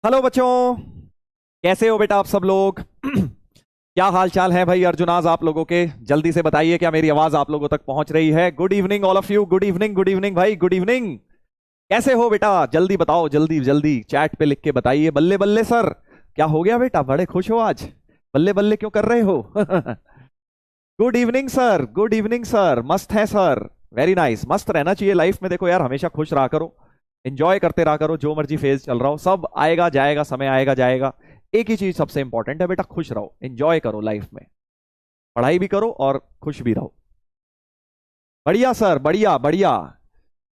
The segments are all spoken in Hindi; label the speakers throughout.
Speaker 1: हेलो बच्चों, कैसे हो बेटा आप सब लोग? क्या हाल चाल है भाई अर्जुनाज आप लोगों के? जल्दी से बताइए, क्या मेरी आवाज आप लोगों तक पहुंच रही है? Good evening all of you, good evening भाई, गुड इवनिंग। कैसे हो बेटा? जल्दी बताओ, जल्दी जल्दी चैट पे लिख के बताइए। बल्ले बल्ले सर, क्या हो गया बेटा, बड़े खुश हो आज? बल्ले बल्ले क्यों कर रहे हो? Good evening sir, good evening sir, मस्त है सर। वेरी नाइस, मस्त रहना चाहिए लाइफ में। देखो यार, हमेशा खुश रहा करो, एंजॉय करते रहा करो, जो मर्जी फेज चल रहा हो, सब आएगा जाएगा, समय आएगा जाएगा। एक ही चीज सबसे इंपॉर्टेंट है बेटा, खुश रहो, एंजॉय करो लाइफ में। पढ़ाई भी करो और खुश भी रहो। बढ़िया सर, बढ़िया बढ़िया,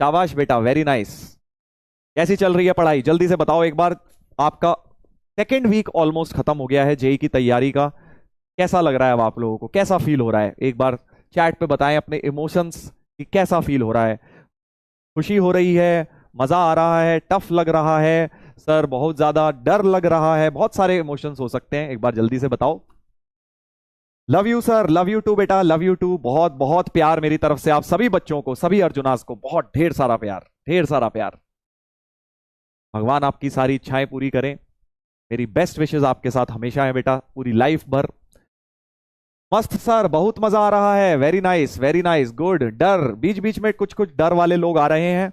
Speaker 1: शाबाश बेटा, वेरी नाइस। कैसी चल रही है पढ़ाई, जल्दी से बताओ एक बार। आपका सेकेंड वीक ऑलमोस्ट खत्म हो गया है जेई की तैयारी का। कैसा लग रहा है अब आप लोगों को, कैसा फील हो रहा है? एक बार चैट पे बताएं अपने इमोशंस कि कैसा फील हो रहा है। खुशी हो रही है, मजा आ रहा है, टफ लग रहा है, सर बहुत ज्यादा डर लग रहा है? बहुत सारे इमोशंस हो सकते हैं, एक बार जल्दी से बताओ। Love you sir, love you too बेटा, लव यू टू। बहुत बहुत प्यार मेरी तरफ से आप सभी बच्चों को, सभी अर्जुनास को बहुत ढेर सारा प्यार, ढेर सारा प्यार। भगवान आपकी सारी इच्छाएं पूरी करें। मेरी बेस्ट विशेस आपके साथ हमेशा है बेटा, पूरी लाइफ भर। मस्त सर, बहुत मजा आ रहा है, very nice very nice, good. डर, बीच बीच में कुछ कुछ डर वाले लोग आ रहे हैं।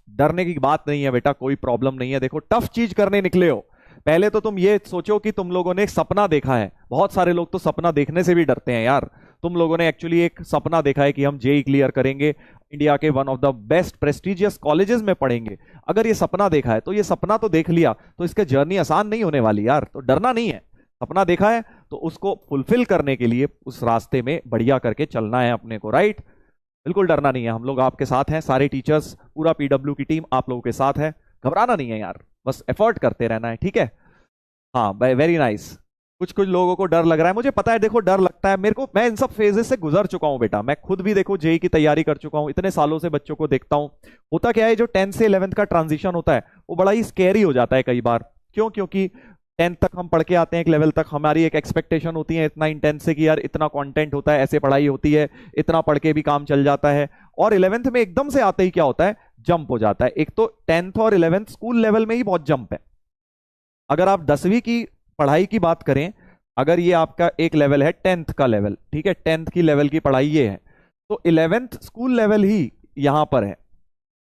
Speaker 1: डरने की बात नहीं है बेटा, कोई प्रॉब्लम नहीं है। देखो, टफ चीज करने निकले हो, पहले तो तुम ये सोचो कि तुम लोगों ने एक सपना देखा है। बहुत सारे लोग तो सपना देखने से भी डरते हैं यार। तुम लोगों ने एक्चुअली एक सपना देखा है कि हम जेई क्लियर करेंगे, इंडिया के one of the best prestigious colleges में पढ़ेंगे। अगर ये सपना देखा है तो ये सपना तो देख लिया, तो इसका जर्नी आसान नहीं होने वाली यार। तो डरना नहीं है, सपना देखा है तो उसको फुलफिल करने के लिए उस रास्ते में बढ़िया करके चलना है अपने को, राइट? बिल्कुल डरना नहीं है, हम लोग आपके साथ हैं, सारे टीचर्स, पूरा पीडब्ल्यू की टीम आप लोगों के साथ है। घबराना नहीं है यार, बस एफर्ट करते रहना है, ठीक है? हाँ, वेरी नाइस। कुछ कुछ लोगों को डर लग रहा है, मुझे पता है। देखो, डर लगता है मेरे को, मैं इन सब फेजेस से गुजर चुका हूं बेटा। मैं खुद भी देखो जेई की तैयारी कर चुका हूं, इतने सालों से बच्चों को देखता हूं। होता क्या है, जो 10th से 11th का ट्रांजिशन होता है वो बड़ा ही स्केरी हो जाता है कई बार। क्यों? क्योंकि 10th तक हम पढ़ के आते हैं, एक लेवल तक हमारी एक एक्सपेक्टेशन होती है इतना इंटेंस से कि यार इतना कंटेंट होता है, ऐसे पढ़ाई होती है, इतना पढ़ के भी काम चल जाता है। और 11th में एकदम से आते ही क्या होता है, जंप हो जाता है। एक तो 10th और 11th स्कूल लेवल में ही बहुत जंप है। अगर आप 10वीं की पढ़ाई की बात करें, अगर ये आपका एक लेवल है 10th का लेवल, ठीक है, 10th की लेवल की पढ़ाई ये है, तो 11th स्कूल लेवल ही यहां पर है।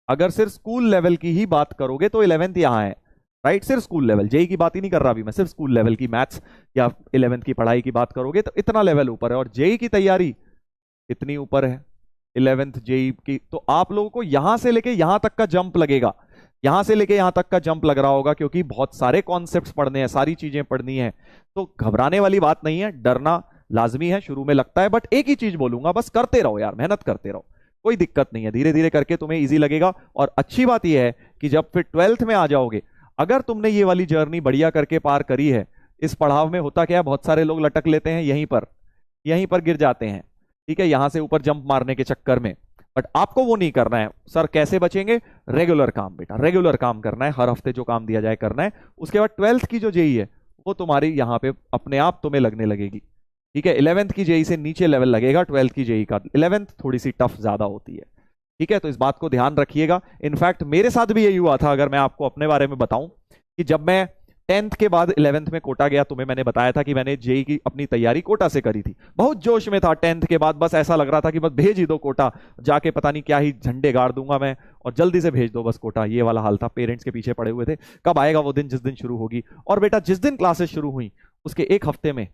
Speaker 1: अगर सिर्फ स्कूल लेवल की ही बात करोगे तो 11th यहां है, राइट? सिर्फ स्कूल लेवल, जेई की बात ही नहीं कर रहा अभी मैं, सिर्फ स्कूल लेवल की मैथ्स या 11th की पढ़ाई की बात करोगे तो इतना लेवल ऊपर है। और जेई की तैयारी इतनी ऊपर है 11th जेई की, तो आप लोगों को यहां से लेके यहां तक का जंप लगेगा, यहां से लेके यहां तक का जंप लग रहा होगा, क्योंकि बहुत सारे कॉन्सेप्ट्स पढ़ने हैं, सारी चीजें पढ़नी है। तो घबराने वाली बात नहीं है, डरना लाजमी है, शुरू में लगता है, बट एक ही चीज बोलूंगा, बस करते रहो यार, मेहनत करते रहो, कोई दिक्कत नहीं है, धीरे धीरे करके तुम्हें इजी लगेगा। और अच्छी बात यह है कि जब फिर 12th में आ जाओगे, अगर तुमने ये वाली जर्नी बढ़िया करके पार करी है, इस पड़ाव में होता क्या है, बहुत सारे लोग लटक लेते हैं यहीं पर गिर जाते हैं, ठीक है, यहां से ऊपर जंप मारने के चक्कर में। बट आपको वो नहीं करना है। सर कैसे बचेंगे? रेगुलर काम बेटा, रेगुलर काम करना है, हर हफ्ते जो काम दिया जाए करना है। उसके बाद 12th की जो जेई है वो तुम्हारी यहाँ पे अपने आप तुम्हें लगने लगेगी, ठीक है? 11th की जेई से नीचे लेवल लगेगा 12th की जेई का। 11th थोड़ी सी टफ ज्यादा होती है, ठीक है? तो इस बात को ध्यान रखिएगा। इनफैक्ट मेरे साथ भी यही हुआ था, अगर मैं आपको अपने बारे में बताऊं, कि जब मैं 10th के बाद 11th में कोटा गया, तुम्हें मैंने बताया था कि मैंने जेई की अपनी तैयारी कोटा से करी थी। बहुत जोश में था 10th के बाद, बस ऐसा लग रहा था कि बस भेज ही दो कोटा, जाके पता नहीं क्या ही झंडे गाड़ दूंगा मैं, और जल्दी से भेज दो बस कोटा, ये वाला हाल था। पेरेंट्स के पीछे पड़े हुए थे, कब आएगा वो दिन जिस दिन शुरू होगी। और बेटा जिस दिन क्लासेस शुरू हुई उसके एक हफ्ते में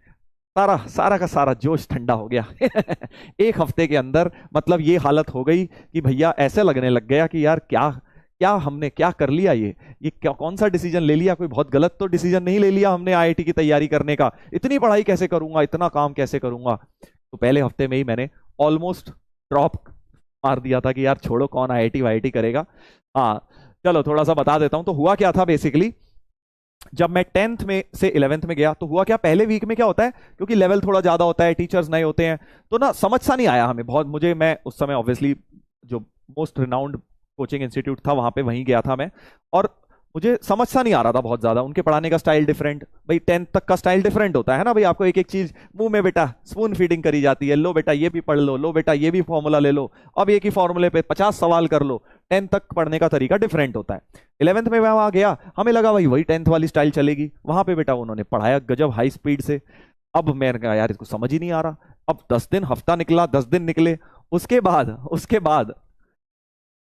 Speaker 1: सारा सारा का सारा जोश ठंडा हो गया। एक हफ्ते के अंदर मतलब ये हालत हो गई कि भैया ऐसे लगने लग गया कि यार क्या क्या हमने क्या कर लिया, ये क्या, कौन सा डिसीजन ले लिया, कोई बहुत गलत तो डिसीजन नहीं ले लिया हमने आईआईटी की तैयारी करने का? इतनी पढ़ाई कैसे करूंगा, इतना काम कैसे करूंगा? तो पहले हफ्ते में ही मैंने ऑलमोस्ट ड्रॉप मार दिया था कि यार छोड़ो, कौन आईआईटी वाईआईटी करेगा। हाँ चलो थोड़ा सा बता देता हूं। तो हुआ क्या था बेसिकली, जब मैं 10th में से 11th में गया तो हुआ क्या, पहले वीक में क्या होता है, क्योंकि लेवल थोड़ा ज्यादा होता है, टीचर्स नए होते हैं, तो ना समझ सा नहीं आया हमें बहुत। मैं उस समय ऑब्वियसली जो मोस्ट रिनाउंड कोचिंग इंस्टीट्यूट था वहां पे, वहीं गया था मैं, और मुझे समझ सा नहीं आ रहा था बहुत ज्यादा। उनके पढ़ाने का स्टाइल डिफरेंट, भाई 10th तक का स्टाइल डिफरेंट होता है ना भाई, आपको एक एक चीज मुंह में बेटा स्पून फीडिंग करी जाती है, लो बेटा ये भी पढ़ लो, लो बेटा ये भी फॉर्मूला ले लो, अब एक ही फॉर्मूले पे 50 सवाल कर लो। 10th तक पढ़ने का तरीका डिफरेंट होता है। 11th में मैं वहां गया, हमें लगा भाई वही 10th वाली स्टाइल चलेगी। वहां पे बेटा उन्होंने पढ़ाया गजब हाई स्पीड से। अब मैंने कहा यार इसको समझ ही नहीं आ रहा। अब 10 दिन, हफ्ता निकला, 10 दिन निकले, उसके बाद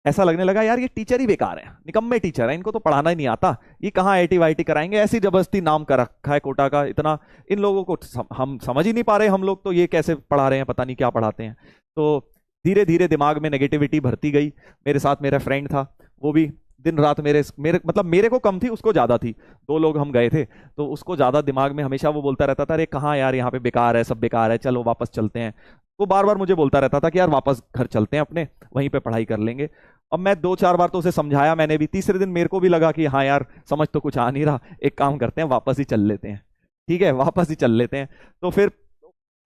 Speaker 1: ऐसा लगने लगा यार ये टीचर ही बेकार है, निकम्मे टीचर है, इनको तो पढ़ाना ही नहीं आता, ये कहाँ आईटी वाईटी कराएंगे, ऐसी जबरदस्ती नाम कर रखा है कोटा का इतना, इन लोगों को हम समझ ही नहीं पा रहे, हम लोग तो ये कैसे पढ़ा रहे हैं, पता नहीं क्या पढ़ाते हैं। तो धीरे धीरे दिमाग में नेगेटिविटी भरती गई। मेरे साथ मेरा फ्रेंड था, वो भी दिन रात मेरे मेरे मतलब मेरे को कम थी, उसको ज्यादा थी। 2 लोग हम गए थे, तो उसको ज्यादा दिमाग में हमेशा वो बोलता रहता था, अरे कहाँ यार यहाँ पे बेकार है, सब बेकार है, चलो वापस चलते हैं। वो बार बार मुझे बोलता रहता था कि यार वापस घर चलते हैं अपने, वहीं पे पढ़ाई कर लेंगे। अब मैं 2-4 बार तो उसे समझाया मैंने भी। तीसरे दिन मेरे को भी लगा कि हाँ यार समझ तो कुछ आ नहीं रहा, एक काम करते हैं वापस ही चल लेते हैं। ठीक है, वापस ही चल लेते हैं। तो फिर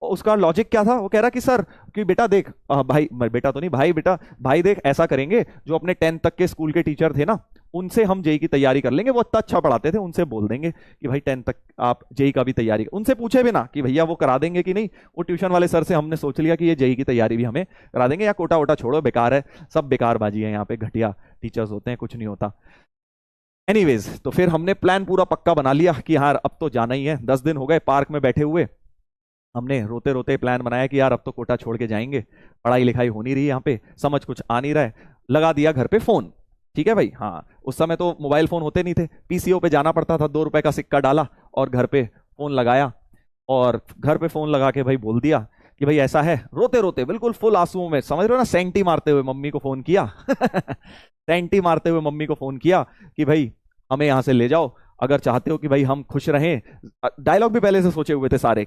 Speaker 1: उसका लॉजिक क्या था, वो कह रहा कि सर कि बेटा देख, भाई बेटा तो नहीं भाई, बेटा भाई देख ऐसा करेंगे, जो अपने 10th तक के स्कूल के टीचर थे ना, उनसे हम जेई की तैयारी कर लेंगे, वो इतना अच्छा पढ़ाते थे, उनसे बोल देंगे कि भाई 10th तक आप जेई का भी तैयारी, उनसे पूछे भी ना कि भैया वो करा देंगे कि नहीं। वो ट्यूशन वाले सर से हमने सोच लिया कि ये जेई की तैयारी भी हमें करा देंगे, या कोटा वोटा छोड़ो बेकार है, सब बेकार बाजी है, यहाँ पे घटिया टीचर्स होते हैं, कुछ नहीं होता। एनीवेज, तो फिर हमने प्लान पूरा पक्का बना लिया कि यार अब तो जाना ही है। 10 दिन हो गए पार्क में बैठे हुए, हमने रोते रोते प्लान बनाया कि यार अब तो कोटा छोड़ के जाएंगे, पढ़ाई लिखाई हो नहीं रही यहाँ पे, समझ कुछ आ नहीं रहा है। लगा दिया घर पे फोन। ठीक है भाई, हाँ उस समय तो मोबाइल फोन होते नहीं थे, पीसीओ पे जाना पड़ता था, 2 रुपए का सिक्का डाला और घर पे फोन लगाया। और घर पे फोन लगा के भाई बोल दिया कि भाई ऐसा है, रोते रोते बिल्कुल फुल आंसुओं में, समझ रहे हो ना, सेंटी मारते हुए मम्मी को फोन किया सेंटी मारते हुए मम्मी को फोन किया कि भाई हमें यहाँ से ले जाओ, अगर चाहते हो कि भाई हम खुश रहें। डायलॉग भी पहले से सोचे हुए थे सारे,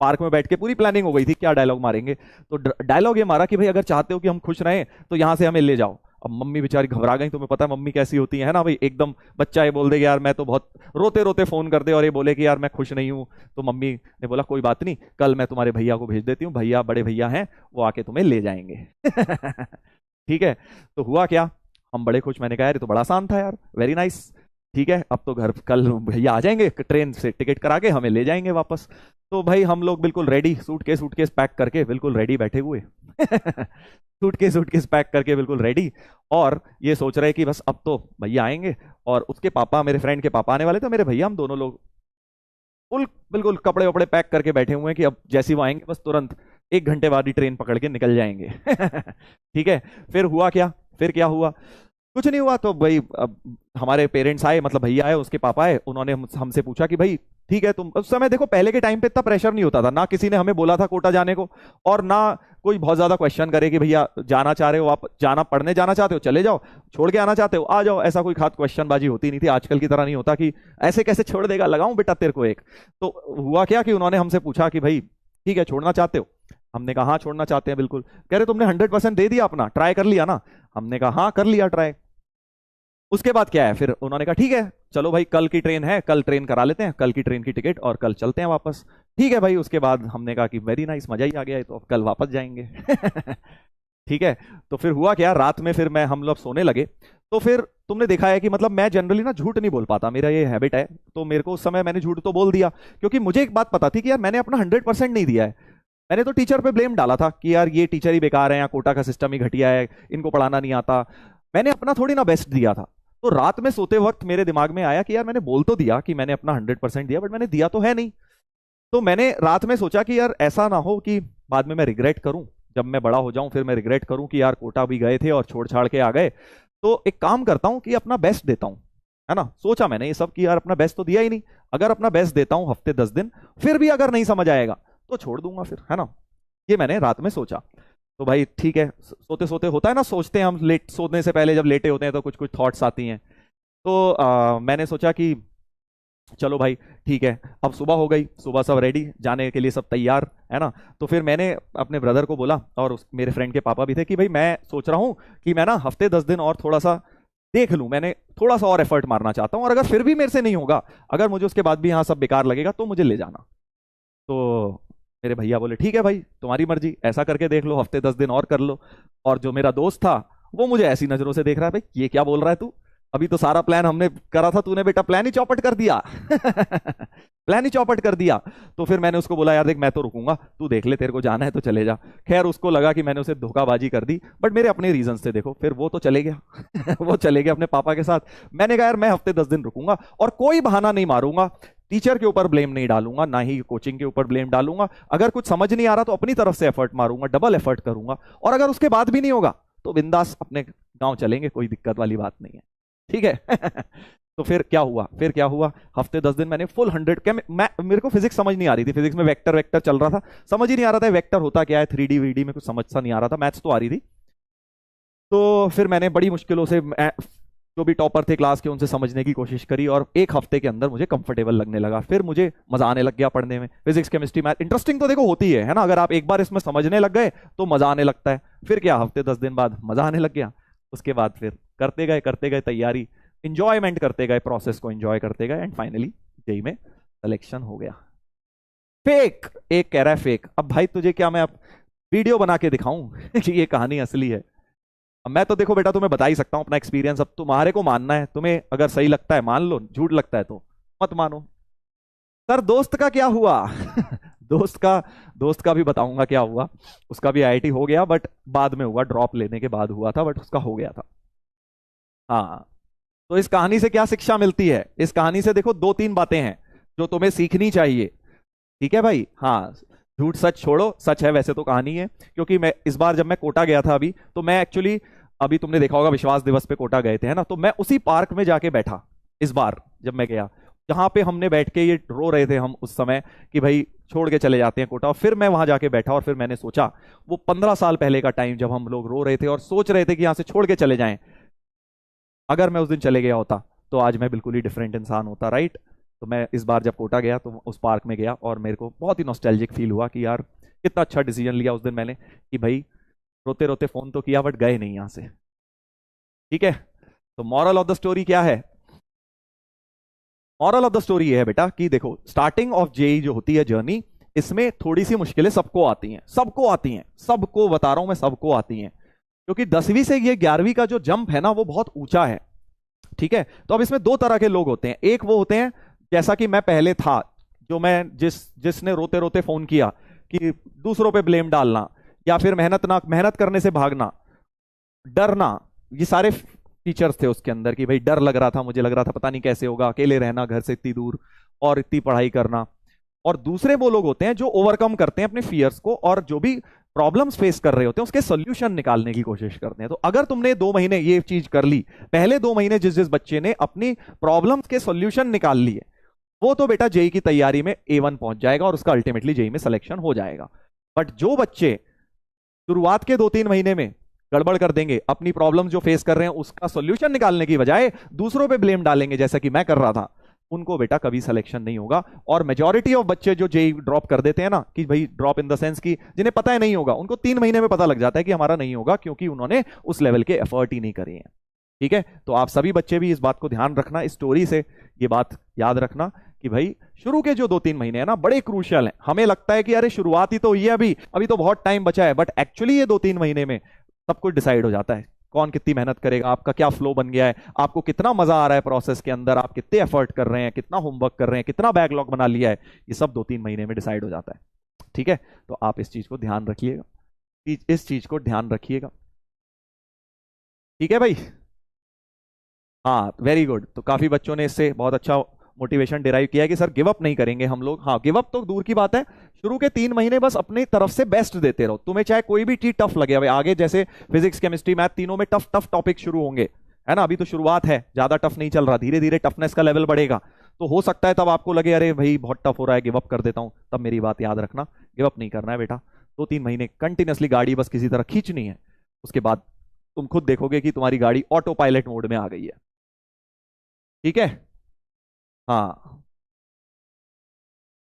Speaker 1: पार्क में बैठ के पूरी प्लानिंग हो गई थी क्या डायलॉग मारेंगे। तो डायलॉग ये मारा कि भाई अगर चाहते हो कि हम खुश रहें तो यहाँ से हमें ले जाओ। अब मम्मी बेचारी घबरा गई, तुम्हें पता है मम्मी कैसी होती है ना भाई, एकदम बच्चा ये बोल दे कि यार मैं तो बहुत, रोते रोते फोन कर दे और ये बोले कि यार मैं खुश नहीं हूँ। तो मम्मी ने बोला कोई बात नहीं, कल मैं तुम्हारे भैया को भेज देती हूँ, भैया बड़े भैया हैं, वो आके तुम्हें ले जाएंगे ठीक है, तो हुआ क्या, हम बड़े खुश। मैंने कहा यार ये तो बड़ा आसान था यार, वेरी नाइस। ठीक है, अब तो घर कल भैया आ जाएंगे, ट्रेन से टिकट करा के हमें ले जाएंगे वापस। तो भाई हम लोग बिल्कुल रेडी, सूटकेस पैक करके बिल्कुल रेडी बैठे हुए सूटकेस पैक करके बिल्कुल रेडी, और ये सोच रहे कि बस अब तो भैया आएंगे। और उसके पापा, मेरे फ्रेंड के पापा आने वाले थे, मेरे भैया, हम दोनों लोग फुल बिल्कुल कपड़े वपड़े पैक करके बैठे हुए हैं कि अब जैसे वो आएंगे बस तुरंत 1 घंटे बाद ही ट्रेन पकड़ के निकल जाएंगे ठीक है, फिर हुआ क्या, फिर क्या हुआ, कुछ नहीं हुआ। तो भाई अब हमारे पेरेंट्स आए, मतलब भैया आए, उसके पापा आए, उन्होंने हमसे पूछा कि भाई ठीक है तुम, उस समय देखो पहले के टाइम पे इतना प्रेशर नहीं होता था, ना किसी ने हमें बोला था कोटा जाने को, और ना कोई बहुत ज्यादा क्वेश्चन करे कि भैया जाना चाह रहे हो आप, जाना पढ़ने जाना चाहते हो चले जाओ, छोड़ के आना चाहते हो आ जाओ, ऐसा कोई खास क्वेश्चन बाजी होती नहीं थी। आजकल की तरह नहीं होता कि ऐसे कैसे छोड़ देगा, लगाऊं बेटा तेरे को एक। तो हुआ क्या कि उन्होंने हमसे पूछा कि भाई ठीक है छोड़ना चाहते हो, हमने कहा हाँ छोड़ना चाहते हैं बिल्कुल। कह रहे तुमने 100% दे दिया अपना, ट्राई कर लिया ना, हमने कहा हाँ कर लिया ट्राई। उसके बाद क्या है, फिर उन्होंने कहा ठीक है चलो भाई कल की ट्रेन है, कल ट्रेन करा लेते हैं, कल की ट्रेन की टिकट और कल चलते हैं वापस। ठीक है भाई, उसके बाद हमने कहा कि वेरी नाइस, मजा ही आ गया है, तो अब कल वापस जाएंगे ठीक है, तो फिर हुआ क्या, रात में फिर हम लोग सोने लगे। तो फिर तुमने देखा है कि मतलब मैं जनरली ना झूठ नहीं बोल पाता, मेरा ये हैबिट है, तो मेरे को उस समय मैंने झूठ तो बोल दिया, क्योंकि मुझे एक बात पता थी कि यार मैंने अपना 100% नहीं दिया है। मैंने तो टीचर पे ब्लेम डाला था कि यार ये टीचर ही बेकार है, या कोटा का सिस्टम ही घटिया है, इनको पढ़ाना नहीं आता, मैंने अपना थोड़ी ना बेस्ट दिया था। तो रात में सोते वक्त मेरे दिमाग में आया कि यार मैंने बोल तो दिया कि मैंने अपना 100% दिया, बट मैंने दिया तो है नहीं। तो मैंने रात में सोचा कि यार ऐसा ना हो कि बाद में मैं रिग्रेट करूं, जब मैं बड़ा हो जाऊं फिर मैं रिग्रेट करूं कि यार कोटा भी गए थे और छोड़ छाड़ के आ गए। तो एक काम करता हूं कि अपना बेस्ट देता हूं, है ना, सोचा मैंने ये सब कि यार अपना बेस्ट तो दिया ही नहीं, अगर अपना बेस्ट देता हूं हफ्ते 10 दिन, फिर भी अगर नहीं समझ आएगा तो छोड़ दूंगा फिर, है ना, ये मैंने रात में सोचा। तो भाई ठीक है, सोते सोते होता है ना, सोचते हैं हम, लेट सोने से पहले जब लेटे होते हैं तो कुछ कुछ थॉट्स आती हैं। तो मैंने सोचा कि चलो भाई ठीक है, अब सुबह हो गई, सुबह सब रेडी, जाने के लिए सब तैयार, है ना। तो फिर मैंने अपने ब्रदर को बोला, और मेरे फ्रेंड के पापा भी थे, कि भाई मैं सोच रहा हूँ कि मैं ना हफ्ते 10 दिन और थोड़ा सा देख लूँ, मैंने थोड़ा सा और एफर्ट मारना चाहता हूँ, और अगर फिर भी मेरे से नहीं होगा, अगर मुझे उसके बाद भी यहाँ सब बेकार लगेगा तो मुझे ले जाना। तो मेरे भैया बोले ठीक है भाई तुम्हारी मर्जी, ऐसा करके देख लो, हफ्ते 10 दिन और कर लो। और जो मेरा दोस्त था वो मुझे ऐसी नजरों से देख रहा है, भाई ये क्या बोल रहा है तू, अभी तो सारा प्लान हमने करा था, तूने बेटा प्लान ही चौपट कर दिया प्लान ही चौपट कर दिया। तो फिर मैंने उसको बोला यार देख मैं तो रुकूंगा, तू देख ले, तेरे को जाना है तो चले जा। खैर उसको लगा कि मैंने उसे धोखाबाजी कर दी, बट मेरे अपने रीजंस थे। देखो फिर वो तो चले गया वो चले गया अपने पापा के साथ। मैंने कहा यार मैं हफ्ते 10 दिन रुकूंगा और कोई बहाना नहीं मारूंगा, टीचर के ऊपर ब्लेम नहीं डालूंगा, ना ही कोचिंग के ऊपर ब्लेम डालूंगा। अगर कुछ समझ नहीं आ रहा तो अपनी तरफ से एफर्ट मारूंगा, डबल एफर्ट करूंगा, और अगर उसके बाद भी नहीं होगा तो बिंदास अपने गांव चलेंगे, कोई दिक्कत वाली बात नहीं है, ठीक है तो फिर क्या हुआ, हफ्ते 10 दिन मैंने फुल 100 क्या मेरे को फिजिक्स समझ नहीं आ रही थी। फिजिक्स में वेक्टर वेक्टर चल रहा था, समझ ही नहीं आ रहा था वेक्टर होता क्या है, 3D वीडी में कुछ समझ सा नहीं आ रहा था। मैथ्स तो आ रही थी। तो फिर मैंने बड़ी मुश्किलों से जो भी टॉपर थे क्लास के उनसे समझने की कोशिश करी, और एक हफ्ते के अंदर मुझे कंफर्टेबल लगने लगा। फिर मुझे मजा आने लग गया पढ़ने में। फिजिक्स केमिस्ट्री मैथ इंटरेस्टिंग तो देखो होती है ना, अगर आप एक बार इसमें समझने लग गए तो मजा आने लगता है। फिर क्या, हफ्ते 10 दिन बाद मजा आने लग गया। उसके बाद फिर करते गए तैयारी, इंजॉयमेंट करते गए, प्रोसेस को इंजॉय करते गए, एंड फाइनली जेई में सिलेक्शन हो गया। फेक, एक कह रहा है फेक। अब भाई तुझे क्या मैं अब वीडियो बना के दिखाऊं कि ये कहानी असली है? अब मैं तो देखो बेटा तुम्हें बता ही सकता हूं अपना एक्सपीरियंस। अब तुम्हारे को मानना है, तुम्हें अगर सही लगता है मान लो, झूठ लगता है तो मत मानो। सर दोस्त का क्या हुआ दोस्त का भी बताऊंगा क्या हुआ। उसका भी आईआईटी हो गया, बट बाद में हुआ, ड्रॉप लेने के बाद हुआ था, बट उसका हो गया था। हाँ, तो इस कहानी से क्या शिक्षा मिलती है? इस कहानी से देखो 2-3 बातें हैं जो तुम्हें सीखनी चाहिए, ठीक है भाई। हाँ, झूठ सच छोड़ो, सच है वैसे तो कहानी है। क्योंकि मैं इस बार जब मैं कोटा गया था अभी, तो मैं एक्चुअली, अभी तुमने देखा होगा विश्वास दिवस पे कोटा गए थे है ना, तो मैं उसी पार्क में जाके बैठा इस बार जब मैं गया, जहां पे हमने बैठ के ये रो रहे थे हम उस समय कि भाई छोड़ के चले जाते हैं कोटा। फिर मैं वहां जाके बैठा और फिर मैंने सोचा वो 15 साल पहले का टाइम जब हम लोग रो रहे थे और सोच रहे थे कि यहां से छोड़ के चले जाएं, अगर मैं उस दिन चले गया होता तो आज मैं बिल्कुल ही डिफरेंट इंसान होता, राइट। तो मैं इस बार जब कोटा गया तो उस पार्क में गया और मेरे को बहुत ही नॉस्टैल्जिक फील हुआ कि यार कितना अच्छा डिसीजन लिया उस दिन मैंने, कि भाई रोते रोते फोन तो किया बट गए नहीं यहां से, ठीक है। तो मॉरल ऑफ द स्टोरी क्या है? मॉरल ऑफ द स्टोरी ये है बेटा कि देखो, स्टार्टिंग ऑफ जेई जो होती है जर्नी, इसमें थोड़ी सी मुश्किलें सबको आती हैं, सबको बता रहा हूं मैं, सबको आती हैं। क्योंकि 10वीं से ये 11वीं का जो जंप है ना वो बहुत ऊंचा है, ठीक है। तो अब इसमें 2 तरह के लोग होते हैं। एक वो होते हैं जैसा कि मैं पहले था, जो मैं जिसने रोते रोते फोन किया कि दूसरों पे ब्लेम डालना, या फिर मेहनत करने से भागना, डरना, ये सारे फीचर्स थे उसके अंदर। कि भाई डर लग रहा था, मुझे लग रहा था पता नहीं कैसे होगा, अकेले रहना घर से इतनी दूर और इतनी पढ़ाई करना। और दूसरे वो लोग होते हैं जो ओवरकम करते हैं अपने फियर्स को, और जो भी प्रॉब्लम्स फेस कर रहे होते हैं उसके सोल्यूशन निकालने की कोशिश करते हैं। तो अगर तुमने 2 महीने ये चीज कर ली, पहले 2 महीने जिस बच्चे ने अपनी प्रॉब्लम्स के सोल्यूशन निकाल लिए, वो तो बेटा जेई की तैयारी में A1 पहुंच जाएगा और उसका अल्टीमेटली जेई में सिलेक्शन हो जाएगा। बट जो बच्चे शुरुआत के 2-3 महीने में गड़बड़ कर देंगे, अपनी प्रॉब्लम जो फेस कर रहे हैं उसका सोल्यूशन निकालने की बजाय दूसरों पे ब्लेम डालेंगे जैसा कि मैं कर रहा था, उनको बेटा कभी सिलेक्शन नहीं होगा। और मेजॉरिटी ऑफ बच्चे जो जेई ड्रॉप कर देते हैं ना, कि भाई ड्रॉप इन द सेंस की जिन्हें पता है नहीं होगा, उनको 3 महीने में पता लग जाता है कि हमारा नहीं होगा, क्योंकि उन्होंने उस लेवल के एफर्ट ही नहीं करे हैं, ठीक है। तो आप सभी बच्चे भी इस बात को ध्यान रखना, इस स्टोरी से ये बात याद रखना कि भाई शुरू के जो 2-3 महीने हैं ना बड़े क्रूशियल हैं। हमें लगता है कि अरे शुरुआत ही तो हुई है, अभी तो बहुत टाइम बचा है, बट एक्चुअली ये 2-3 महीने में सब कुछ डिसाइड हो जाता है। कौन कितनी मेहनत करेगा, आपका क्या फ्लो बन गया है, आपको कितना मजा आ रहा है प्रोसेस के अंदर, आप कितने एफर्ट कर रहे हैं, कितना होमवर्क कर रहे हैं, कितना बैकलॉग बना लिया है, ये सब 2-3 महीने में डिसाइड हो जाता है, ठीक है। तो आप इस चीज को ध्यान रखिएगा, इस चीज को ध्यान रखिएगा, ठीक है भाई। हाँ वेरी गुड। तो काफी बच्चों ने इससे बहुत अच्छा मोटिवेशन डिराइव किया है कि सर गिव अप नहीं करेंगे हम लोग। हाँ, गिव अप तो दूर की बात है, शुरू के 3 महीने बस अपनी तरफ से बेस्ट देते रहो। तुम्हें चाहे कोई भी चीज टफ लगे, आगे जैसे फिजिक्स केमिस्ट्री मैथ तीनों में टफ टफ टॉपिक शुरू होंगे, है ना। अभी तो शुरुआत है, ज्यादा टफ नहीं चल रहा, धीरे धीरे टफनेस का लेवल बढ़ेगा। तो हो सकता है तब आपको लगे अरे भाई बहुत टफ हो रहा है, गिव अप कर देता हूं, तब मेरी बात याद रखना, गिव अप नहीं करना है बेटा। 2-3 महीने कंटिन्यूसली गाड़ी बस किसी तरह खींचनी है, उसके बाद तुम खुद देखोगे कि तुम्हारी गाड़ी ऑटो पायलट मोड में आ गई है, ठीक है। हाँ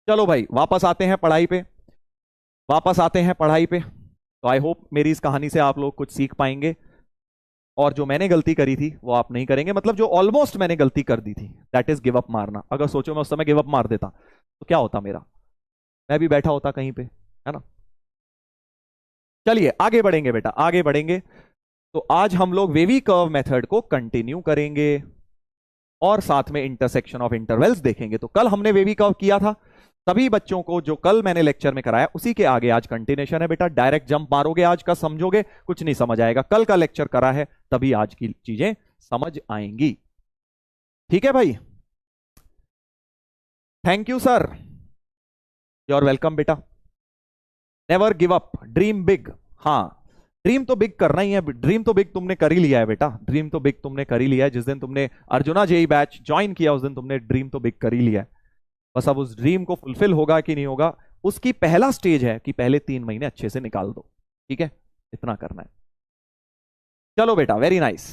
Speaker 1: चलो भाई वापस आते हैं पढ़ाई पे। तो आई होप मेरी इस कहानी से आप लोग कुछ सीख पाएंगे, और जो मैंने गलती करी थी वो आप नहीं करेंगे। मतलब जो ऑलमोस्ट मैंने गलती कर दी थी, दैट इज गिव अप मारना। अगर सोचो मैं उस समय गिव अप मार देता तो क्या होता मेरा, मैं भी बैठा होता कहीं पे, है ना। चलिए आगे बढ़ेंगे बेटा, आगे बढ़ेंगे। तो आज हम लोग वेवी कर्व मेथड को कंटिन्यू करेंगे, और साथ में इंटरसेक्शन ऑफ इंटरवल्स देखेंगे। तो कल हमने वेवी कर्व किया था, सभी बच्चों को जो कल मैंने लेक्चर में कराया उसी के आगे आज कंटिन्यूएशन है बेटा। डायरेक्ट जंप मारोगे आज का, समझोगे कुछ नहीं समझ आएगा। कल का लेक्चर करा है तभी आज की चीजें समझ आएंगी। ठीक है भाई, thank you sir, you are welcome बेटा। Never give up, dream big. हाँ, ड्रीम तो बिग करना ही है, ड्रीम तो बिग तुमने कर ही लिया है बेटा, ड्रीम तो बिग तुमने कर ही लिया है। जिस दिन तुमने अर्जुना जेई बैच ज्वाइन किया उस दिन तुमने ड्रीम तो बिग कर ही लिया है। बस अब उस ड्रीम को फुलफिल होगा कि नहीं होगा, उसकी पहला स्टेज है कि पहले 3 महीने अच्छे से निकाल दो। ठीक है, इतना करना है। चलो बेटा, वेरी नाइस।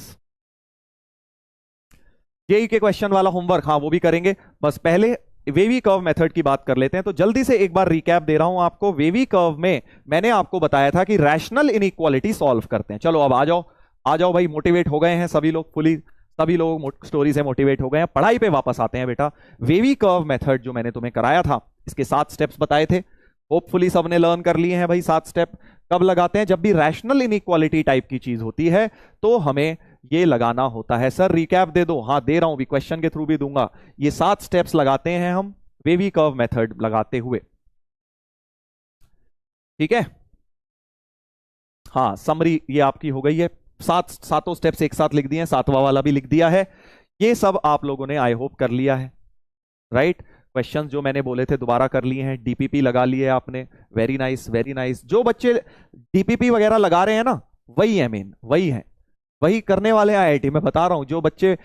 Speaker 1: जेई के क्वेश्चन वाला होमवर्क हाँ वो भी करेंगे, बस पहले वेवी कर्व मेथड की बात कर लेते हैं। तो जल्दी से एक बार रिकैप दे रहा हूं आपको। वेवी कर्व में मैंने आपको बताया था कि रैशनल इनइक्वालिटी सॉल्व करते हैं। चलो अब आ जाओ, आ जाओ भाई, मोटिवेट हो गए हैं सभी लोग, सभी लोग स्टोरी से मोटिवेट हो गए हैं, पढ़ाई पे वापस आते हैं बेटा। वेवी कर्व मेथड जो मैंने तुम्हें कराया था, इसके 7 स्टेप्स बताए थे, होपफुली सबने लर्न कर लिए हैं भाई। 7 स्टेप कब लगाते हैं? जब भी रैशनल इनइक्वालिटी टाइप की चीज होती है तो हमें ये लगाना होता है। सर रिकैप दे दो, हाँ दे रहा हूं, भी क्वेश्चन के थ्रू भी दूंगा। ये 7 स्टेप्स लगाते हैं हम वेवी कर्व मेथड लगाते हुए। ठीक है, हाँ समरी ये आपकी हो गई है। सातों स्टेप्स एक साथ लिख दिए हैं, 7वां वाला भी लिख दिया है। ये सब आप लोगों ने आई होप कर लिया है, राइट। क्वेश्चंस जो मैंने बोले थे दोबारा कर लिए हैं, डीपीपी लगा लिए आपने, वेरी नाइस वेरी नाइस। जो बच्चे डीपीपी वगैरह लगा रहे हैं ना, वही है मेन, वही है, वही करने वाले आईआईटी में बता रहा हूं। जो बच्चे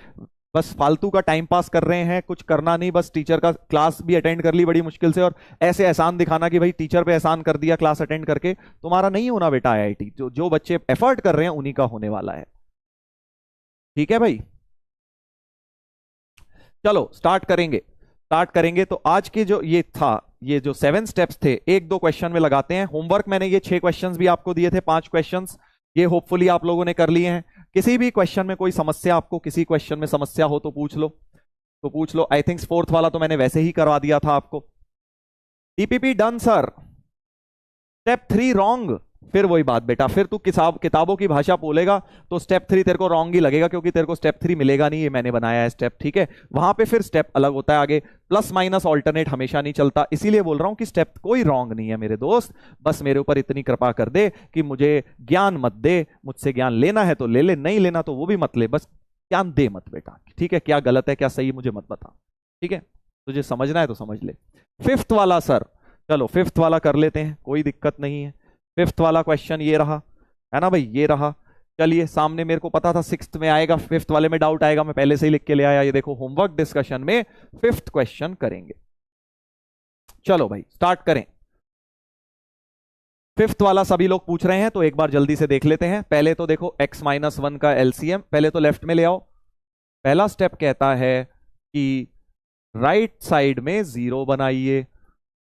Speaker 1: बस फालतू का टाइम पास कर रहे हैं, कुछ करना नहीं, बस टीचर का क्लास भी अटेंड कर ली बड़ी मुश्किल से और ऐसे एहसान दिखाना कि भाई टीचर पे एहसान कर दिया क्लास अटेंड करके, तुम्हारा नहीं होना बेटा आईआईटी। जो बच्चे एफर्ट कर रहे हैं उन्हीं का होने वाला है। ठीक है भाई, चलो स्टार्ट करेंगे। तो आज के जो ये था, ये जो 7 स्टेप्स थे, 1-2 क्वेश्चन में लगाते हैं। होमवर्क मैंने ये 6 क्वेश्चंस भी आपको दिए थे, 5 क्वेश्चंस, ये होपफुली आप लोगों ने कर लिए हैं। किसी भी क्वेश्चन में कोई समस्या, आपको किसी क्वेश्चन में समस्या हो तो पूछ लो। आई थिंक 4th वाला तो मैंने वैसे ही करवा दिया था आपको। DPP done sir, step 3 wrong. फिर वही बात बेटा, फिर तू किताबों की भाषा बोलेगा तो स्टेप 3 तेरे को रॉन्ग ही लगेगा, क्योंकि तेरे को स्टेप 3 मिलेगा नहीं, ये मैंने बनाया है स्टेप। ठीक है, वहां पे फिर स्टेप अलग होता है आगे, प्लस माइनस ऑल्टरनेट हमेशा नहीं चलता। इसीलिए बोल रहा हूं कि स्टेप कोई रॉन्ग नहीं है मेरे दोस्त। बस मेरे ऊपर इतनी कृपा कर दे कि मुझे ज्ञान मत दे, मुझसे ज्ञान लेना है तो ले ले, नहीं लेना तो वो भी मत ले, बस ज्ञान दे मत बेटा। ठीक है, क्या गलत है क्या सही मुझे मत बता। ठीक है, तुझे समझना है तो समझ ले। 5th वाला सर, चलो 5th वाला कर लेते हैं, कोई दिक्कत नहीं है। 5th वाला क्वेश्चन ये रहा है ना भाई, ये रहा। चलिए, सामने मेरे को पता था 6th में आएगा, 5th वाले में डाउट आएगा, मैं पहले से ही लिख के ले आया। ये देखो, होमवर्क डिस्कशन में 5th क्वेश्चन करेंगे। चलो भाई स्टार्ट करें। 5th वाला सभी लोग पूछ रहे हैं तो एक बार जल्दी से देख लेते हैं। पहले तो देखो x-1 का एलसीएम, पहले तो लेफ्ट में ले आओ। पहला स्टेप कहता है कि राइट साइड में 0 बनाइए,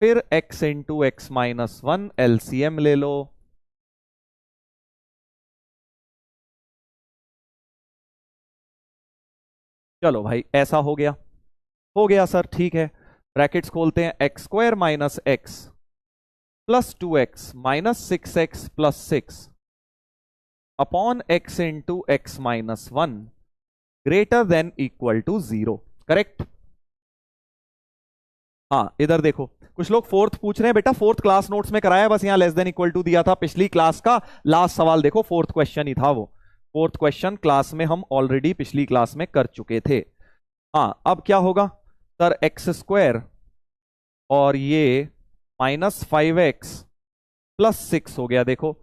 Speaker 1: फिर x इंटू x-1 एलसीएम ले लो। चलो भाई, ऐसा हो गया सर, ठीक है। ब्रैकेट्स खोलते हैं, x² minus x plus 2x minus 6x plus 6 upon x into x-1 greater than equal to 0। Correct. हाँ इधर देखो, कुछ लोग 4th पूछ रहे हैं बेटा, 4th क्लास नोट्स में कराया, बस यहां लेस देन इक्वल टू दिया था। पिछली क्लास का लास्ट सवाल देखो, 4th क्वेश्चन ही था वो। 4th क्वेश्चन क्लास में हम ऑलरेडी पिछली क्लास में कर चुके थे। हाँ, अब क्या होगा सर, x² और ये -5x प्लस 6 हो गया। देखो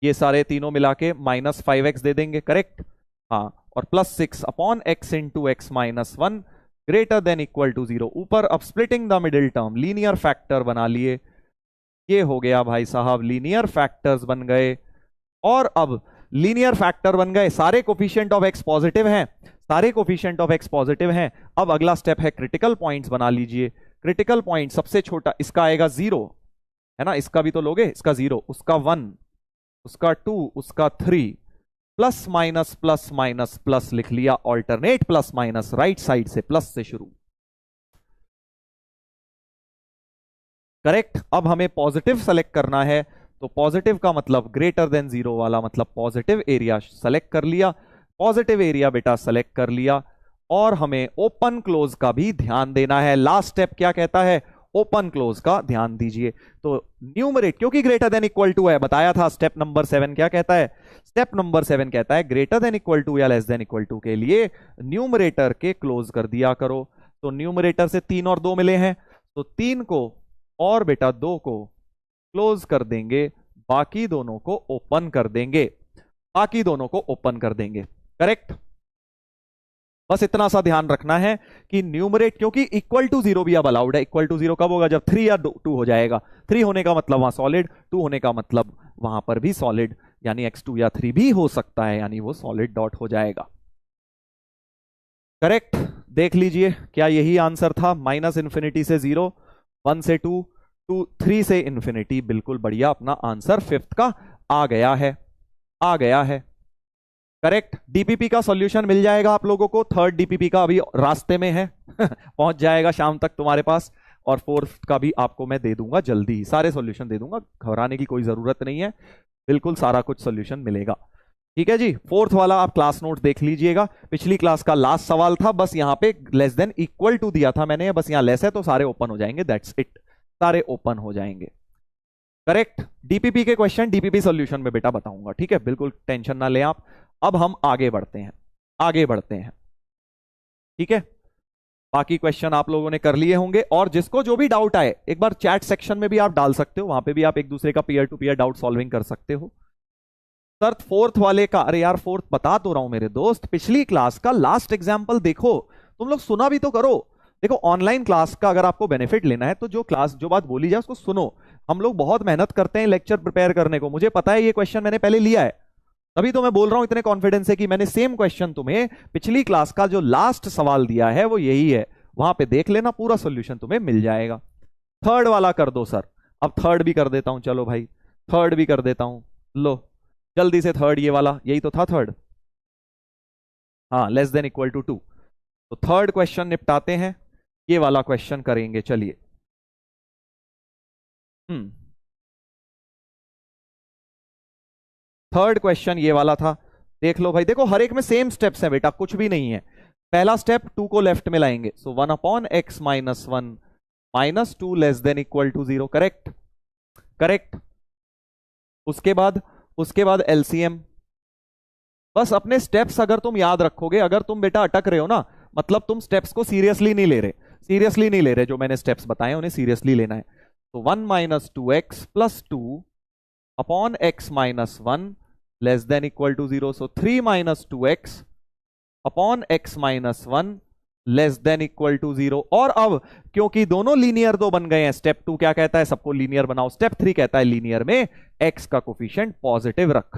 Speaker 1: ये सारे तीनों मिला के -5x दे देंगे, करेक्ट। हाँ, और plus 6 upon x into x-1 greater than equal to 0। ऊपर अब splitting the middle term, linear factor बना लिए। ये हो गया भाई साहब, लीनियर फैक्टर्स बन गए। और अब लीनियर फैक्टर बन गए, सारे कोफिशिएंट ऑफ x पॉजिटिव हैं, सारे कोफिशिएंट ऑफ x पॉजिटिव हैं। अब अगला स्टेप है क्रिटिकल पॉइंट्स बना लीजिए। क्रिटिकल पॉइंट सबसे छोटा इसका आएगा 0, है ना, इसका भी तो लोगे, इसका 0, उसका 1, उसका 2, उसका 3, plus minus plus minus plus लिख लिया, alternate plus minus, right side से प्लस से शुरू। करेक्ट। अब हमें पॉजिटिव सेलेक्ट करना है, तो पॉजिटिव का मतलब ग्रेटर देन 0 वाला, मतलब पॉजिटिव एरिया सेलेक्ट कर लिया। पॉजिटिव एरिया बेटा सेलेक्ट कर लिया, और हमें ओपन क्लोज का भी ध्यान देना है। लास्ट स्टेप क्या कहता है? ओपन क्लोज का ध्यान दीजिए। तो न्यूमरेट क्योंकि ग्रेटर देन इक्वल टू है, बताया था स्टेप नंबर 7 क्या कहता है? स्टेप नंबर 7 कहता है ग्रेटर देन इक्वल टू या लेस देन इक्वल टू के लिए न्यूमरेटर के क्लोज कर दिया करो। तो न्यूमरेटर से 3 और 2 मिले हैं, तो 3 को और बेटा 2 को क्लोज कर देंगे, बाकी दोनों को ओपन कर देंगे, बाकी दोनों को ओपन कर देंगे। करेक्ट? बस इतना सा ध्यान रखना है कि न्यूमरेट क्योंकि इक्वल टू 0 भी अब अलाउड है। इक्वल टू 0 कब होगा? जब 3 या 2 हो जाएगा। 3 होने का मतलब वहां सॉलिड, 2 होने का मतलब वहां पर भी सॉलिड, यानी x2 या 3 भी हो सकता है, यानी वो सॉलिड डॉट हो जाएगा। करेक्ट? देख लीजिए क्या यही आंसर था? -∞ से 0, 1 से 2, 3 से इंफिनिटी। बिल्कुल बढ़िया, अपना आंसर 5th का आ गया है, आ गया है। करेक्ट? डीपीपी का सॉल्यूशन मिल जाएगा आप लोगों को। 3rd डीपीपी का अभी रास्ते में है पहुंच जाएगा शाम तक तुम्हारे पास। और 4th का भी आपको मैं दे दूंगा जल्दी ही, सारे सॉल्यूशन दे दूंगा, घबराने की कोई जरूरत नहीं है, बिल्कुल सारा कुछ सॉल्यूशन मिलेगा। ठीक है जी? 4th वाला आप क्लास नोट देख लीजिएगा, पिछली क्लास का लास्ट सवाल था, बस यहां पे लेस देन इक्वल टू दिया था मैंने, बस यहां लेस है तो सारे ओपन हो जाएंगे, दैट्स इट, सारे ओपन हो जाएंगे। करेक्ट? डीपीपी के क्वेश्चन डीपीपी सॉल्यूशन में बेटा बताऊंगा, ठीक है? बिल्कुल टेंशन ना लें आप। अब हम आगे बढ़ते हैं, आगे बढ़ते हैं, ठीक है? बाकी क्वेश्चन आप लोगों ने कर लिए होंगे, और जिसको जो भी डाउट आए एक बार चैट सेक्शन में भी आप डाल सकते हो, वहां पे भी आप एक दूसरे का peer to peer doubt solving कर सकते हो। सर 4th वाले का, अरे यार 4th बता तो रहा हूं मेरे दोस्त, पिछली क्लास का लास्ट एग्जाम्पल देखो, तुम लोग सुना भी तो करो। देखो ऑनलाइन क्लास का अगर आपको बेनिफिट लेना है तो जो क्लास जो बात बोली जाए उसको सुनो। हम लोग बहुत मेहनत करते हैं लेक्चर प्रिपेयर करने को, मुझे पता है ये क्वेश्चन मैंने पहले लिया है, तभी तो मैं बोल रहा हूं इतने कॉन्फिडेंस है कि मैंने सेम क्वेश्चन तुम्हें पिछली क्लास का जो लास्ट सवाल दिया है वो यही है, वहां पे देख लेना, पूरा सॉल्यूशन तुम्हें मिल जाएगा। 3rd वाला कर दो सर। अब 3rd भी कर देता हूं, चलो भाई 3rd भी कर देता हूं, लो जल्दी से 3rd, ये वाला यही तो था 3rd, हाँ, लेस देन इक्वल टू 2। तो 3rd क्वेश्चन निपटाते हैं, ये वाला क्वेश्चन करेंगे, चलिए। 3rd क्वेश्चन ये वाला था, देख लो भाई, देखो हर एक में सेम स्टेप्स है बेटा, कुछ भी नहीं है। पहला स्टेप 2 को लेफ्ट में लाएंगे, so 1/x - 1 -2 less than equal to 0। Correct? Correct? उसके बाद एलसीएम। बस अपने स्टेप्स अगर तुम याद रखोगे, अगर तुम बेटा अटक रहे हो ना, मतलब तुम स्टेप्स को सीरियसली नहीं ले रहे, सीरियसली नहीं ले रहे, जो मैंने स्टेप्स बताए उन्हें सीरियसली लेना है। तो 1 - 2x + 2 upon x - 1 less than equal to 0। So 3 - 2x upon x - 1 less than equal to 0। और अब क्योंकि दोनों लीनियर दो बन गए हैं, स्टेप 2 क्या कहता है? सबको लीनियर बनाओ। स्टेप 3 कहता है लीनियर में x का कोफिशिएंट पॉजिटिव रख,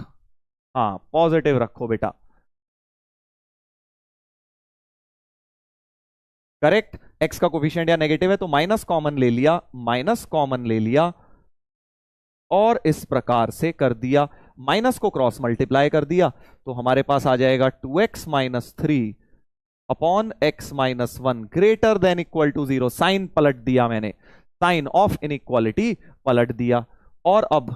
Speaker 1: हाँ पॉजिटिव रखो बेटा। करेक्ट? x का कोफिशिएंट या नेगेटिव है तो माइनस कॉमन ले लिया, माइनस कॉमन ले लिया, और इस प्रकार से कर दिया, माइनस को क्रॉस मल्टीप्लाई कर दिया, तो हमारे पास आ जाएगा 2x - 3 upon x - 1 greater than equal to 0। Sign पलट दिया मैंने, साइन ऑफ इनइक्वालिटी पलट दिया। और अब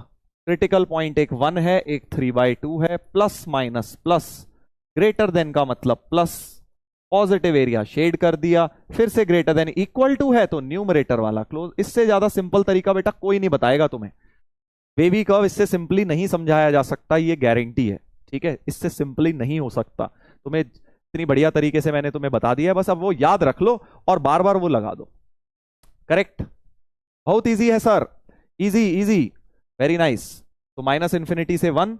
Speaker 1: क्रिटिकल पॉइंट एक 1 है, एक 3/2 है, plus minus plus, greater than का मतलब प्लस, पॉजिटिव एरिया शेड कर दिया, फिर से ग्रेटर देन इक्वल टू है तो न्यूमरेटर वाला क्लोज। इससे ज्यादा सिंपल तरीका बेटा कोई नहीं बताएगा तुम्हें, बेबी कर्व इससे सिंपली नहीं समझाया जा सकता, ये गारंटी है, ठीक है? इससे सिंपली नहीं हो सकता, तुम्हें इतनी बढ़िया तरीके से मैंने तुम्हें बता दिया, बस अब वो याद रख लो और बार बार वो लगा दो। करेक्ट? बहुत इजी है sir, easy easy, very nice. तो -∞ से 1,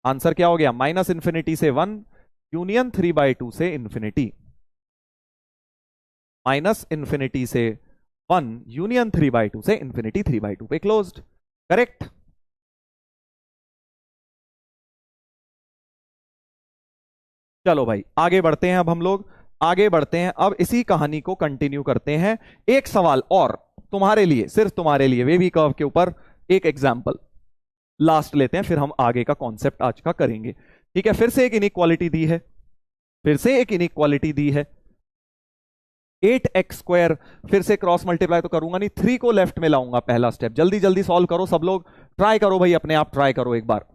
Speaker 1: आंसर क्या हो गया? -∞ से 1 यूनियन 3/2 से इंफिनिटी, -∞ से 1 यूनियन 3/2 से इंफिनिटी, 3/2 पे क्लोज्ड। करेक्ट? चलो भाई आगे बढ़ते हैं, अब हम लोग आगे बढ़ते हैं, अब इसी कहानी को कंटिन्यू करते हैं। एक सवाल और तुम्हारे लिए, सिर्फ तुम्हारे लिए, वेवी कर्व के ऊपर एक एग्जांपल लास्ट लेते हैं, फिर हम आगे का कॉन्सेप्ट आज का करेंगे, ठीक है? फिर से एक इनइक्वालिटी दी है, फिर से एक इनइक्वालिटी दी है, 8x², फिर से क्रॉस मल्टीप्लाई तो करूंगा नहीं, 3 को लेफ्ट में लाऊंगा, पहला स्टेप। जल्दी जल्दी सॉल्व करो सब लोग, ट्राई करो भाई, अपने आप ट्राई करो एक बार।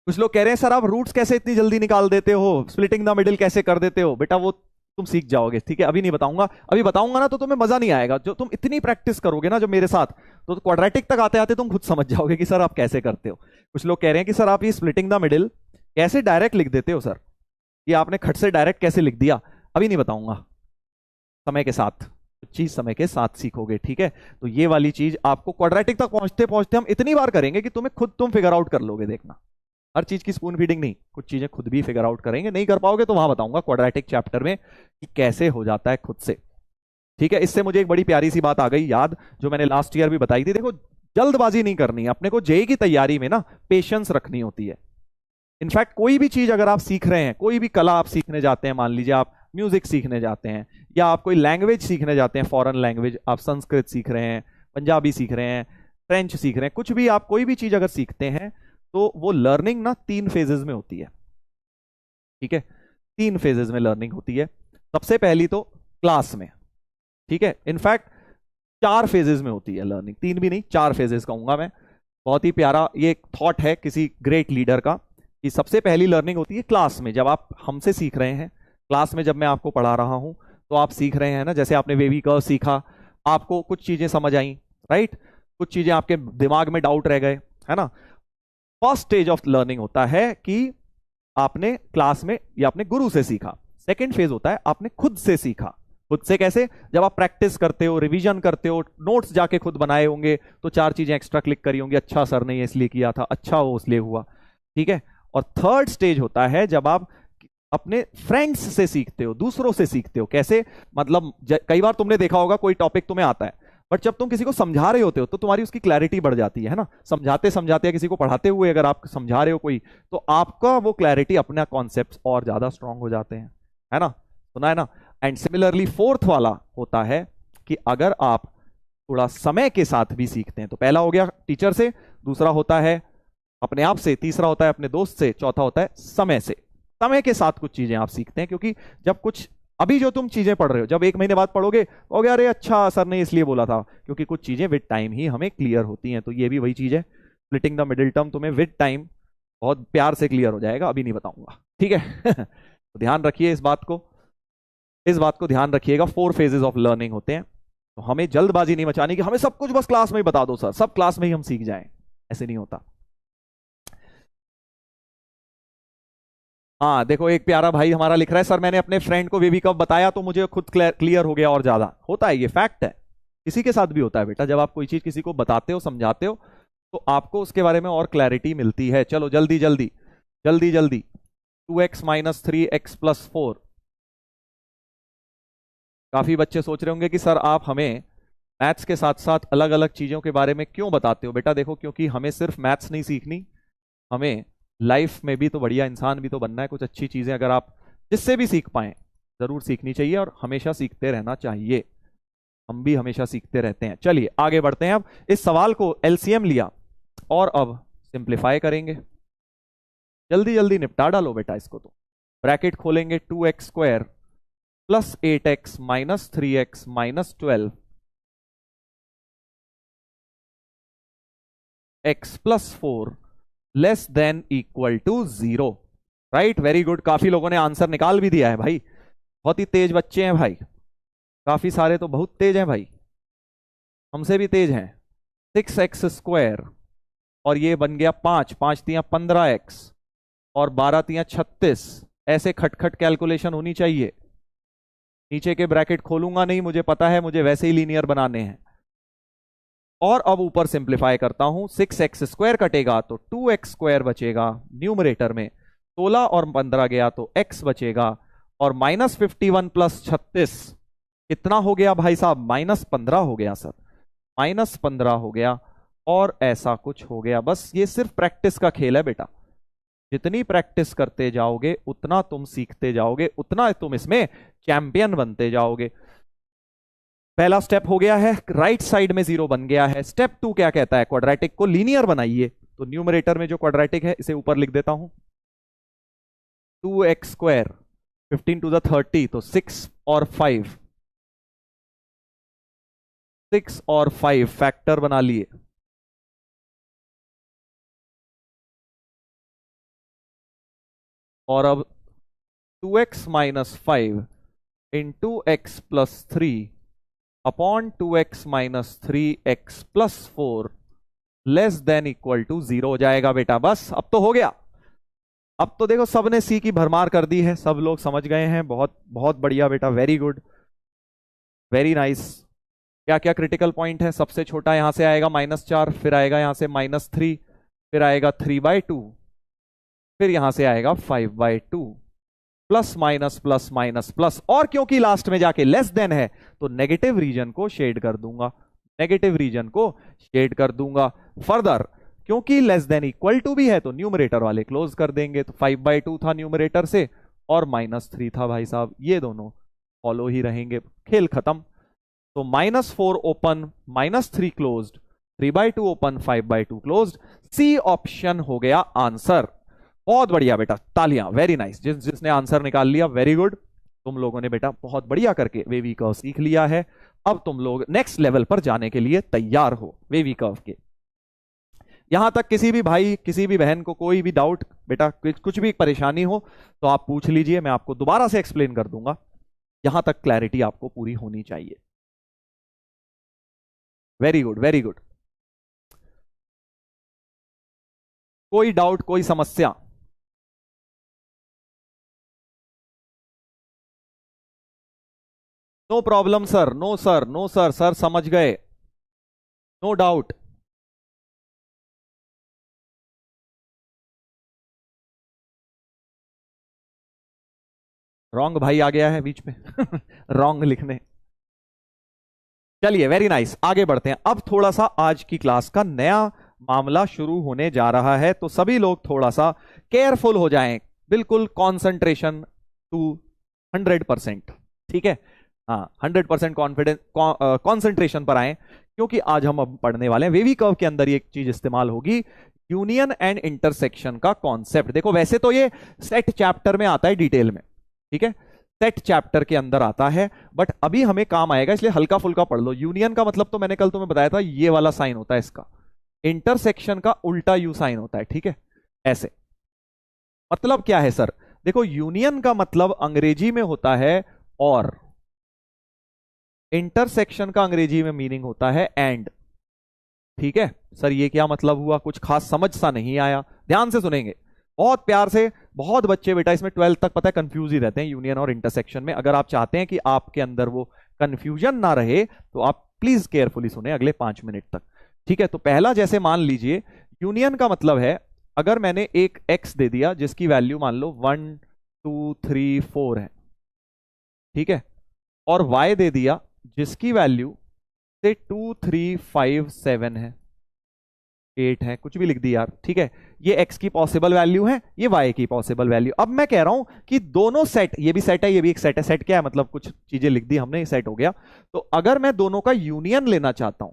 Speaker 1: कुछ लोग कह रहे हैं सर आप रूट्स कैसे इतनी जल्दी निकाल देते हो, स्प्लिटिंग द मिडिल कैसे कर देते हो? बेटा वो तुम सीख जाओगे। ठीक है, अभी नहीं बताऊंगा, अभी बताऊंगा ना तो तुम्हें मजा नहीं आएगा। जो तुम इतनी प्रैक्टिस करोगे ना जब मेरे साथ, तो क्वाड्रेटिक तक आते आते तुम खुद समझ जाओगे कि सर आप कैसे करते हो। कुछ लोग कह रहे हैं कि सर आप ये स्प्लिटिंग द मिडिल कैसे डायरेक्ट लिख देते हो सर, ये आपने खट से डायरेक्ट कैसे लिख दिया। अभी नहीं बताऊंगा, समय के साथ, चीज समय के साथ सीखोगे। ठीक है, तो ये वाली चीज आपको क्वाड्रेटिक तक पहुंचते पहुंचते हम इतनी बार करेंगे कि तुम्हें खुद तुम फिगर आउट कर लोगे। देखना, हर चीज की स्पून फीडिंग नहीं, कुछ चीजें खुद भी फिगर आउट करेंगे। नहीं कर पाओगे तो वहां बताऊंगा क्वाड्रेटिक चैप्टर में कि कैसे हो जाता है खुद से। ठीक है, इससे मुझे एक बड़ी प्यारी सी बात आ गई याद, जो मैंने लास्ट ईयर भी बताई थी। देखो, जल्दबाजी नहीं करनी है अपने को, जेई की तैयारी में ना पेशेंस रखनी होती है। इनफैक्ट कोई भी चीज अगर आप सीख रहे हैं, कोई भी कला आप सीखने जाते हैं, मान लीजिए आप म्यूजिक सीखने जाते हैं या आप कोई लैंग्वेज सीखने जाते हैं, फॉरेन लैंग्वेज, आप संस्कृत सीख रहे हैं, पंजाबी सीख रहे हैं, फ्रेंच सीख रहे हैं, कुछ भी आप कोई भी चीज अगर सीखते हैं तो वो लर्निंग ना 3 फेजेस में होती है। ठीक है, 3 फेजेस में लर्निंग होती है। सबसे पहली तो क्लास में, ठीक है, इनफैक्ट 4 फेजेस में होती है लर्निंग, 3 भी नहीं 4 फेजेस कहूंगा मैं। बहुत ही प्यारा ये एक थॉट है किसी ग्रेट लीडर का, कि सबसे पहली लर्निंग होती है क्लास में, जब आप हमसे सीख रहे हैं। क्लास में जब मैं आपको पढ़ा रहा हूं तो आप सीख रहे हैं ना, जैसे आपने वेवी कर्व सीखा, आपको कुछ चीजें समझ आई, राइट, कुछ चीजें आपके दिमाग में डाउट रह गए, है ना। फर्स्ट स्टेज ऑफ लर्निंग होता है कि आपने क्लास में या अपने गुरु से सीखा। सेकेंड फेज होता है आपने खुद से सीखा। खुद से कैसे? जब आप प्रैक्टिस करते हो, रिवीजन करते हो, नोट्स जाके खुद बनाए होंगे तो 4 चीजें एक्स्ट्रा क्लिक करी होंगी, अच्छा सर ने इसलिए किया था, अच्छा वो इसलिए हुआ। ठीक है, और थर्ड स्टेज होता है जब आप अपने फ्रेंड्स से सीखते हो, दूसरों से सीखते हो। कैसे? मतलब कई बार तुमने देखा होगा कोई टॉपिक तुम्हें आता है, बट जब तुम किसी को समझा रहे होते हो तो तुम्हारी उसकी क्लैरिटी बढ़ जाती है ना। समझाते समझाते, किसी को पढ़ाते हुए अगर आप समझा रहे हो कोई, तो आपका वो क्लैरिटी, अपना कॉन्सेप्ट और ज्यादा स्ट्रांग हो जाते हैं, है ना। सुना है ना। एंड सिमिलरली फोर्थ वाला होता है कि अगर आप थोड़ा समय के साथ भी सीखते हैं, तो पहला हो गया टीचर से, दूसरा होता है अपने आप से, तीसरा होता है अपने दोस्त से, चौथा होता है समय से। समय के साथ कुछ चीजें आप सीखते हैं, क्योंकि जब कुछ अभी जो तुम चीजें पढ़ रहे हो, जब 1 महीने बाद पढ़ोगे हो गया, अरे अच्छा सर ने इसलिए बोला था, क्योंकि कुछ चीजें विद टाइम ही हमें क्लियर होती हैं। तो ये भी वही चीज है, स्प्लिटिंग द मिडिल टर्म तुम्हें विद टाइम बहुत प्यार से क्लियर हो जाएगा, अभी नहीं बताऊंगा। ठीक है तो ध्यान रखिए इस बात को, इस बात को ध्यान रखिएगा। 4 फेजेस ऑफ लर्निंग होते हैं, तो हमें जल्दबाजी नहीं मचानी कि हमें सब कुछ बस क्लास में ही बता दो सर, सब क्लास में ही हम सीख जाएं, ऐसे नहीं होता। हाँ देखो, एक प्यारा भाई हमारा लिख रहा है, सर मैंने अपने फ्रेंड को वेवी कब बताया तो मुझे खुद क्लियर हो गया और ज्यादा। होता है, ये फैक्ट है, किसी के साथ भी होता है बेटा। जब आप कोई चीज किसी को बताते हो, समझाते हो, तो आपको उसके बारे में और क्लैरिटी मिलती है। चलो जल्दी जल्दी जल्दी जल्दी, 2x - 3x + 4। काफी बच्चे सोच रहे होंगे कि सर आप हमें मैथ्स के साथ साथ अलग अलग चीजों के बारे में क्यों बताते हो। बेटा देखो, क्योंकि हमें सिर्फ मैथ्स नहीं सीखनी, हमें लाइफ में भी तो बढ़िया इंसान भी तो बनना है। कुछ अच्छी चीजें अगर आप जिससे भी सीख पाए, जरूर सीखनी चाहिए, और हमेशा सीखते रहना चाहिए। हम भी हमेशा सीखते रहते हैं। चलिए आगे बढ़ते हैं। अब इस सवाल को एलसीएम लिया और अब सिंप्लीफाई करेंगे। जल्दी जल्दी निपटा डालो बेटा इसको। तो ब्रैकेट खोलेंगे, 2x² + 8x - 3x - 12 x + 4 < 0। Right, very good. काफी लोगों ने आंसर निकाल भी दिया है भाई, बहुत ही तेज बच्चे हैं भाई, काफी सारे तो बहुत तेज हैं भाई, हमसे भी तेज हैं। 6x² और ये बन गया 5, 5 × 15x और 12 × 36। ऐसे खटखट कैलकुलेशन होनी चाहिए। नीचे के ब्रैकेट खोलूंगा नहीं, मुझे पता है, मुझे वैसे ही लीनियर बनाने हैं। और अब ऊपर सिंप्लीफाई करता हूं, 6x² कटेगा तो 2x² बचेगा न्यूमरेटर में, 16 और 15 गया तो x बचेगा, और -51 + 36 कितना हो गया भाई साहब? -15 हो गया सर, -15 हो गया, और ऐसा कुछ हो गया। बस ये सिर्फ प्रैक्टिस का खेल है बेटा, जितनी प्रैक्टिस करते जाओगे उतना तुम सीखते जाओगे, उतना तुम इसमें चैंपियन बनते जाओगे। पहला स्टेप हो गया है, राइट साइड में 0 बन गया है। स्टेप 2 क्या कहता है? क्वाड्रेटिक को लीनियर बनाइए। तो न्यूमरेटर में जो क्वाड्रेटिक है इसे ऊपर लिख देता हूं, 2x², 15 to the 30 तो 6 और 5, 6 और 5 फैक्टर बना लिए। और अब 2x - 5 into X plus 3 upon 2x minus 3x plus 4 less than equal to 0 हो जाएगा बेटा। बस अब तो हो गया। अब तो देखो सबने सी की भरमार कर दी है, सब लोग समझ गए हैं। बहुत बहुत बढ़िया बेटा, वेरी गुड, वेरी नाइस। क्या क्या क्रिटिकल पॉइंट है? सबसे छोटा यहां से आएगा -4, फिर आएगा यहां से -3, फिर आएगा 3/2, फिर यहां से आएगा 5/2, plus minus plus minus plus, और क्योंकि लास्ट में जाके लेस देन है तो नेगेटिव रीजन को शेड कर दूंगा, नेगेटिव रीजन को शेड कर दूंगा। फर्दर क्योंकि लेस देन इक्वल टू भी है तो न्यूमरेटर वाले क्लोज कर देंगे। तो 5/2 था न्यूमरेटर से और -3 था भाई साहब, ये दोनों फॉलो ही रहेंगे, खेल खत्म। तो -4 open, -3 closed, 3/2 open, 5/2 closed. C option हो गया आंसर। बहुत बढ़िया बेटा, तालियां, वेरी नाइस। जिसने आंसर निकाल लिया वेरी गुड। तुम लोगों ने बेटा बहुत बढ़िया करके वेवी कर्व सीख लिया है। अब तुम लोग नेक्स्ट लेवल पर जाने के लिए तैयार हो वेवी कर्व के। यहां तक किसी भी भाई किसी भी बहन को कोई भी डाउट बेटा, कुछ भी परेशानी हो तो आप पूछ लीजिए, मैं आपको दोबारा से एक्सप्लेन कर दूंगा। यहां तक क्लैरिटी आपको पूरी होनी चाहिए। Very good, very good. कोई डाउट, कोई समस्या? No problem sir, no sir, no sir, sir समझ गए, नो डाउट। रॉन्ग भाई आ गया है बीच में रॉन्ग लिखने। चलिए वेरी नाइस, आगे बढ़ते हैं। अब थोड़ा सा आज की क्लास का नया मामला शुरू होने जा रहा है, तो सभी लोग थोड़ा सा केयरफुल हो जाएं, बिल्कुल कॉन्सेंट्रेशन टू 100%। ठीक है, हाँ 100% कॉन्फिडेंस कॉन्सेंट्रेशन पर आए, क्योंकि आज हम अब पढ़ने वाले हैं वेवी कर्व के अंदर एक चीज इस्तेमाल होगी, यूनियन एंड इंटरसेक्शन का कॉन्सेप्ट। देखो वैसे तो ये सेट चैप्टर में आता है डिटेल में, ठीक है, सेट चैप्टर के अंदर आता है, बट अभी हमें काम आएगा इसलिए हल्का फुल्का पढ़ लो। यूनियन का मतलब तो मैंने कल तुम्हें बताया था, ये वाला साइन होता है इसका। इंटरसेक्शन का उल्टा यू साइन होता है, ठीक है, ऐसे। मतलब क्या है सर? देखो यूनियन का मतलब अंग्रेजी में होता है और, इंटरसेक्शन का अंग्रेजी में मीनिंग होता है एंड। ठीक है सर, ये क्या मतलब हुआ? कुछ खास समझ सा नहीं आया, ध्यान से सुनेंगे बहुत प्यार से। बहुत बच्चे बेटा इसमें 12th तक पता है कंफ्यूज ही रहते हैं यूनियन और इंटरसेक्शन में। अगर आप चाहते हैं कि आपके अंदर वो कंफ्यूजन ना रहे तो आप प्लीज केयरफुली सुने अगले 5 मिनट तक। ठीक है, तो पहला जैसे मान लीजिए यूनियन का मतलब है, अगर मैंने एक x दे दिया जिसकी वैल्यू मान लो 1 2 3 4 है, ठीक है, और y दे दिया जिसकी वैल्यू से 2 3 5 7 है, 8 है, कुछ भी लिख दी यार, ठीक है, ये x की पॉसिबल वैल्यू है, ये y की पॉसिबल वैल्यू। अब मैं कह रहा हूं कि दोनों सेट, ये भी सेट है ये भी एक सेट है। सेट क्या है? मतलब कुछ चीजें लिख दी हमने, ये सेट हो गया। तो अगर मैं दोनों का यूनियन लेना चाहता हूं,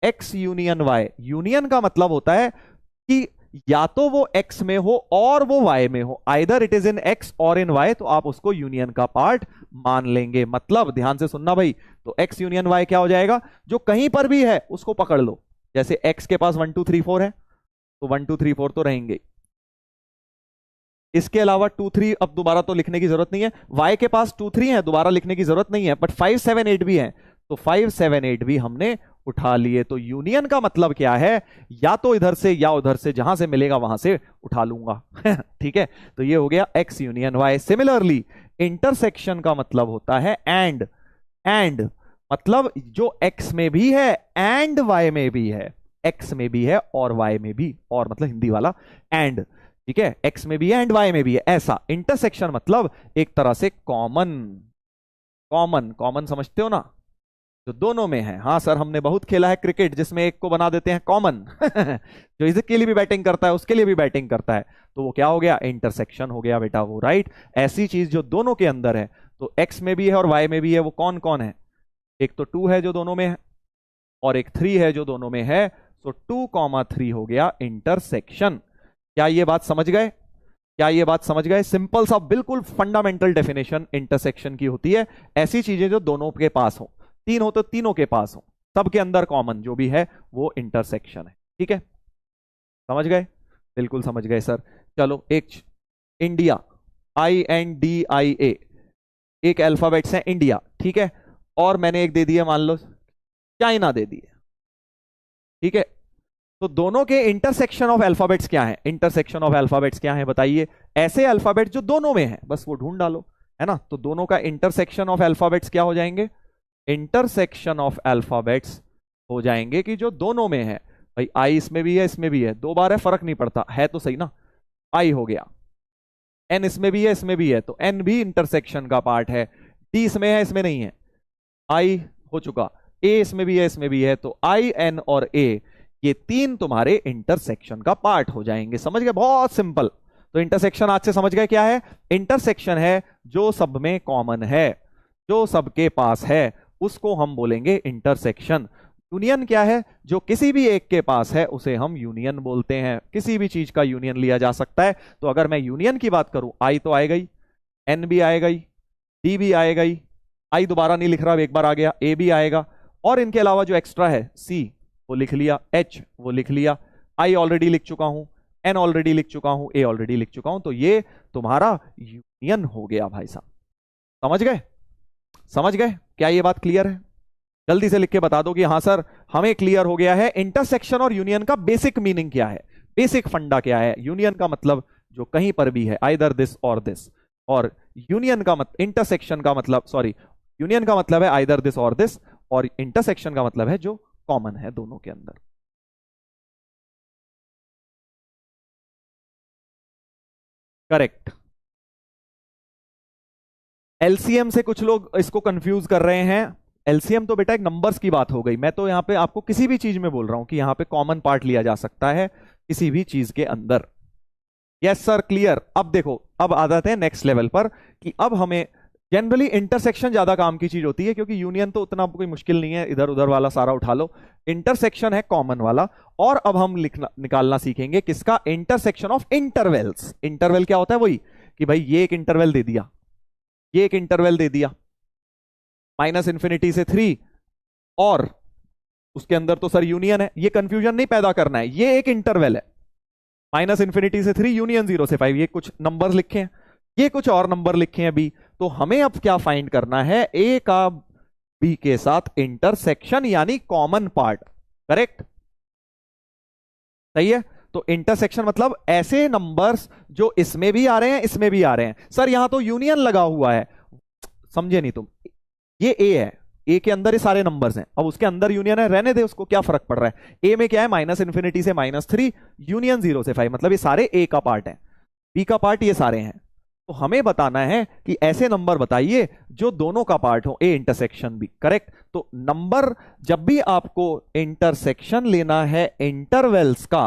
Speaker 1: x यूनियन y, यूनियन का मतलब होता है कि या तो वो x में हो और वो y में हो, either it is in x और इन y, तो आप उसको यूनियन का पार्ट मान लेंगे। मतलब ध्यान से सुनना भाई, तो x यूनियन y क्या हो जाएगा? जो कहीं पर भी है उसको पकड़ लो। जैसे x के पास 1 2 3 4 है तो 1 2 3 4 तो रहेंगे, इसके अलावा 2 3 अब दोबारा तो लिखने की जरूरत नहीं है, y के पास 2 3 है दोबारा लिखने की जरूरत नहीं है, बट 5 7 8 भी है तो 5 7 8 भी हमने उठा लिए। तो यूनियन का मतलब क्या है? या तो इधर से या उधर से, जहां से मिलेगा वहां से उठा लूंगा ठीक है, तो ये हो गया x union y। Similarly intersection का मतलब होता है एंड। एंड मतलब जो x में भी है एंड y में भी है, x में भी है और y में भी, और मतलब हिंदी वाला एंड, ठीक है, x में भी है एंड y में भी है, ऐसा। इंटरसेक्शन मतलब एक तरह से कॉमन, कॉमन कॉमन समझते हो ना, जो दोनों में है। हाँ सर, हमने बहुत खेला है क्रिकेट जिसमें एक को बना देते हैं कॉमन जो इसके लिए भी बैटिंग करता है उसके लिए भी बैटिंग करता है, तो वो क्या हो गया? इंटरसेक्शन हो गया बेटा वो, राइट। ऐसी चीज जो दोनों के अंदर है, तो x में भी है और y में भी है, वो कौन कौन है? एक तो 2 है जो दोनों में है और एक 3 है जो दोनों में है, तो 2, 3 हो गया इंटरसेक्शन। क्या ये बात समझ गए? क्या ये बात समझ गए? सिंपल सा बिल्कुल फंडामेंटल डेफिनेशन इंटरसेक्शन की होती है। ऐसी चीजें जो दोनों के पास हो, 3 हो तो तीनों के पास हो, सबके अंदर कॉमन जो भी है वो इंटरसेक्शन है। ठीक है, समझ गए? बिल्कुल समझ गए सर। चलो एक इंडिया, INDIA, एक अल्फाबेट्स है इंडिया, ठीक है, और मैंने एक दे दिया मान लो चाइना दे दिए, ठीक है। तो दोनों के इंटरसेक्शन ऑफ अल्फाबेट्स क्या है, इंटरसेक्शन ऑफ अल्फाबेट्स क्या है बताइए। ऐसे अल्फाबेट जो दोनों में है, बस वो ढूंढ डालो, है ना। तो दोनों का इंटरसेक्शन ऑफ अल्फाबेट्स क्या हो जाएंगे, इंटरसेक्शन ऑफ अल्फाबेट्स हो जाएंगे कि जो दोनों में है। भाई आई इसमें भी है इसमें भी है, दो बार है फर्क नहीं पड़ता, है तो सही ना। आई हो गया, एन इसमें भी है इसमें भी है, तो एन भी इंटरसेक्शन का पार्ट है। डी इसमें है इसमें नहीं है, आई हो चुका, ए इसमें भी है इसमें भी है, तो आई एन और ए ये तीन तुम्हारे इंटरसेक्शन का पार्ट हो जाएंगे। समझ गए, बहुत सिंपल। तो इंटरसेक्शन आज से समझ गए क्या है, इंटरसेक्शन है जो सब में कॉमन है, जो सबके पास है, उसको हम बोलेंगे इंटरसेक्शन। यूनियन क्या है, जो किसी भी एक के पास है उसे हम यूनियन बोलते हैं। किसी भी चीज का यूनियन लिया जा सकता है। तो अगर मैं यूनियन की बात करूं, आई तो आएगा ही, एन भी आएगा ही, डी भी आएगा ही, आई दोबारा नहीं लिख रहा, एक बार आ गया, ए भी आएगा, और इनके अलावा जो एक्स्ट्रा है, सी वो लिख लिया, एच वो लिख लिया, आई ऑलरेडी लिख चुका हूं, एन ऑलरेडी लिख चुका हूं, ए ऑलरेडी लिख चुका हूं। तो ये तुम्हारा यूनियन हो गया भाई साहब। समझ गए, समझ गए, क्या ये बात क्लियर है? जल्दी से लिख के बता दो कि हाँ सर हमें क्लियर हो गया है। इंटरसेक्शन और यूनियन का बेसिक मीनिंग क्या है, बेसिक फंडा क्या है। यूनियन का मतलब जो कहीं पर भी है, आइदर दिस और दिस, और यूनियन का इंटरसेक्शन का मतलब, सॉरी, यूनियन का मतलब है आइदर दिस और दिस, और इंटरसेक्शन का मतलब है जो कॉमन है दोनों के अंदर। करेक्ट। एलसीएम से कुछ लोग इसको कंफ्यूज कर रहे हैं। एलसीएम तो बेटा एक नंबर्स की बात हो गई, मैं तो यहां पे आपको किसी भी चीज में बोल रहा हूं कि यहां पे कॉमन पार्ट लिया जा सकता है किसी भी चीज के अंदर। Yes sir clear. अब देखो, अब आ जाते हैं नेक्स्ट लेवल पर कि अब हमें जनरली इंटरसेक्शन ज्यादा काम की चीज होती है, क्योंकि यूनियन तो उतना कोई मुश्किल नहीं है, इधर उधर वाला सारा उठा लो। इंटरसेक्शन है कॉमन वाला। और अब हम लिखना निकालना सीखेंगे किसका, इंटरसेक्शन ऑफ इंटरवल्स। इंटरवल क्या होता है, वही कि भाई ये एक इंटरवल दे दिया, ये एक इंटरवल दे दिया, माइनस इंफिनिटी से 3, और उसके अंदर तो सर यूनियन है। ये कंफ्यूजन नहीं पैदा करना है, ये एक इंटरवल है, माइनस इंफिनिटी से 3 यूनियन 0 से 5, ये कुछ नंबर लिखे हैं, ये कुछ और नंबर लिखे हैं बी। तो हमें अब क्या फाइंड करना है, ए का बी के साथ इंटरसेक्शन यानी कॉमन पार्ट। करेक्ट, सही है। तो इंटरसेक्शन मतलब ऐसे नंबर्स जो इसमें भी आ रहे हैं इसमें भी आ रहे हैं। सर यहां तो यूनियन लगा हुआ है, समझे नहीं तुम। ये ए है, ए के अंदर ये सारे नंबर्स हैं, अब उसके अंदर यूनियन है, रहने दे उसको, क्या फर्क पड़ रहा है। ए में क्या है, माइनस इंफिनिटी से -3, यूनियन 0 से 5, मतलब ये सारे ए का पार्ट है, बी का पार्ट ये सारे हैं। तो हमें बताना है कि ऐसे नंबर बताइए जो दोनों का पार्ट हो, ए इंटरसेक्शन बी। करेक्ट। तो नंबर जब भी आपको इंटरसेक्शन लेना है इंटरवल्स का,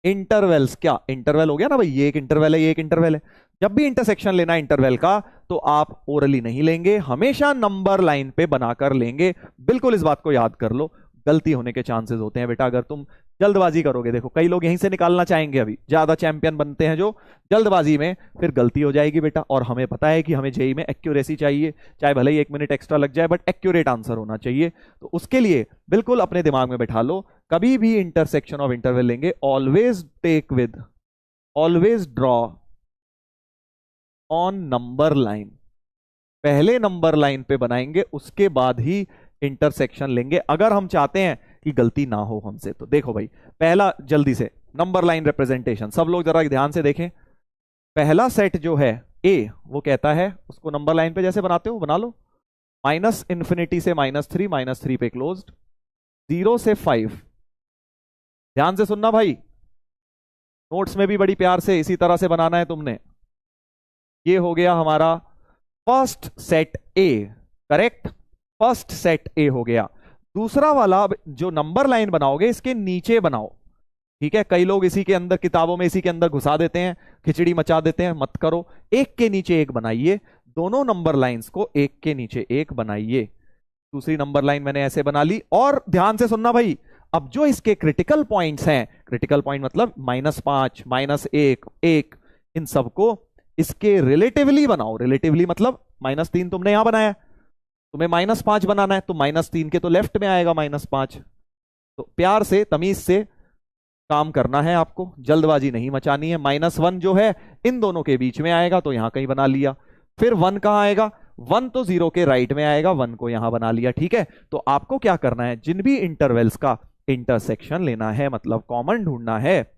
Speaker 1: इंटरवल्स क्या, इंटरवल हो गया ना भाई, ये एक इंटरवल है ये एक इंटरवल है। जब भी इंटरसेक्शन लेना इंटरवल का, तो आप ओरली नहीं लेंगे, हमेशा नंबर लाइन पे बनाकर लेंगे। बिल्कुल इस बात को याद कर लो, गलती होने के चांसेस होते हैं बेटा अगर तुम जल्दबाजी करोगे। देखो कई लोग यहीं से निकालना चाहेंगे, अभी ज्यादा चैंपियन बनते हैं जो जल्दबाजी में, फिर गलती हो जाएगी बेटा। और हमें पता है कि हमें जेई में एक्यूरेसी चाहिए, चाहे भले ही 1 मिनट एक्स्ट्रा लग जाए, बट एक्यूरेट आंसर होना चाहिए। तो उसके लिए बिल्कुल अपने दिमाग में बैठा लो, कभी भी इंटरसेक्शन ऑफ इंटरवल लेंगे, always take with, always draw on number line. पहले नंबर लाइन पे बनाएंगे, उसके बाद ही इंटरसेक्शन लेंगे, अगर हम चाहते हैं कि गलती ना हो हमसे। तो देखो भाई, पहला जल्दी से नंबर लाइन रिप्रेजेंटेशन, सब लोग जरा ध्यान से देखें। पहला सेट जो है ए, वो कहता है, उसको नंबर लाइन पे जैसे बनाते हो बना लो, माइनस इंफिनिटी से -3, -3 पे क्लोज्ड, 0 से 5। ध्यान से सुनना भाई, नोट्स में भी बड़ी प्यार से इसी तरह से बनाना है तुमने। ये हो गया हमारा फर्स्ट सेट ए। करेक्ट, फर्स्ट सेट ए हो गया। दूसरा वाला जो नंबर लाइन बनाओगे इसके नीचे बनाओ, ठीक है। कई लोग इसी के अंदर, किताबों में इसी के अंदर घुसा देते हैं, खिचड़ी मचा देते हैं, मत करो। एक के नीचे एक बनाइए, दोनों नंबर लाइंस को एक के नीचे एक बनाइए। दूसरी नंबर लाइन मैंने ऐसे बना ली। और ध्यान से सुनना भाई, अब जो इसके क्रिटिकल पॉइंट्स हैं, क्रिटिकल पॉइंट मतलब -5, -1, 1, इन सबको इसके रिलेटिवली बनाओ। रिलेटिवली मतलब -3 तुमने यहां बनाया, तुम्हें -5 बनाना है, तो -3 के तो लेफ्ट में आएगा -5। तो प्यार से तमीज से काम करना है आपको, जल्दबाजी नहीं मचानी है। -1 जो है इन दोनों के बीच में आएगा, तो यहां कहीं बना लिया। फिर 1 कहां आएगा, 1 तो 0 के राइट में आएगा, 1 को यहां बना लिया, ठीक है। तो आपको क्या करना है, जिन भी इंटरवल्स का इंटरसेक्शन लेना है, मतलब कॉमन ढूंढना है,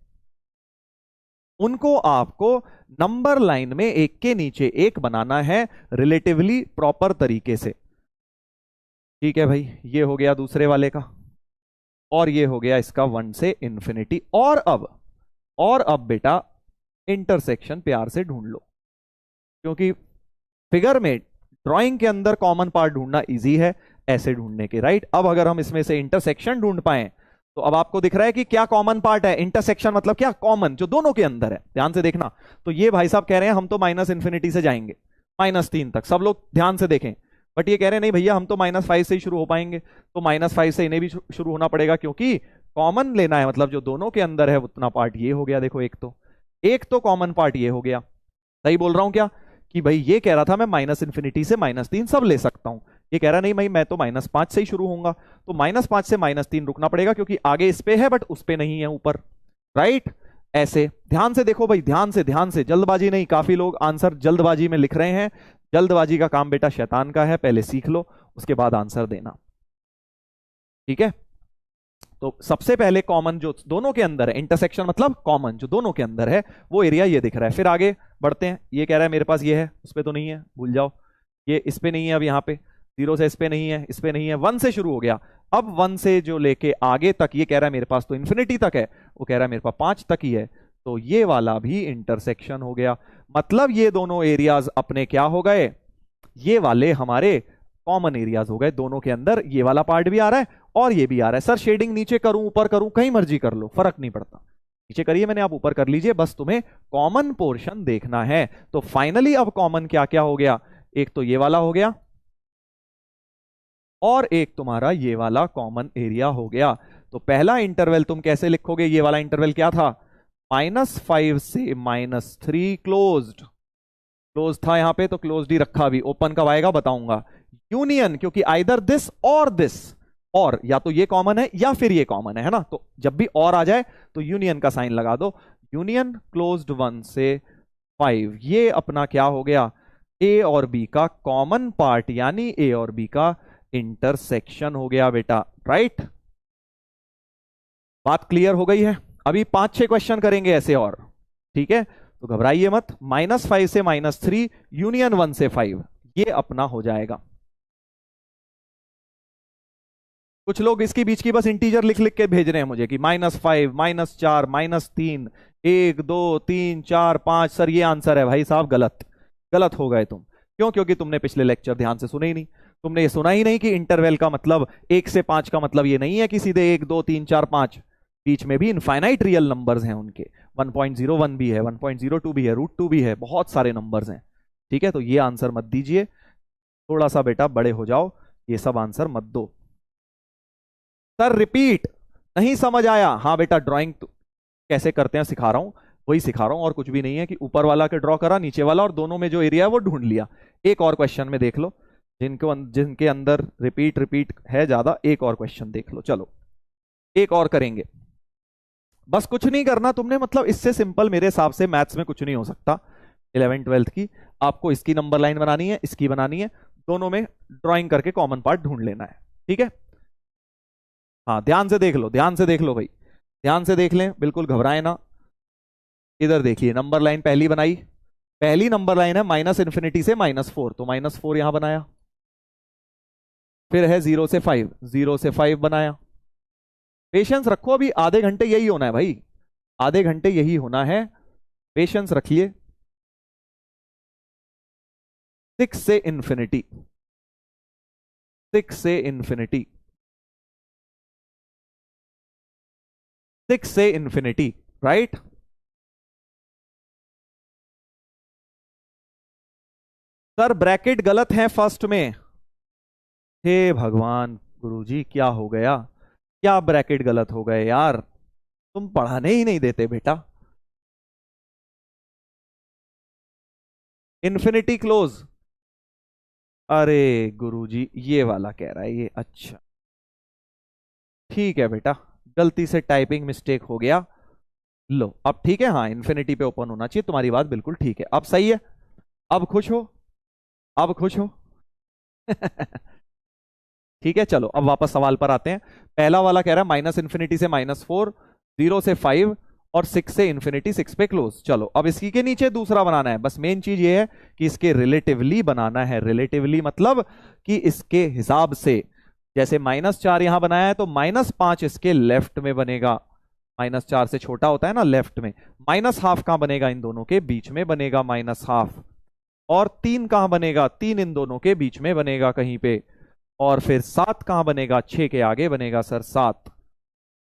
Speaker 1: उनको आपको नंबर लाइन में एक के नीचे एक बनाना है रिलेटिवली प्रॉपर तरीके से। ठीक है भाई, ये हो गया दूसरे वाले का, और ये हो गया इसका 1 से इंफिनिटी। और अब बेटा इंटरसेक्शन प्यार से ढूंढ लो, क्योंकि फिगर में ड्राइंग के अंदर कॉमन पार्ट ढूंढना इजी है ऐसे ढूंढने के, राइट। अब अगर हम इसमें से इंटरसेक्शन ढूंढ पाए तो अब आपको दिख रहा है कि क्या कॉमन पार्ट है। इंटरसेक्शन मतलब क्या, कॉमन जो दोनों के अंदर है। ध्यान से देखना, तो ये भाई साहब कह रहे हैं हम तो माइनस इंफिनिटी से जाएंगे -3 तक, सब लोग ध्यान से देखें। बट ये कह रहे हैं नहीं भैया हम तो -5 से ही शुरू हो पाएंगे, तो -5 से इन्हें भी शुरू होना पड़ेगा, क्योंकि कॉमन लेना है, मतलब जो दोनों के अंदर है उतना पार्ट ये हो गया। देखो एक तो कॉमन पार्ट ये हो गया। सही बोल रहा हूं क्या, कि भाई ये कह रहा था मैं माइनस इंफिनिटी से -3 सब ले सकता हूं, ये कह रहा नहीं भाई मैं तो -5 से ही शुरू होऊंगा, तो -5 से -3 रुकना पड़ेगा, क्योंकि आगे इस पे है बट उस पे नहीं है ऊपर, राइट। ऐसे ध्यान से देखो भाई, ध्यान से, जल्दबाजी नहीं। काफी लोग आंसर जल्दबाजी में लिख रहे हैं, जल्दबाजी का काम बेटा शैतान का है, पहले सीख लो उसके बाद आंसर देना, ठीक है। तो सबसे पहले कॉमन जो दोनों के अंदर है, इंटरसेक्शन मतलब कॉमन जो दोनों के अंदर है, वो एरिया ये दिख रहा है। फिर आगे बढ़ते हैं, ये कह रहा है मेरे पास ये है, उस पे तो नहीं है, भूल जाओ, ये इस पे नहीं है, अब यहाँ पे 0 से इस पे नहीं है, इस पे नहीं है, 1 से शुरू हो गया। अब 1 से जो लेके आगे तक ये कह रहा है मेरे पास तो इंफिनिटी तक है, वो कह रहा है मेरे पास 5 तक ही है, तो ये वाला भी इंटरसेक्शन हो गया। मतलब ये दोनों एरियाज अपने क्या हो गए, ये वाले हमारे कॉमन एरियाज हो गए दोनों के अंदर। ये वाला पार्ट भी आ रहा है और ये भी आ रहा है। सर शेडिंग नीचे करूं ऊपर करूं, कहीं मर्जी कर लो, फर्क नहीं पड़ता, नीचे करिए मैंने, आप ऊपर कर लीजिए, बस तुम्हें कॉमन पोर्शन देखना है। तो फाइनली अब कॉमन क्या क्या हो गया, एक तो ये वाला हो गया और एक तुम्हारा ये वाला कॉमन एरिया हो गया। तो पहला इंटरवल तुम कैसे लिखोगे, ये वाला इंटरवल क्या था, -5 से -3 क्लोज था यहां पे, तो क्लोज ही रखा, अभी ओपन कब आएगा बताऊंगा। यूनियन, क्योंकि आइदर दिस और दिस, और या तो ये कॉमन है या फिर ये कॉमन है ना, तो जब भी और आ जाए तो यूनियन का साइन लगा दो। यूनियन क्लोज्ड 1 से 5, ये अपना क्या हो गया, ए और बी का कॉमन पार्ट, यानी ए और बी का इंटरसेक्शन हो गया बेटा, राइट। बात क्लियर हो गई है। अभी 5-6 क्वेश्चन करेंगे ऐसे और, ठीक है, तो घबराइए मत। -5 से -3 यूनियन 1 से 5, ये अपना हो जाएगा। कुछ लोग इसकी बीच की बस इंटीजर लिख लिख के भेज रहे हैं मुझे कि -5, -4, -3, 1 2 3 4 5। सर ये आंसर है भाई साहब, गलत हो गए तुम। क्यों, क्योंकि तुमने पिछले लेक्चर ध्यान से सुने ही नहीं। तुमने ये सुना ही नहीं कि इंटरवल का मतलब 1 से 5 का मतलब ये नहीं है कि सीधे 1 2 3 4 5, बीच में भी इनफाइनाइट रियल नंबर्स हैं उनके, 1.01 भी है, 1.02 भी है, √2 भी है, बहुत सारे नंबर्स हैं, ठीक है। तो ये आंसर मत दीजिए, थोड़ा सा बेटा बड़े हो जाओ, ये सब आंसर मत दो। सर रिपीट नहीं समझ आया, हाँ बेटा ड्राइंग तो कैसे करते हैं सिखा रहा हूं, वही सिखा रहा हूं, और कुछ भी नहीं है कि ऊपर वाला के ड्रॉ करा, नीचे वाला, और दोनों में जो एरिया है वो ढूंढ लिया। एक और क्वेश्चन में देख लो, जिनके अंदर रिपीट है ज्यादा, एक और क्वेश्चन देख लो। चलो एक और करेंगे, बस कुछ नहीं करना तुमने, मतलब इससे सिंपल मेरे हिसाब से मैथ्स में कुछ नहीं हो सकता 11th 12th की। आपको इसकी नंबर लाइन बनानी है, इसकी बनानी है, दोनों में ड्राइंग करके कॉमन पार्ट ढूंढ लेना है, ठीक है। हाँ ध्यान से देख लो, ध्यान से देख लो भाई, ध्यान से देख लें, बिल्कुल घबराए ना। इधर देखिए नंबर लाइन पहली बनाई, पहली नंबर लाइन है -∞ से -4, तो -4 यहां बनाया। फिर है 0 से 5, 0 से 5 बनाया। पेशेंस रखो, अभी आधे घंटे यही होना है भाई, आधे घंटे यही होना है, पेशेंस रखिए। 6 से इंफिनिटी, 6 से इंफिनिटी, 6 से इंफिनिटी, राइट। सर ब्रैकेट गलत है फर्स्ट में, हे भगवान गुरुजी क्या हो गया, क्या ब्रैकेट गलत हो गए यार, तुम पढ़ाने ही नहीं देते बेटा। इंफिनिटी क्लोज, अरे गुरुजी ये वाला कह रहा है ये, अच्छा ठीक है बेटा, गलती से टाइपिंग मिस्टेक हो गया। लो अब ठीक है, हाँ इंफिनिटी पे ओपन होना चाहिए, तुम्हारी बात बिल्कुल ठीक है, अब सही है। अब खुश हो, अब खुश हो, ठीक है, चलो अब वापस सवाल पर आते हैं। पहला वाला कह रहा है माइनस इंफिनिटी से -4, 0 से 5 और 6 से इंफिनिटी 6 पे क्लोज। चलो अब इसी के नीचे दूसरा बनाना है। बस मेन चीज ये है कि इसके रिलेटिवली बनाना है। रिलेटिवली मतलब कि इसके हिसाब से, जैसे -4 यहां बनाया है तो -5 इसके लेफ्ट में बनेगा। -4 से छोटा होता है ना लेफ्ट में। -½ कहां बनेगा? इन दोनों के बीच में बनेगा -½ और 3 कहां बनेगा? 3 इन दोनों के बीच में बनेगा कहीं पे। और फिर 7 कहां बनेगा? 6 के आगे बनेगा सर 7।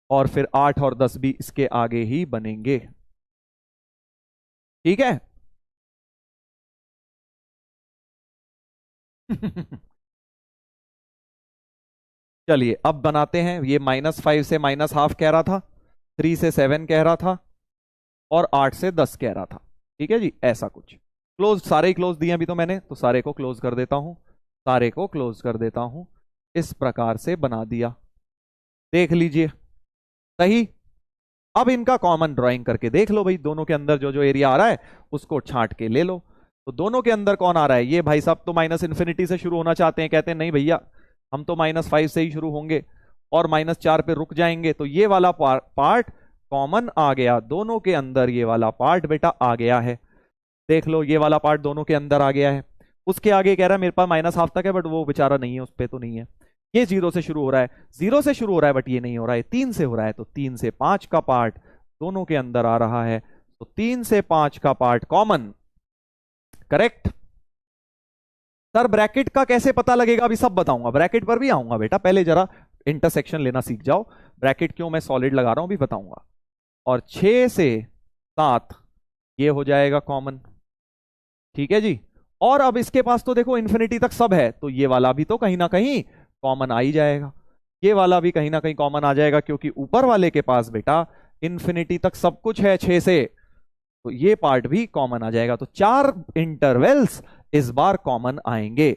Speaker 1: और फिर 8 और 10 भी इसके आगे ही बनेंगे। ठीक है। चलिए अब बनाते हैं। ये -5 से -½ कह रहा था, 3 से 7 कह रहा था और 8 से 10 कह रहा था। ठीक है जी, ऐसा कुछ। क्लोज, सारे ही क्लोज दिए अभी तो मैंने, तो सारे को क्लोज कर देता हूं, सारे को क्लोज कर देता हूं। इस प्रकार से बना दिया, देख लीजिए सही। अब इनका कॉमन ड्राइंग करके देख लो भाई, दोनों के अंदर जो जो एरिया आ रहा है उसको छांट के ले लो। तो दोनों के अंदर कौन आ रहा है? ये भाई साहब तो माइनस इन्फिनिटी से शुरू होना चाहते हैं, कहते हैं नहीं भैया हम तो -5 से ही शुरू होंगे और -4 पे रुक जाएंगे। तो ये वाला पार्ट कॉमन आ गया दोनों के अंदर, ये वाला पार्ट बेटा आ गया है। देख लो ये वाला पार्ट दोनों के अंदर आ गया है। उसके आगे कह रहा है मेरे पास -½ तक है बट वो बेचारा नहीं है, उस पे तो नहीं है। ये 0 से शुरू हो रहा है, 0 से शुरू हो रहा है बट ये नहीं हो रहा है, 3 से हो रहा है। तो 3 से 5 का पार्ट दोनों के अंदर आ रहा है, तो 3 से 5 का part common. Correct. Sir bracket का कैसे पता लगेगा? अभी सब बताऊंगा, ब्रैकेट पर भी आऊंगा बेटा, पहले जरा इंटरसेक्शन लेना सीख जाओ। ब्रैकेट क्यों मैं सॉलिड लगा रहा हूं भी बताऊंगा। और 6 से 7 ये हो जाएगा कॉमन। ठीक है जी। और अब इसके पास तो देखो इंफिनिटी तक सब है, तो ये वाला भी तो कहीं ना कहीं कॉमन आ ही जाएगा। ये वाला भी कहीं ना कहीं कॉमन आ जाएगा क्योंकि ऊपर वाले के पास बेटा इंफिनिटी तक सब कुछ है 6 से, तो ये पार्ट भी कॉमन आ जाएगा। तो 4 इंटरवल्स इस बार कॉमन आएंगे।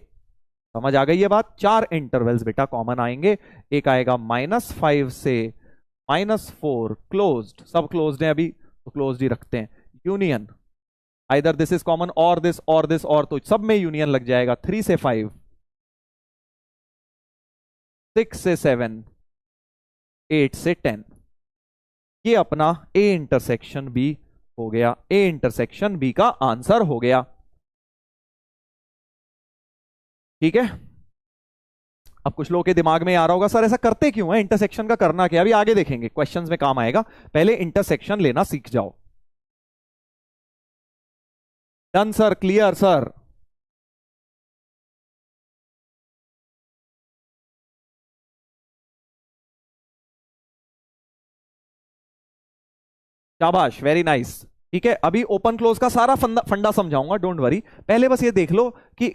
Speaker 1: समझ आ गई ये बात? 4 इंटरवल्स बेटा कॉमन आएंगे। एक आएगा -5 से -4 क्लोज्ड, सब क्लोज्ड है अभी तो क्लोज्ड ही रखते हैं। Union, either this is common और दिस और दिस, और तो सब में यूनियन लग जाएगा। 3 से 5, 6 से 7, 8 से 10, ये अपना ए इंटरसेक्शन बी हो गया। ए इंटरसेक्शन बी का आंसर हो गया। ठीक है। अब कुछ लोगों के दिमाग में आ रहा होगा सर ऐसा करते क्यों है, इंटरसेक्शन का करना क्या? अभी आगे देखेंगे, क्वेश्चंस में काम आएगा, पहले इंटरसेक्शन लेना सीख जाओ। Done sir, clear sir. शाबाश, वेरी नाइस। ठीक है, अभी ओपन क्लोज का सारा फंडा समझाऊंगा, डोंट वरी। पहले बस ये देख लो कि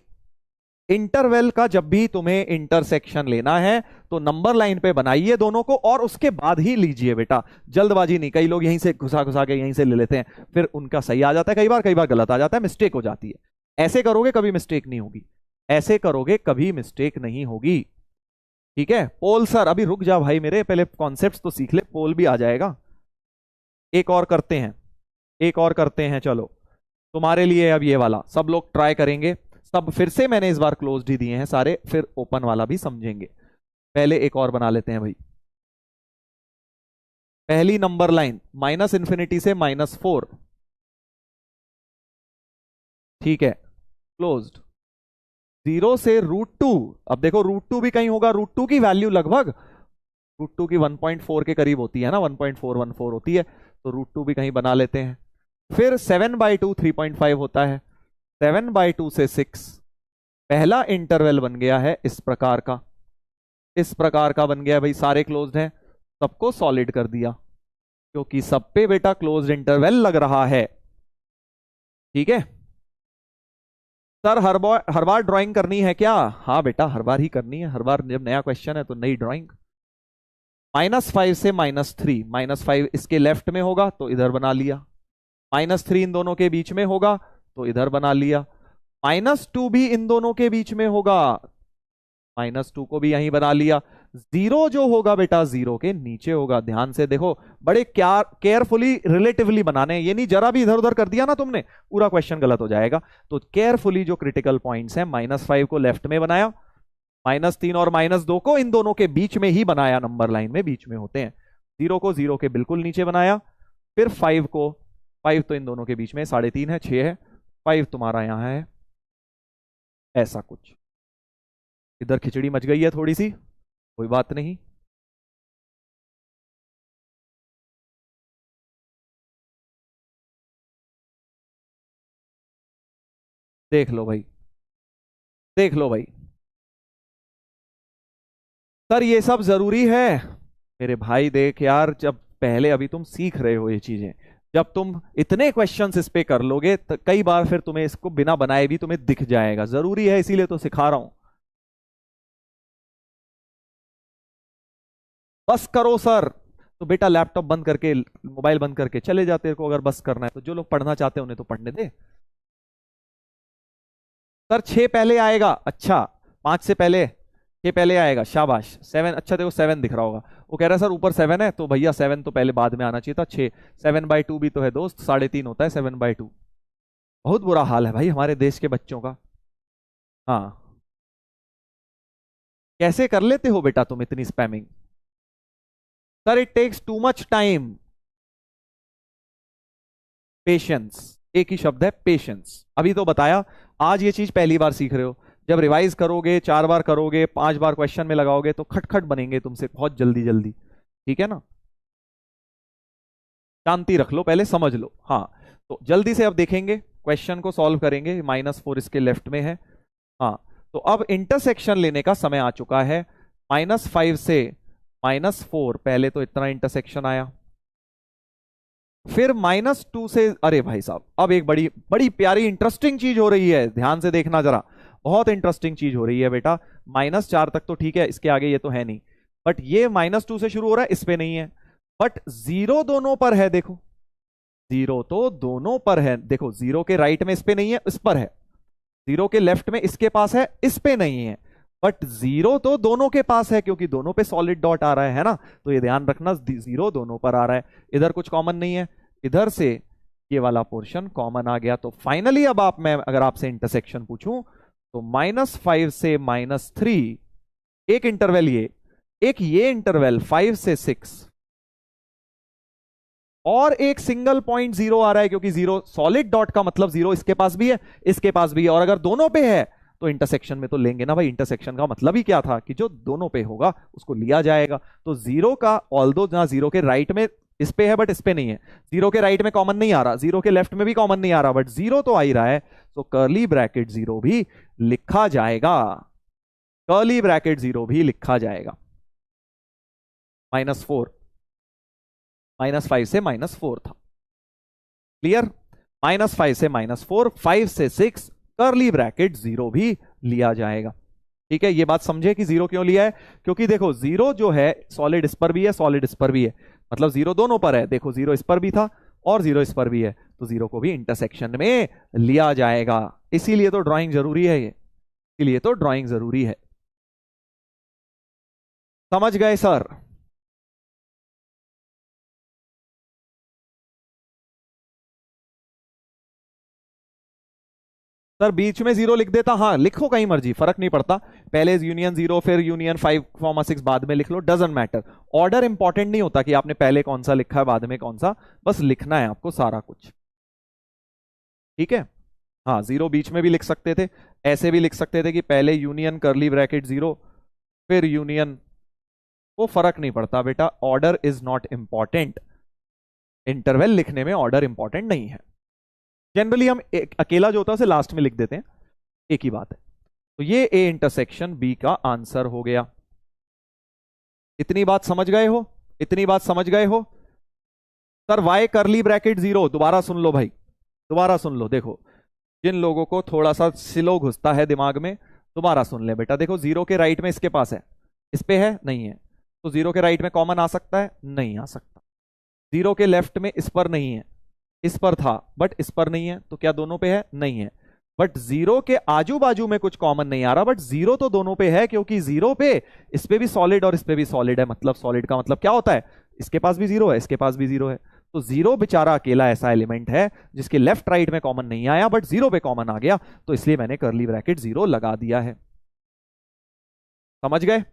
Speaker 1: इंटरवल का जब भी तुम्हें इंटरसेक्शन लेना है तो नंबर लाइन पे बनाइए दोनों को और उसके बाद ही लीजिए बेटा, जल्दबाजी नहीं। कई लोग यहीं से घुसा घुसा के यहीं से ले लेते हैं, फिर उनका सही आ जाता है, कई बार गलत आ जाता है, मिस्टेक हो जाती है। ऐसे करोगे कभी मिस्टेक नहीं होगी, ऐसे करोगे कभी मिस्टेक नहीं होगी। ठीक है। पोल सर अभी रुक जा भाई मेरे, पहले कॉन्सेप्ट्स तो सीख ले, पोल भी आ जाएगा। एक और करते हैं, एक और करते हैं, चलो तुम्हारे लिए अब ये वाला सब लोग ट्राई करेंगे। सब फिर से मैंने इस बार क्लोज्ड ही दिए हैं सारे, फिर ओपन वाला भी समझेंगे। पहले एक और बना लेते हैं भाई। पहली नंबर लाइन -∞ से -4, ठीक है, क्लोज्ड। 0 से √2, अब देखो √2 भी कहीं होगा, √2 की वैल्यू लगभग √2 की 1.4 के करीब होती है ना, 1.414 होती है, तो √2 भी कहीं बना लेते हैं। फिर 7/2 3.5 होता है, 7/2 से 6, पहला इंटरवल बन गया है इस प्रकार का, इस प्रकार का बन गया भाई, सारे क्लोज्ड हैं, सबको सॉलिड कर दिया क्योंकि सब पे बेटा क्लोज्ड इंटरवल लग रहा है। ठीक है सर, हर बार ड्राइंग करनी है क्या? हाँ बेटा हर बार ही करनी है, हर बार जब नया क्वेश्चन है तो नई ड्राइंग। -5 से -3, -5 इसके लेफ्ट में होगा तो इधर बना लिया, -3 इन दोनों के बीच में होगा तो इधर बना लिया, -2 भी इन दोनों के बीच में होगा, -2 को भी यहीं बना लिया। 0 जो होगा बेटा 0 के नीचे होगा। ध्यान से देखो, बड़े केयरफुली रिलेटिवली बनाने, ये नहीं जरा भी इधर उधर कर दिया ना तुमने पूरा क्वेश्चन गलत हो जाएगा। तो केयरफुली जो क्रिटिकल पॉइंट्स हैं, -5 को लेफ्ट में बनाया, -3 और -2 को इन दोनों के बीच में ही बनाया, नंबर लाइन में बीच में होते हैं। 0 को 0 के बिल्कुल नीचे बनाया, फिर 5 को, 5 तो इन दोनों के बीच में 3.5 है, 6 है, 5 तुम्हारा यहां है, ऐसा कुछ। इधर खिचड़ी मच गई है थोड़ी सी, कोई बात नहीं। देख लो भाई, देख लो भाई। सर ये सब जरूरी है मेरे भाई, देख यार, जब पहले अभी तुम सीख रहे हो ये चीजें, जब तुम इतने क्वेश्चंस इस पे कर लोगे तो कई बार फिर तुम्हें इसको बिना बनाए भी तुम्हें दिख जाएगा, जरूरी है इसीलिए तो सिखा रहा हूं। बस करो सर, तो बेटा लैपटॉप बंद करके, मोबाइल बंद करके चले जाते को, अगर बस करना है तो। जो लोग पढ़ना चाहते हैं उन्हें तो पढ़ने दे। सर 6 पहले आएगा, अच्छा 5 से पहले 6 पहले आएगा, शाबाश। 7, अच्छा देखो 7 दिख रहा होगा, वो कह रहा है सर ऊपर 7 है, तो भैया 7 तो पहले बाद में आना चाहिए था। 6, 7/2 भी तो है दोस्त, 3.5 होता है 7/2। बहुत बुरा हाल है भाई हमारे देश के बच्चों का। हाँ, कैसे कर लेते हो बेटा तुम इतनी spamming? Sir it takes too much time, patience, एक ही शब्द है पेशेंस। अभी तो बताया, आज ये चीज पहली बार सीख रहे हो, जब रिवाइज करोगे, 4 बार करोगे, 5 बार क्वेश्चन में लगाओगे तो खटखट बनेंगे तुमसे बहुत जल्दी जल्दी, ठीक है ना? शांति रख लो, पहले समझ लो। हाँ, तो जल्दी से अब देखेंगे, क्वेश्चन को सॉल्व करेंगे। -4 इसके लेफ्ट में है। हाँ, तो अब इंटरसेक्शन लेने का समय आ चुका है। -5 से -4, पहले तो इतना इंटरसेक्शन आया, फिर -2 से, अरे भाई साहब अब एक बड़ी बड़ी प्यारी इंटरेस्टिंग चीज हो रही है, ध्यान से देखना जरा, बहुत इंटरेस्टिंग चीज हो रही है बेटा। -4 तक तो ठीक है, इसके आगे ये तो है नहीं, बट ये -2 से शुरू हो रहा है, इस पे नहीं है, बट 0 दोनों पर है। देखो 0 तो दोनों पर है, देखो 0 के राइट में इस पे नहीं है, इस पर है। 0 के लेफ्ट में इसके पास है, इस पे नहीं है, बट 0 तो दोनों के पास है क्योंकि दोनों पे सॉलिड डॉट आ रहा है ना, तो ये ध्यान रखना 0 दोनों पर आ रहा है। इधर कुछ कॉमन नहीं है, इधर से ये वाला पोर्शन कॉमन आ गया। तो फाइनली अब मैं अगर आपसे इंटरसेक्शन पूछूं तो -5 से -3, एक इंटरवल ये, एक ये इंटरवल 5 से 6, और एक सिंगल पॉइंट 0 आ रहा है क्योंकि 0 सॉलिड डॉट का मतलब 0 इसके पास भी है, इसके पास भी है, और अगर दोनों पे है तो इंटरसेक्शन में तो लेंगे ना भाई। इंटरसेक्शन का मतलब ही क्या था कि जो दोनों पे होगा उसको लिया जाएगा। तो 0 का, ऑल्दो जहां 0 के राइट में इस पे है बट इस पे नहीं है, 0 के राइट में कॉमन नहीं आ रहा, 0 के लेफ्ट में भी कॉमन नहीं आ रहा, बट 0 तो आ ही रहा है, तो कर्ली ब्रैकेट 0 भी लिखा जाएगा, कर्ली ब्रैकेट 0 भी लिखा जाएगा। -4, -5 से -4 था, क्लियर? -5 से -4, 5 से 6, कर्ली ब्रैकेट 0 भी लिया जाएगा। ठीक है, ये बात समझे कि 0 क्यों लिया है? क्योंकि देखो 0 जो है सॉलिड इस पर भी है, सॉलिड इस पर भी है, मतलब 0 दोनों पर है। देखो 0 इस पर भी था और 0 इस पर भी है, तो 0 को भी इंटरसेक्शन में लिया जाएगा। इसीलिए तो ड्राइंग जरूरी है, ये इसीलिए तो ड्राइंग जरूरी है। समझ गए सर? सर बीच में 0 लिख देता, हाँ लिखो कहीं मर्जी, फर्क नहीं पड़ता। पहले यूनियन 0 फिर यूनियन 5,6 बाद में लिख लो, डजंट मैटर। ऑर्डर इंपॉर्टेंट नहीं होता कि आपने पहले कौन सा लिखा है बाद में कौन सा, बस लिखना है आपको सारा कुछ, ठीक है? हाँ 0 बीच में भी लिख सकते थे, ऐसे भी लिख सकते थे कि पहले यूनियन कर्ली ब्रैकेट 0 फिर यूनियन, वो फर्क नहीं पड़ता बेटा, order is not important. Interval लिखने में ऑर्डर इंपॉर्टेंट नहीं है। जनरली हम अकेला जो होता है उसे लास्ट में लिख देते हैं, एक ही बात है। तो ये ए इंटरसेक्शन बी का आंसर हो गया। इतनी बात समझ गए हो? इतनी बात समझ गए हो? सर वाई कर्ली ब्रैकेट 0, दोबारा सुन लो भाई, दोबारा सुन लो। देखो जिन लोगों को थोड़ा सा स्लो घुसता है दिमाग में, दोबारा सुन ले बेटा। देखो 0 के राइट में इसके पास है, इस पे है नहीं है, तो 0 के राइट में कॉमन आ सकता है? नहीं आ सकता। 0 के लेफ्ट में इस पर नहीं है, इस पर था बट इस पर नहीं है, तो क्या दोनों पे है? नहीं है। बट 0 के आजू बाजू में कुछ कॉमन नहीं आ रहा, बट 0 तो दोनों पे है क्योंकि 0 पे इस पे भी सॉलिड और इस पे भी सॉलिड है। मतलब सॉलिड का मतलब क्या होता है? इसके पास भी 0 है, इसके पास भी 0 है, तो 0 बेचारा अकेला ऐसा एलिमेंट है जिसके लेफ्ट राइट में कॉमन नहीं आया बट 0 पे कॉमन आ गया, तो इसलिए मैंने कर्ली ब्रैकेट 0 लगा दिया है। समझ गए?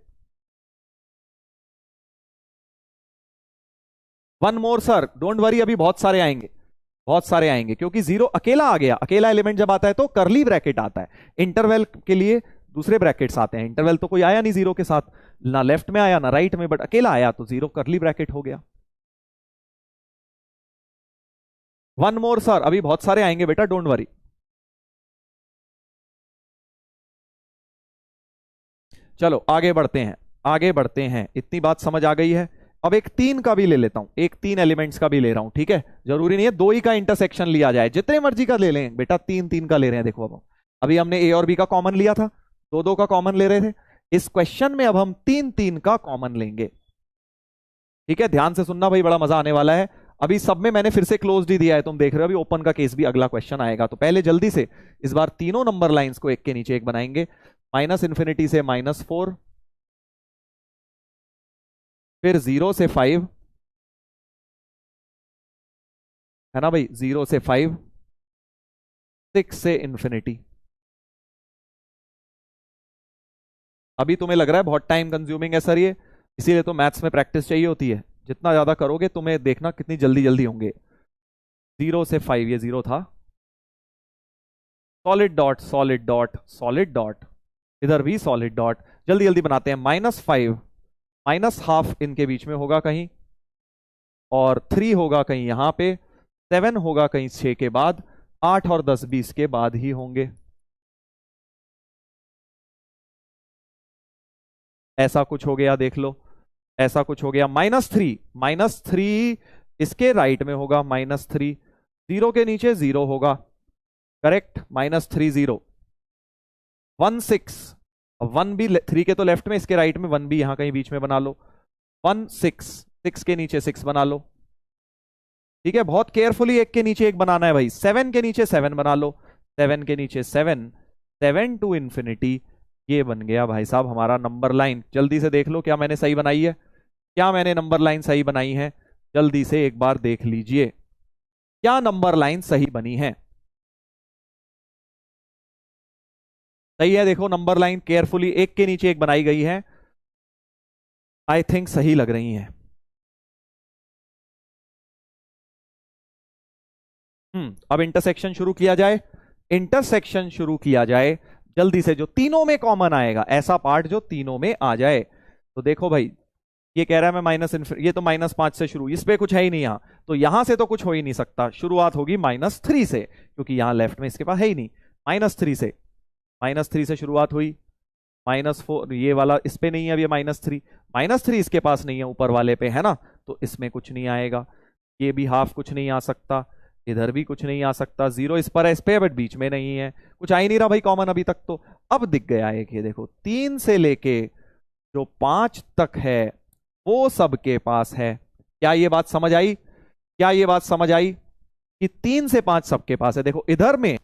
Speaker 1: One more sir, don't worry, अभी बहुत सारे आएंगे, बहुत सारे आएंगे, क्योंकि जीरो अकेला आ गया। अकेला एलिमेंट जब आता है तो करली ब्रैकेट आता है। इंटरवल के लिए दूसरे ब्रैकेट्स आते हैं। इंटरवल तो कोई आया नहीं जीरो के साथ, ना लेफ्ट में आया ना राइट में, बट अकेला आया तो जीरो करली ब्रैकेट हो गया। वन मोर सर, अभी बहुत सारे आएंगे बेटा, डोंट वरी। चलो आगे बढ़ते हैं, आगे बढ़ते हैं, इतनी बात समझ आ गई है। अब एक तीन का भी ले लेता हूं, एक तीन एलिमेंट्स का भी ले रहा हूं, ठीक है? जरूरी नहीं है दो ही का इंटरसेक्शन लिया जाए, जितने मर्जी का ले लें बेटा, तीन तीन का ले रहे हैं। देखो अब अभी हमने ए और बी का कॉमन लिया था, दो दो का कॉमन ले रहे थे। इस क्वेश्चन में अब हम तीन तीन का कॉमन लेंगे, ठीक है? ध्यान से सुनना भाई, बड़ा मजा आने वाला है। अभी सब में मैंने फिर से क्लोज ही दिया है, तुम देख रहे हो। अभी ओपन का केस भी अगला क्वेश्चन आएगा, तो पहले जल्दी से इस बार तीनों नंबर लाइंस को एक के नीचे एक बनाएंगे। माइनस इंफिनिटी से -4, फिर 0 से 5, है ना भाई? 0 से 5, 6 से इंफिनिटी। अभी तुम्हें लग रहा है बहुत टाइम कंज्यूमिंग है सर ये, इसीलिए तो मैथ्स में प्रैक्टिस चाहिए होती है। जितना ज्यादा करोगे तुम्हें देखना कितनी जल्दी जल्दी होंगे। 0 से 5, ये 0 था, solid dot solid dot solid dot, इधर भी सॉलिड डॉट। जल्दी जल्दी बनाते हैं। -5, -12 इनके बीच में होगा कहीं, और 3 होगा कहीं यहां पे, 7 होगा कहीं 6 के बाद, 8 और 10 20 के बाद ही होंगे। ऐसा कुछ हो गया, देख लो, ऐसा कुछ हो गया। -3, -3 इसके राइट में होगा, -3, 0 के नीचे 0 होगा, करेक्ट? -3 0, 1 6, 1 भी 3 के तो लेफ्ट में, इसके राइट में 1 भी यहां कहीं बीच में बना लो। 1 6, 6 के नीचे 6 बना लो, ठीक है? बहुत केयरफुली एक के नीचे एक बनाना है भाई। 7 के नीचे 7 बना लो, 7 के नीचे 7, 7 टू इंफिनिटी। ये बन गया भाई साहब हमारा नंबर लाइन। जल्दी से देख लो क्या मैंने सही बनाई है, क्या मैंने नंबर लाइन सही बनाई है? जल्दी से एक बार देख लीजिए क्या नंबर लाइन सही बनी है। सही है, देखो नंबर लाइन केयरफुली एक के नीचे एक बनाई गई है, आई थिंक सही लग रही है। अब इंटरसेक्शन शुरू किया जाए, इंटरसेक्शन शुरू किया जाए जल्दी से, जो तीनों में कॉमन आएगा, ऐसा पार्ट जो तीनों में आ जाए। तो देखो भाई, ये कह रहा है मैं ये तो -5 से शुरू, इस पे कुछ है ही नहीं यहां, तो यहां से तो कुछ हो ही नहीं सकता। शुरुआत होगी -3 से, क्योंकि यहां लेफ्ट में इसके पास है ही नहीं। -3 से, -3 से शुरुआत हुई, -4 ये वाला इस पे नहीं है, अब ये -3, -3 इसके पास नहीं है ऊपर वाले पे, है ना? तो इसमें कुछ नहीं आएगा। ये भी हाफ कुछ नहीं आ सकता, इधर भी कुछ नहीं आ सकता। 0 इस पर है, इस पे, बट बीच में नहीं है, कुछ आ ही नहीं रहा भाई कॉमन अभी तक। तो अब दिख गया एक, ये देखो 3 से लेके जो 5 तक है वो सबके पास है। क्या ये बात समझ आई? क्या ये बात समझ आई कि 3 से 5 सबके पास है? देखो इधर में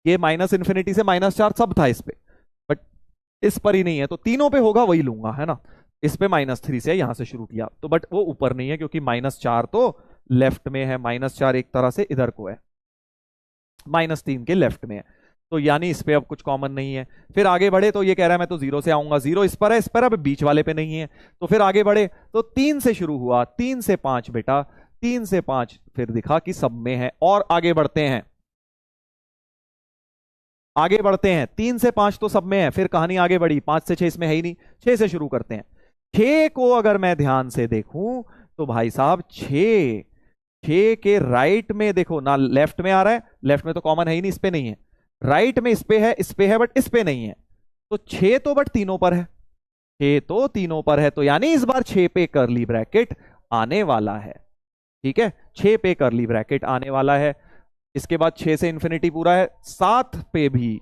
Speaker 1: ये माइनस इंफिनिटी से -4 सब था इस पे, बट इस पर ही नहीं है, तो तीनों पे होगा वही लूंगा, है ना? इस पे -3 से यहां से शुरू किया तो, बट वो ऊपर नहीं है क्योंकि -4 तो लेफ्ट में है, -4 एक तरह से इधर को है, -3 के लेफ्ट में है, तो यानी इस पे अब कुछ कॉमन नहीं है। फिर आगे बढ़े तो ये कह रहा है मैं तो 0 से आऊंगा, 0 इस पर है, इस पर अब बीच वाले पे नहीं है। तो फिर आगे बढ़े तो 3 से शुरू हुआ, 3 से 5 बेटा, 3 से 5 फिर दिखा कि सब में है। और आगे बढ़ते हैं, आगे बढ़ते हैं, 3 से 5 तो सब में है, फिर कहानी आगे बढ़ी, 5 से 6 इसमें है ही नहीं, 6 से शुरू करते हैं। 6 को अगर मैं ध्यान से देखूं तो भाई साहब 6, 6 के राइट में देखो ना, लेफ्ट में आ रहा है, लेफ्ट में तो कॉमन है ही नहीं, इस पे नहीं है। राइट में इस पे है बट इस पे नहीं है। तो 6 तो बट तीनों पर है, 6 तो तीनों पर है, तो यानी इस बार 6 पे करली ब्रैकेट आने वाला है, ठीक है? 6 पे करली ब्रैकेट आने वाला है। इसके बाद 6 से इंफिनिटी पूरा है, 7 पे भी,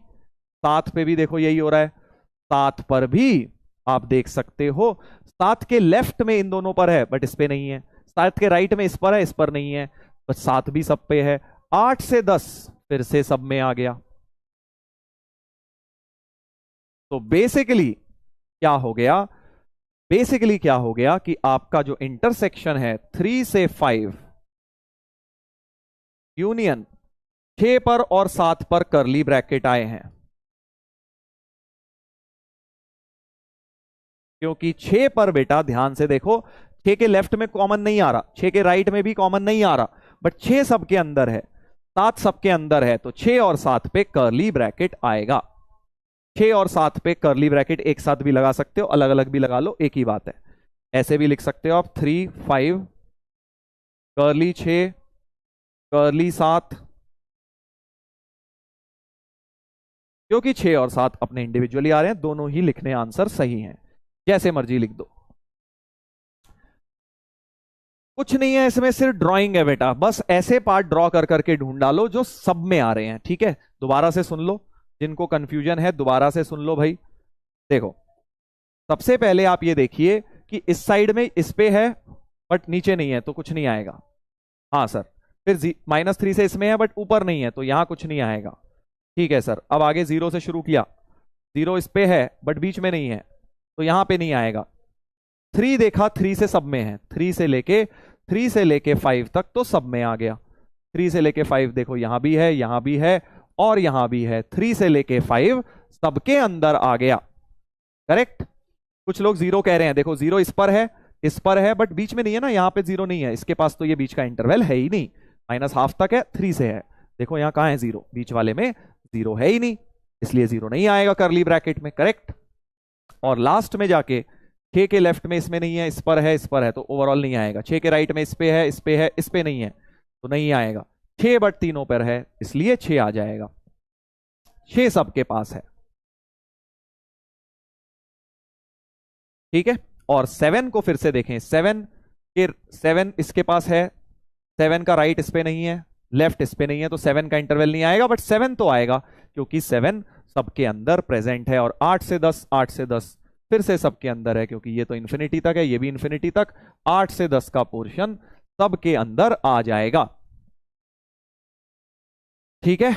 Speaker 1: 7 पे भी देखो यही हो रहा है, 7 पर भी आप देख सकते हो, 7 के लेफ्ट में इन दोनों पर है बट इस पे नहीं है, 7 के राइट में इस पर है, इस पर नहीं है, बट 7 भी सब पे है। 8 से 10 फिर से सब में आ गया। तो बेसिकली क्या हो गया, बेसिकली क्या हो गया कि आपका जो इंटरसेक्शन है 3 से 5 यूनियन 6 पर और 7 पर करली ब्रैकेट आए हैं। क्योंकि 6 पर बेटा ध्यान से देखो, 6 के लेफ्ट में कॉमन नहीं आ रहा, 6 के राइट में भी कॉमन नहीं आ रहा, बट 6 सबके अंदर है, 7 सबके अंदर है, तो 6 और 7 पे कर्ली ब्रैकेट आएगा। 6 और 7 पे कर्ली ब्रैकेट एक साथ भी लगा सकते हो, अलग अलग भी लगा लो, एक ही बात है। ऐसे भी लिख सकते हो आप 3 5 कर्ली 6 कर्ली 7, क्योंकि 6 और 7 अपने इंडिविजुअली आ रहे हैं, दोनों ही लिखने आंसर सही हैं, जैसे मर्जी लिख दो, कुछ नहीं है इसमें, सिर्फ ड्राइंग है बेटा, बस ऐसे पार्ट ड्रॉ कर करके ढूंढ डालो जो सब में आ रहे हैं। ठीक है, दोबारा से सुन लो, जिनको कंफ्यूजन है दोबारा से सुन लो भाई। देखो, सबसे पहले आप ये देखिए कि इस साइड में इस पे है बट नीचे नहीं है, तो कुछ नहीं आएगा। हाँ सर, फिर -3 से इसमें है बट ऊपर नहीं है, तो यहां कुछ नहीं आएगा। ठीक है सर, अब आगे 0 से शुरू किया, 0 इस पे है बट बीच में नहीं है, तो यहां पे नहीं आएगा। 3 देखा, 3 से सब में है, 3 से लेके 5 तक तो सब में आ गया। 3 से लेके 5 देखो, यहां भी है, यहां भी है और यहां भी है, 3 से लेके 5 सबके अंदर आ गया। करेक्ट। कुछ लोग 0 कह रहे हैं, देखो 0 इस पर है, इस पर है, बट बीच में नहीं है ना, यहां पे 0 नहीं है, इसके पास तो ये बीच का इंटरवल है ही नहीं, -12 तक है, 3 से है। देखो यहां कहां है 0, बीच वाले में 0 है ही नहीं, इसलिए 0 नहीं आएगा कर्ली ब्रैकेट में। करेक्ट। और लास्ट में जाके 6 के लेफ्ट में इसमें नहीं है, इस पर है, इस पर है, तो ओवरऑल नहीं आएगा। 6 के राइट में इस पे है, इस पे है, इस पे नहीं है, तो नहीं आएगा। 6 बट तीनों पर है, इसलिए 6 आ जाएगा। 6 सबके पास है। ठीक है। और 7 को फिर से देखें, 7 इसके पास है, 7 का राइट इस पे नहीं है, लेफ्ट इस पे नहीं है, तो 7 का इंटरवल नहीं आएगा, बट 7 तो आएगा क्योंकि 7 सबके अंदर प्रेजेंट है। और 8 से 10, 8 से 10 फिर से सबके अंदर है, क्योंकि ये तो इंफिनिटी तक है, ये भी इंफिनिटी तक, 8 से 10 का पोर्शन सबके अंदर आ जाएगा। ठीक है।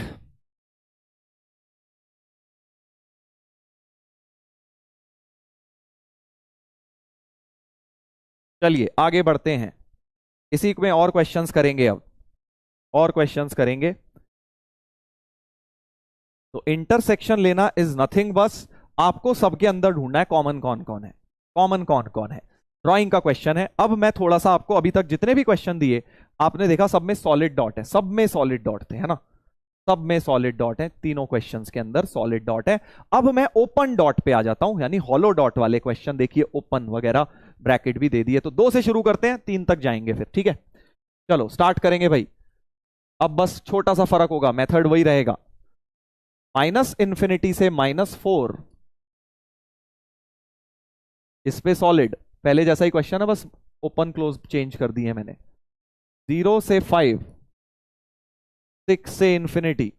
Speaker 1: चलिए आगे बढ़ते हैं, इसी में और क्वेश्चंस करेंगे, अब और क्वेश्चंस करेंगे। तो इंटरसेक्शन लेना इज नथिंग, बस आपको सबके अंदर ढूंढना है कॉमन कौन कौन है, कॉमन कौन कौन है। ड्राइंग का क्वेश्चन है। अब मैं थोड़ा सा आपको, अभी तक जितने भी क्वेश्चन दिए आपने देखा सब में सॉलिड डॉट है, सब में सॉलिड डॉट थे, है ना, सब में सॉलिड डॉट है, तीनों क्वेश्चंस के अंदर सॉलिड डॉट है। अब मैं ओपन डॉट पे आ जाता हूं, यानी हॉलो डॉट वाले क्वेश्चन देखिए, ओपन वगैरह ब्रैकेट भी दे दिए, तो 2 से शुरू करते हैं, 3 तक जाएंगे फिर। ठीक है, चलो स्टार्ट करेंगे भाई। अब बस छोटा सा फर्क होगा, मेथड वही रहेगा, -∞ से -4 इस पे सॉलिड, पहले जैसा ही क्वेश्चन है, बस ओपन क्लोज चेंज कर दिए मैंने। 0 से 5, 6 से इंफिनिटी,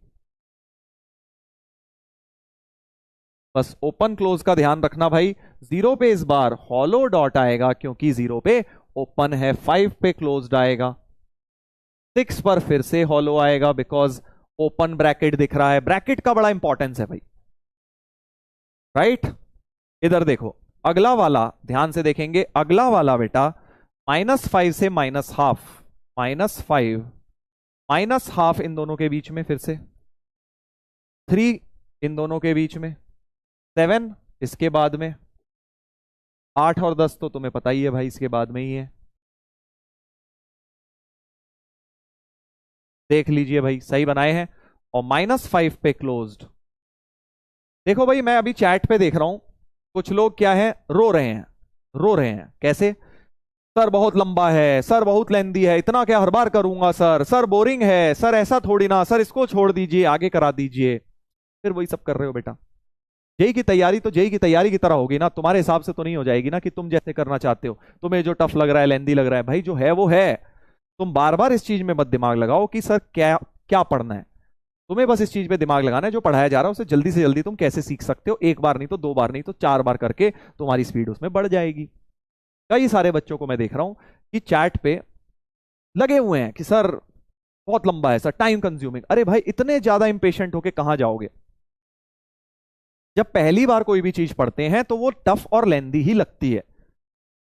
Speaker 1: बस ओपन क्लोज का ध्यान रखना भाई। 0 पे इस बार हॉलो डॉट आएगा क्योंकि 0 पे ओपन है, 5 पे क्लोज्ड आएगा, 6 पर फिर से हॉलो आएगा बिकॉज ओपन ब्रैकेट दिख रहा है। ब्रैकेट का बड़ा इंपॉर्टेंस है भाई, राइट। इधर देखो, अगला वाला ध्यान से देखेंगे, अगला वाला बेटा -5 से -12, -5 -12 इन दोनों के बीच में, फिर से 3 इन दोनों के बीच में, 7 इसके बाद में, 8 और 10 तो तुम्हें पता ही है भाई, इसके बाद में ही है। देख लीजिए भाई, सही बनाए हैं। और -5 पे क्लोज्ड। देखो भाई, मैं अभी चैट पे देख रहा हूं, कुछ लोग क्या है, रो रहे हैं, रो रहे हैं। कैसे? सर बहुत लंबा है, सर बहुत लेंदी है, इतना क्या हर बार करूंगा सर, सर बोरिंग है सर, ऐसा थोड़ी ना सर, इसको छोड़ दीजिए, आगे करा दीजिए। फिर वही सब कर रहे हो बेटा। जेई की तैयारी तो जेई की तैयारी की तरह होगी ना, तुम्हारे हिसाब से तो नहीं हो जाएगी ना, कि तुम जैसे करना चाहते हो, तुम्हें जो टफ लग रहा है, लेंदी लग रहा है, भाई जो है वो है। तुम बार बार इस चीज में मत दिमाग लगाओ कि सर क्या क्या पढ़ना है, तुम्हें बस इस चीज पे दिमाग लगाना है, जो पढ़ाया जा रहा है उसे जल्दी से जल्दी तुम कैसे सीख सकते हो, एक बार नहीं तो 2 बार नहीं तो 4 बार करके तुम्हारी स्पीड उसमें बढ़ जाएगी। कई सारे बच्चों को मैं देख रहा हूं कि चैट पे लगे हुए हैं कि सर बहुत लंबा है सर, टाइम कंज्यूमिंग। अरे भाई, इतने ज्यादा इंपेशेंट होके कहां जाओगे? जब पहली बार कोई भी चीज पढ़ते हैं तो वो टफ और लेंदी ही लगती है।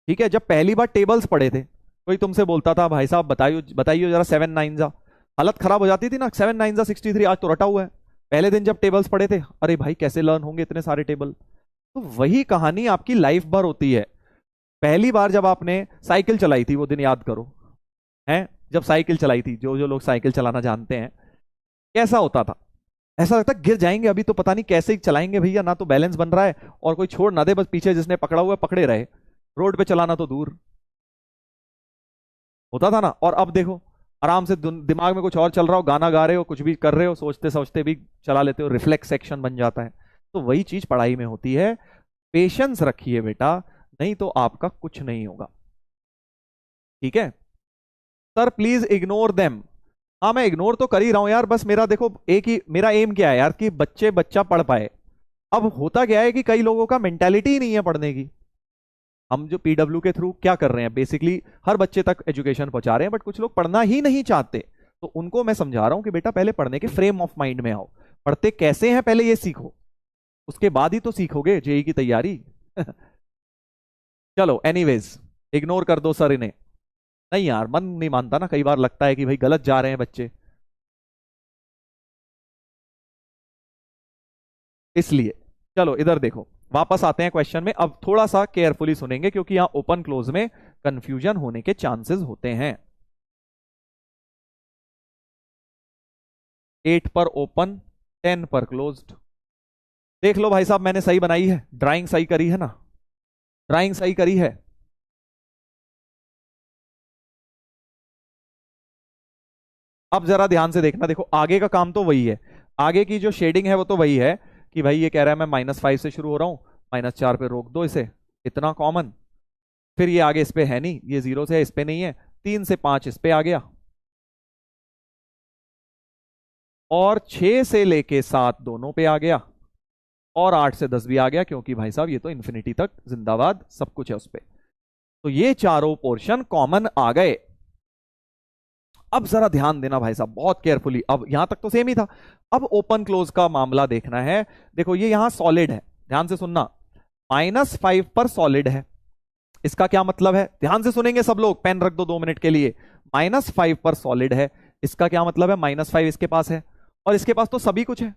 Speaker 1: ठीक है, जब पहली बार टेबल्स पढ़े थे, कोई तुमसे बोलता था भाई साहब बताइए बताइए जरा 7 9 जा, हालत खराब हो जाती थी ना, 7 9 जा 63, आज तो रटा हुआ है। पहले दिन जब टेबल्स पढ़े थे, अरे भाई कैसे लर्न होंगे इतने सारे टेबल। तो वही कहानी आपकी लाइफ भर होती है। पहली बार जब आपने साइकिल चलाई थी वो दिन याद करो, हैं? जब साइकिल चलाई थी, जो जो लोग साइकिल चलाना जानते हैं, कैसा होता था? ऐसा लगता गिर जाएंगे अभी, तो पता नहीं कैसे चलाएंगे भैया, ना तो बैलेंस बन रहा है और कोई छोड़ ना दे, बस पीछे जिसने पकड़ा हुआ है पकड़े रहे। रोड पे चलाना तो दूर होता था ना। और अब देखो, आराम से दिमाग में कुछ और चल रहा हो, गाना गा रहे हो, कुछ भी कर रहे हो, सोचते सोचते भी चला लेते हो, रिफ्लेक्स सेक्शन बन जाता है। तो वही चीज पढ़ाई में होती है। पेशेंस रखिए बेटा, नहीं तो आपका कुछ नहीं होगा। ठीक है सर, प्लीज इग्नोर देम। हाँ मैं इग्नोर तो कर ही रहा हूं यार, बस मेरा देखो एक ही मेरा एम क्या है यार, कि बच्चा पढ़ पाए। अब होता क्या है कि कई लोगों का मेंटालिटी ही नहीं है पढ़ने की। हम जो पीडब्ल्यू के थ्रू क्या कर रहे हैं, बेसिकली हर बच्चे तक एजुकेशन पहुंचा रहे हैं, बट कुछ लोग पढ़ना ही नहीं चाहते। तो उनको मैं समझा रहा हूं कि बेटा पहले पढ़ने के फ्रेम ऑफ माइंड में आओ, पढ़ते कैसे हैं पहले ये सीखो, उसके बाद ही तो सीखोगे जेई की तैयारी। चलो एनीवेज, इग्नोर कर दो सर इन्हें। नहीं यार, मन नहीं मानता ना, कई बार लगता है कि भाई गलत जा रहे हैं बच्चे, इसलिए। चलो इधर देखो, वापस आते हैं क्वेश्चन में। अब थोड़ा सा केयरफुली सुनेंगे, क्योंकि यहां ओपन क्लोज में कंफ्यूजन होने के चांसेस होते हैं। 8 पर ओपन, 10 पर क्लोज्ड। देख लो भाई साहब, मैंने सही बनाई है, ड्राइंग सही करी है ना? ड्राइंग सही करी है। अब जरा ध्यान से देखना, देखो आगे का काम तो वही है, आगे की जो शेडिंग है वो तो वही है, कि भाई ये कह रहा है मैं -5 से शुरू हो रहा हूं, -4 पे रोक दो इसे, इतना कॉमन। फिर ये आगे इस पे है नहीं, ये 0 से है, इस पे नहीं है, 3 से 5 इस पे आ गया, और 6 से लेके 7 दोनों पे आ गया, और 8 से 10 भी आ गया, क्योंकि भाई साहब ये तो इन्फिनिटी तक जिंदाबाद सब कुछ है उस पे। तो ये चारों पोर्शन कॉमन आ गए। अब जरा ध्यान देना भाई साहब बहुत केयरफुली, अब यहां तक तो सेम ही था, अब ओपन क्लोज का मामला देखना है। देखो ये यहां सॉलिड है, ध्यान से सुनना, -5 पर सॉलिड है। इसका क्या मतलब है, ध्यान से सुनेंगे सब लोग, पेन रख दो 2 मिनट के लिए। -5 पर सॉलिड है, इसका क्या मतलब है, -5 इसके पास है, और इसके पास तो सभी कुछ है,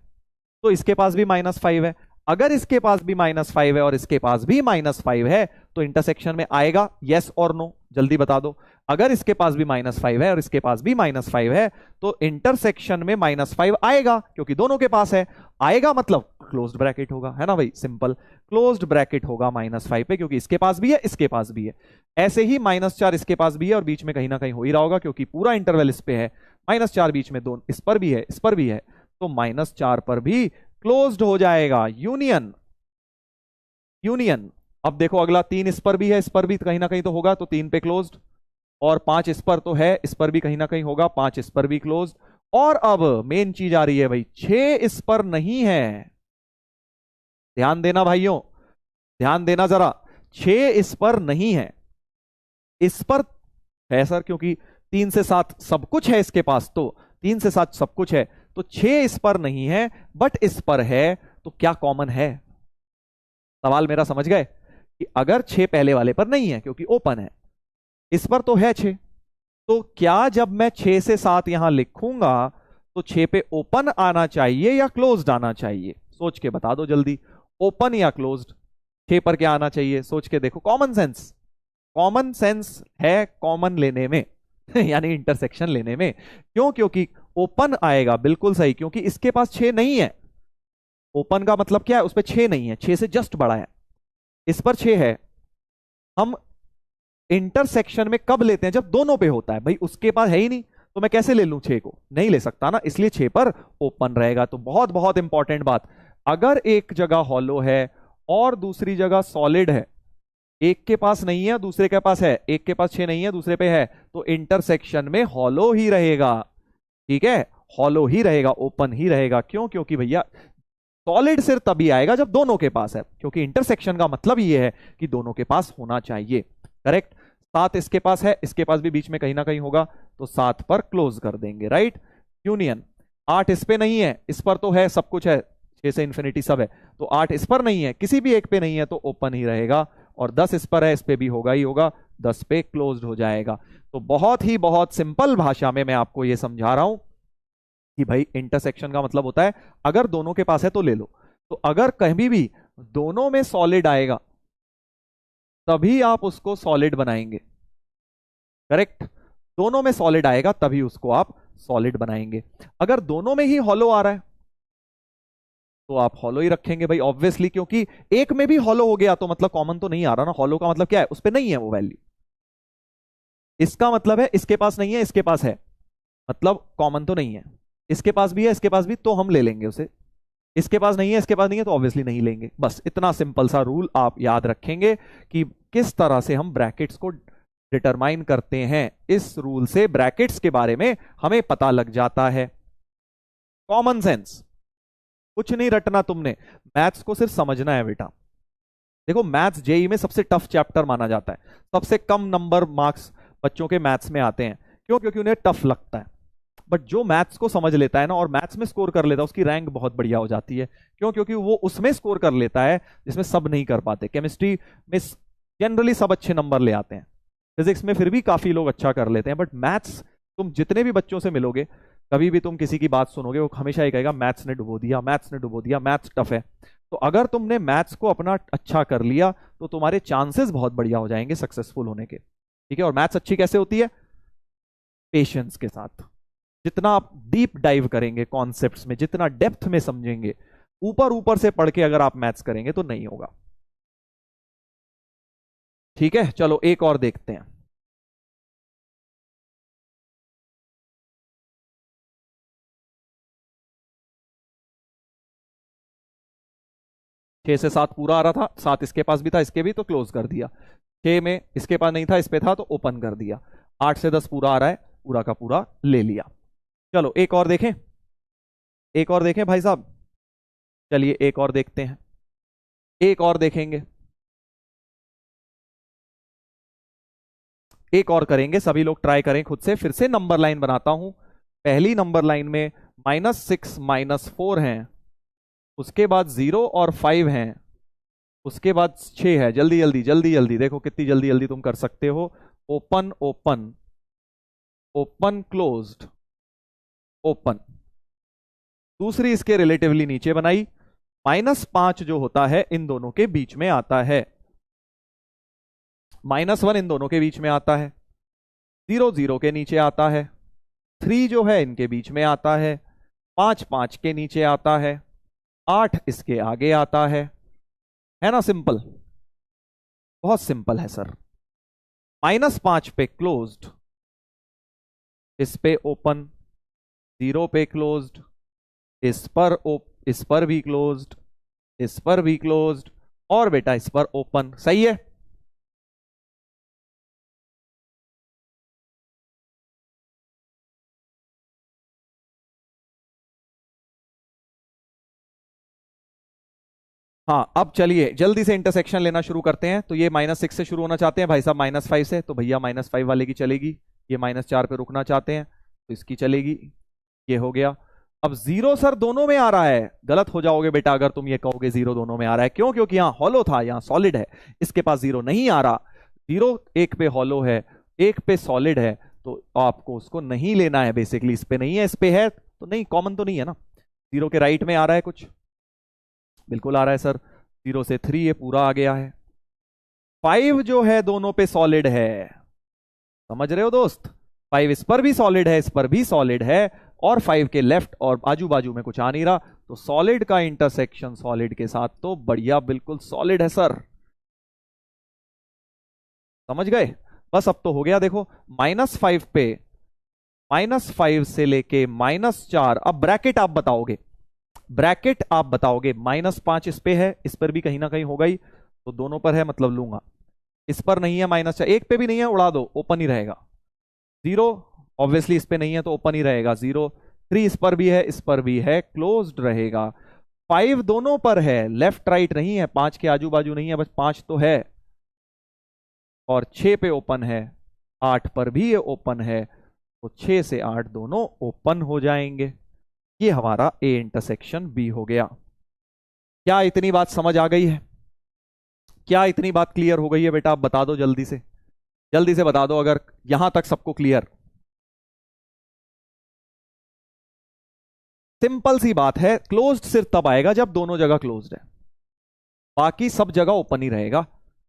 Speaker 1: तो इसके पास भी -5 है। अगर इसके पास भी -5 है और इसके पास भी -5 है, तो इंटरसेक्शन में आएगा, यस और नो, जल्दी बता दो। अगर इसके पास भी -5 है और इसके पास भी -5 है, तो इंटरसेक्शन में -5 आएगा, क्योंकि दोनों के पास है। आएगा मतलब क्लोज्ड ब्रैकेट होगा, है ना भाई, सिंपल क्लोज्ड ब्रैकेट होगा -5 पे, क्योंकि इसके पास भी है इसके पास भी है। ऐसे ही -4 इसके पास भी है, और बीच में कहीं ना कहीं हो ही रहा होगा, क्योंकि पूरा इंटरवल इस पे है, -4 बीच में, दोनों इस पर भी है इस पर भी है, तो -4 पर भी क्लोज्ड हो जाएगा, यूनियन। यूनियन। अब देखो अगला 3 इस पर भी है, इस पर भी कहीं ना कहीं तो होगा, तो 3 पे क्लोज्ड, और 5 इस पर तो है, इस पर भी कहीं ना कहीं होगा, 5 इस पर भी क्लोज्ड। और अब मेन चीज आ रही है भाई, 6 इस पर नहीं है, ध्यान देना भाइयों, ध्यान देना जरा, 6 इस पर नहीं है, इस पर है सर, क्योंकि 3 से 7 सब कुछ है इसके पास, तो 3 से 7 सब कुछ है, तो 6 इस पर नहीं है, बट इस पर है, तो क्या कॉमन है? सवाल मेरा समझ गए, कि अगर 6 पहले वाले पर नहीं है क्योंकि ओपन है, इस पर तो है 6, तो क्या जब मैं 6 से 7 यहां लिखूंगा, तो 6 पे ओपन आना चाहिए या क्लोज्ड आना चाहिए? सोच के बता दो जल्दी, ओपन या क्लोज्ड? 6 पर क्या आना चाहिए, सोच के देखो, कॉमन सेंस, कॉमन सेंस है कॉमन लेने में यानी इंटरसेक्शन लेने में। क्यों? क्योंकि ओपन आएगा, बिल्कुल सही, क्योंकि इसके पास 6 नहीं है। ओपन का मतलब क्या है, उस पर 6 नहीं है, 6 से जस्ट बड़ा है, इस पर 6 है। हम इंटरसेक्शन में कब लेते हैं, जब दोनों पे होता है। भाई उसके पास है ही नहीं, तो मैं कैसे ले लूं 6 को, नहीं ले सकता ना, इसलिए 6 पर ओपन रहेगा। तो बहुत बहुत इंपॉर्टेंट बात, अगर एक जगह हॉलो है और दूसरी जगह सॉलिड है, एक के पास नहीं है दूसरे के पास है, एक के पास 6 नहीं है दूसरे पे है, तो इंटरसेक्शन में हॉलो ही रहेगा। ठीक है, हॉलो ही रहेगा, ओपन ही रहेगा। क्यों? क्योंकि भैया सॉलिड सिर्फ तभी आएगा जब दोनों के पास है, क्योंकि इंटरसेक्शन का मतलब ये है कि दोनों के पास होना चाहिए। करेक्ट। 7 इसके पास है, इसके पास भी बीच में कहीं ना कहीं होगा, तो 7 पर क्लोज कर देंगे, राइट, यूनियन। 8 इस पे नहीं है, इस पर तो है, सब कुछ है, 6 से इंफिनिटी सब है, तो 8 इस पर नहीं है, किसी भी एक पे नहीं है, तो ओपन ही रहेगा। और 10 इस पर है, इस पे भी होगा ही होगा, 10 पे क्लोज्ड हो जाएगा। तो बहुत सिंपल भाषा में मैं आपको ये समझा रहा हूं कि भाई इंटरसेक्शन का मतलब होता है, अगर दोनों के पास है तो ले लो, तो अगर कहीं भी दोनों में सॉलिड आएगा तभी आप उसको सॉलिड बनाएंगे। करेक्ट, दोनों में सॉलिड आएगा तभी उसको आप सॉलिड बनाएंगे। अगर दोनों में ही हॉलो आ रहा है तो आप हॉलो ही रखेंगे भाई, ऑब्वियसली, क्योंकि एक में भी हॉलो हो गया तो मतलब कॉमन तो नहीं आ रहा ना। हॉलो का मतलब क्या है, उस पर नहीं है वो वैल्यू। इसका मतलब है इसके पास नहीं है, इसके पास है, मतलब कॉमन तो नहीं है। इसके पास भी है, इसके पास भी, तो हम ले लेंगे उसे। इसके पास नहीं है, इसके पास नहीं है, तो ऑब्वियसली नहीं लेंगे। बस इतना सिंपल सा रूल आप याद रखेंगे कि किस तरह से हम ब्रैकेट्स को डिटरमाइन करते हैं। इस रूल से ब्रैकेट्स के बारे में हमें पता लग जाता है। कॉमन सेंस, कुछ नहीं रटना तुमने, मैथ्स को सिर्फ समझना है बेटा। देखो मैथ्स जेई में सबसे टफ चैप्टर माना जाता है, सबसे कम नंबर मार्क्स बच्चों के मैथ्स में आते हैं। क्यों? क्योंकि उन्हें टफ लगता है। बट जो मैथ्स को समझ लेता है ना और मैथ्स में स्कोर कर लेता है, उसकी रैंक बहुत बढ़िया हो जाती है। क्यों? क्योंकि वो उसमें स्कोर कर लेता है जिसमें सब नहीं कर पाते। केमिस्ट्री में जनरली सब अच्छे नंबर ले आते हैं, फिजिक्स में फिर भी काफी लोग अच्छा कर लेते हैं, बट मैथ्स तुम जितने भी बच्चों से मिलोगे, कभी भी तुम किसी की बात सुनोगे, वो हमेशा ये कहेगा मैथ्स ने डुबो दिया, मैथ्स ने डुबो दिया, मैथ्स टफ है। तो अगर तुमने मैथ्स को अपना अच्छा कर लिया तो तुम्हारे चांसेस बहुत बढ़िया हो जाएंगे सक्सेसफुल होने के। ठीक है? और मैथ्स अच्छी कैसे होती है? पेशेंस के साथ। जितना आप डीप डाइव करेंगे कॉन्सेप्ट्स में, जितना डेप्थ में समझेंगे, ऊपर ऊपर से पढ़ के अगर आप मैथ्स करेंगे तो नहीं होगा। ठीक है, चलो एक और देखते हैं। 6 से 7 पूरा आ रहा था, 7 इसके पास भी था, इसके भी, तो क्लोज कर दिया। 6 में इसके पास नहीं था, इस पे था, तो ओपन कर दिया। 8 से 10 पूरा आ रहा है, पूरा का पूरा ले लिया। चलो एक और देखें, एक और देखें भाई साहब। चलिए एक और देखते हैं, एक और देखेंगे, एक और करेंगे। सभी लोग ट्राई करें खुद से। फिर से नंबर लाइन बनाता हूं। पहली नंबर लाइन में -6 -4 हैं, उसके बाद 0 और 5 हैं, उसके बाद 6 है। जल्दी जल्दी जल्दी जल्दी देखो कितनी जल्दी जल्दी तुम कर सकते हो। Open open open closed open. दूसरी इसके रिलेटिवली नीचे बनाई। -5 जो होता है इन दोनों के बीच में आता है, -1 इन दोनों के बीच में आता है, 0 0 के नीचे आता है, 3 जो है इनके बीच में आता है, 5 5 के नीचे आता है, 8 इसके आगे आता है ना? सिंपल, बहुत सिंपल है सर। -5 पे क्लोज्ड, इस पे ओपन, 0 पे क्लोज्ड, इस पर भी क्लोज्ड, इस पर भी क्लोज्ड, और बेटा इस पर ओपन। सही है? हाँ, अब चलिए जल्दी से इंटरसेक्शन लेना शुरू करते हैं। तो ये -6 से शुरू होना चाहते हैं भाई साहब, -5 से, तो भैया -5 वाले की चलेगी। ये -4 पे रुकना चाहते हैं तो इसकी चलेगी। ये हो गया। अब 0 सर दोनों में आ रहा है, गलत हो जाओगे बेटा अगर तुम ये कहोगे 0 दोनों में आ रहा है। क्यों? क्योंकि यहाँ हॉलो था, यहाँ सॉलिड है। इसके पास 0 नहीं आ रहा। 0 एक पे हॉलो है, एक पे सॉलिड है, तो आपको उसको नहीं लेना है। बेसिकली इस पे नहीं है, इस पे है, तो नहीं, कॉमन तो नहीं है ना। 0 के राइट में आ रहा है कुछ, बिल्कुल आ रहा है सर। 0 से 3 ये पूरा आ गया है। 5 जो है दोनों पे सॉलिड है, समझ रहे हो दोस्त? 5 इस पर भी सॉलिड है, इस पर भी सॉलिड है, और 5 के लेफ्ट और आजू बाजू में कुछ आ नहीं रहा। तो सॉलिड का इंटरसेक्शन सॉलिड के साथ तो बढ़िया, बिल्कुल सॉलिड है सर। समझ गए? बस अब तो हो गया। देखो -5 पे, -5 से लेके -4, अब ब्रैकेट आप बताओगे, ब्रैकेट आप बताओगे। -5 इस पे है, इस पर भी कहीं ना कहीं होगा ही, तो दोनों पर है मतलब लूंगा। इस पर नहीं है -4, एक पे भी नहीं है, उड़ा दो, ओपन ही रहेगा। 0 ऑब्वियसली इस पे नहीं है तो ओपन ही रहेगा। 0 3 इस पर भी है, इस पर भी है, क्लोज्ड रहेगा। 5 दोनों पर है, लेफ्ट राइट नहीं है, 5 के आजू बाजू नहीं है, बस 5 तो है, और 6 पे ओपन है, 8 पर भी ये ओपन है, तो 6 से 8 दोनों ओपन हो जाएंगे। ये हमारा ए इंटरसेक्शन बी हो गया। क्या इतनी बात समझ आ गई है? क्या इतनी बात क्लियर हो गई है बेटा? आप बता दो जल्दी से, जल्दी से बता दो अगर यहां तक सबको क्लियर। सिंपल सी बात है, क्लोज्ड सिर्फ तब आएगा जब दोनों जगह क्लोज्ड है। बाकी सब जगह ओपन ही रहेगा,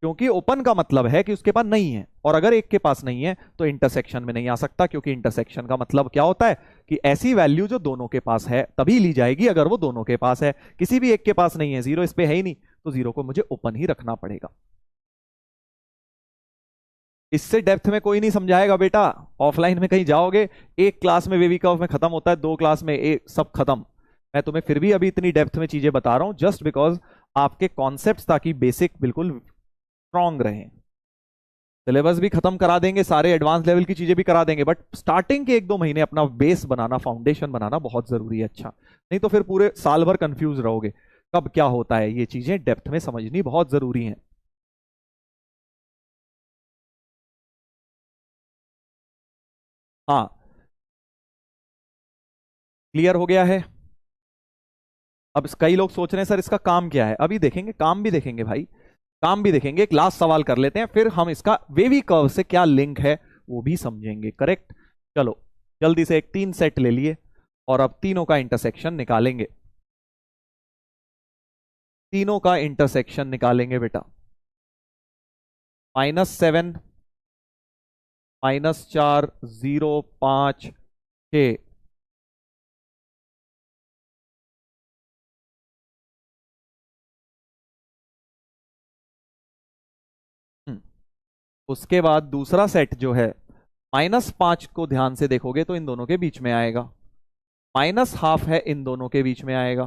Speaker 1: क्योंकि ओपन का मतलब है कि उसके पास नहीं है, और अगर एक के पास नहीं है तो इंटरसेक्शन में नहीं आ सकता, क्योंकि इंटरसेक्शन का मतलब क्या होता है कि ऐसी वैल्यू जो दोनों के पास है तभी ली जाएगी अगर वो दोनों के पास है। किसी भी एक के पास नहीं है, जीरो इस पे है ही नहीं, तो जीरो को मुझे ओपन ही रखना पड़ेगा। इससे डेप्थ में कोई नहीं समझाएगा बेटा, ऑफलाइन में कहीं जाओगे, एक क्लास में वेवी कर्व में खत्म होता है, दो क्लास में एक सब खत्म। मैं तुम्हें फिर भी अभी इतनी डेप्थ में चीजें बता रहा हूं जस्ट बिकॉज आपके कॉन्सेप्ट ताकि बेसिक बिल्कुल स्ट्रांग रहे। सिलेबस भी खत्म करा देंगे, सारे एडवांस लेवल की चीजें भी करा देंगे, बट स्टार्टिंग के 1-2 महीने अपना बेस बनाना, फाउंडेशन बनाना बहुत जरूरी है। अच्छा, नहीं तो फिर पूरे साल भर कंफ्यूज रहोगे कब क्या होता है। ये चीजें डेप्थ में समझनी बहुत जरूरी है। हाँ, क्लियर हो गया है। अब कई लोग सोच रहे हैं सर इसका काम क्या है, अभी देखेंगे, काम भी देखेंगे भाई, काम भी देखेंगे। एक लास्ट सवाल कर लेते हैं, फिर हम इसका वेवी कर्व से क्या लिंक है वो भी समझेंगे। करेक्ट, चलो जल्दी से एक 3 सेट ले लिए और अब तीनों का इंटरसेक्शन निकालेंगे। तीनों का इंटरसेक्शन निकालेंगे बेटा। -7, -4, 0, 5, 6। उसके बाद दूसरा सेट जो है, -5 को ध्यान से देखोगे तो इन दोनों के बीच में आएगा, -12 है इन दोनों के बीच में आएगा,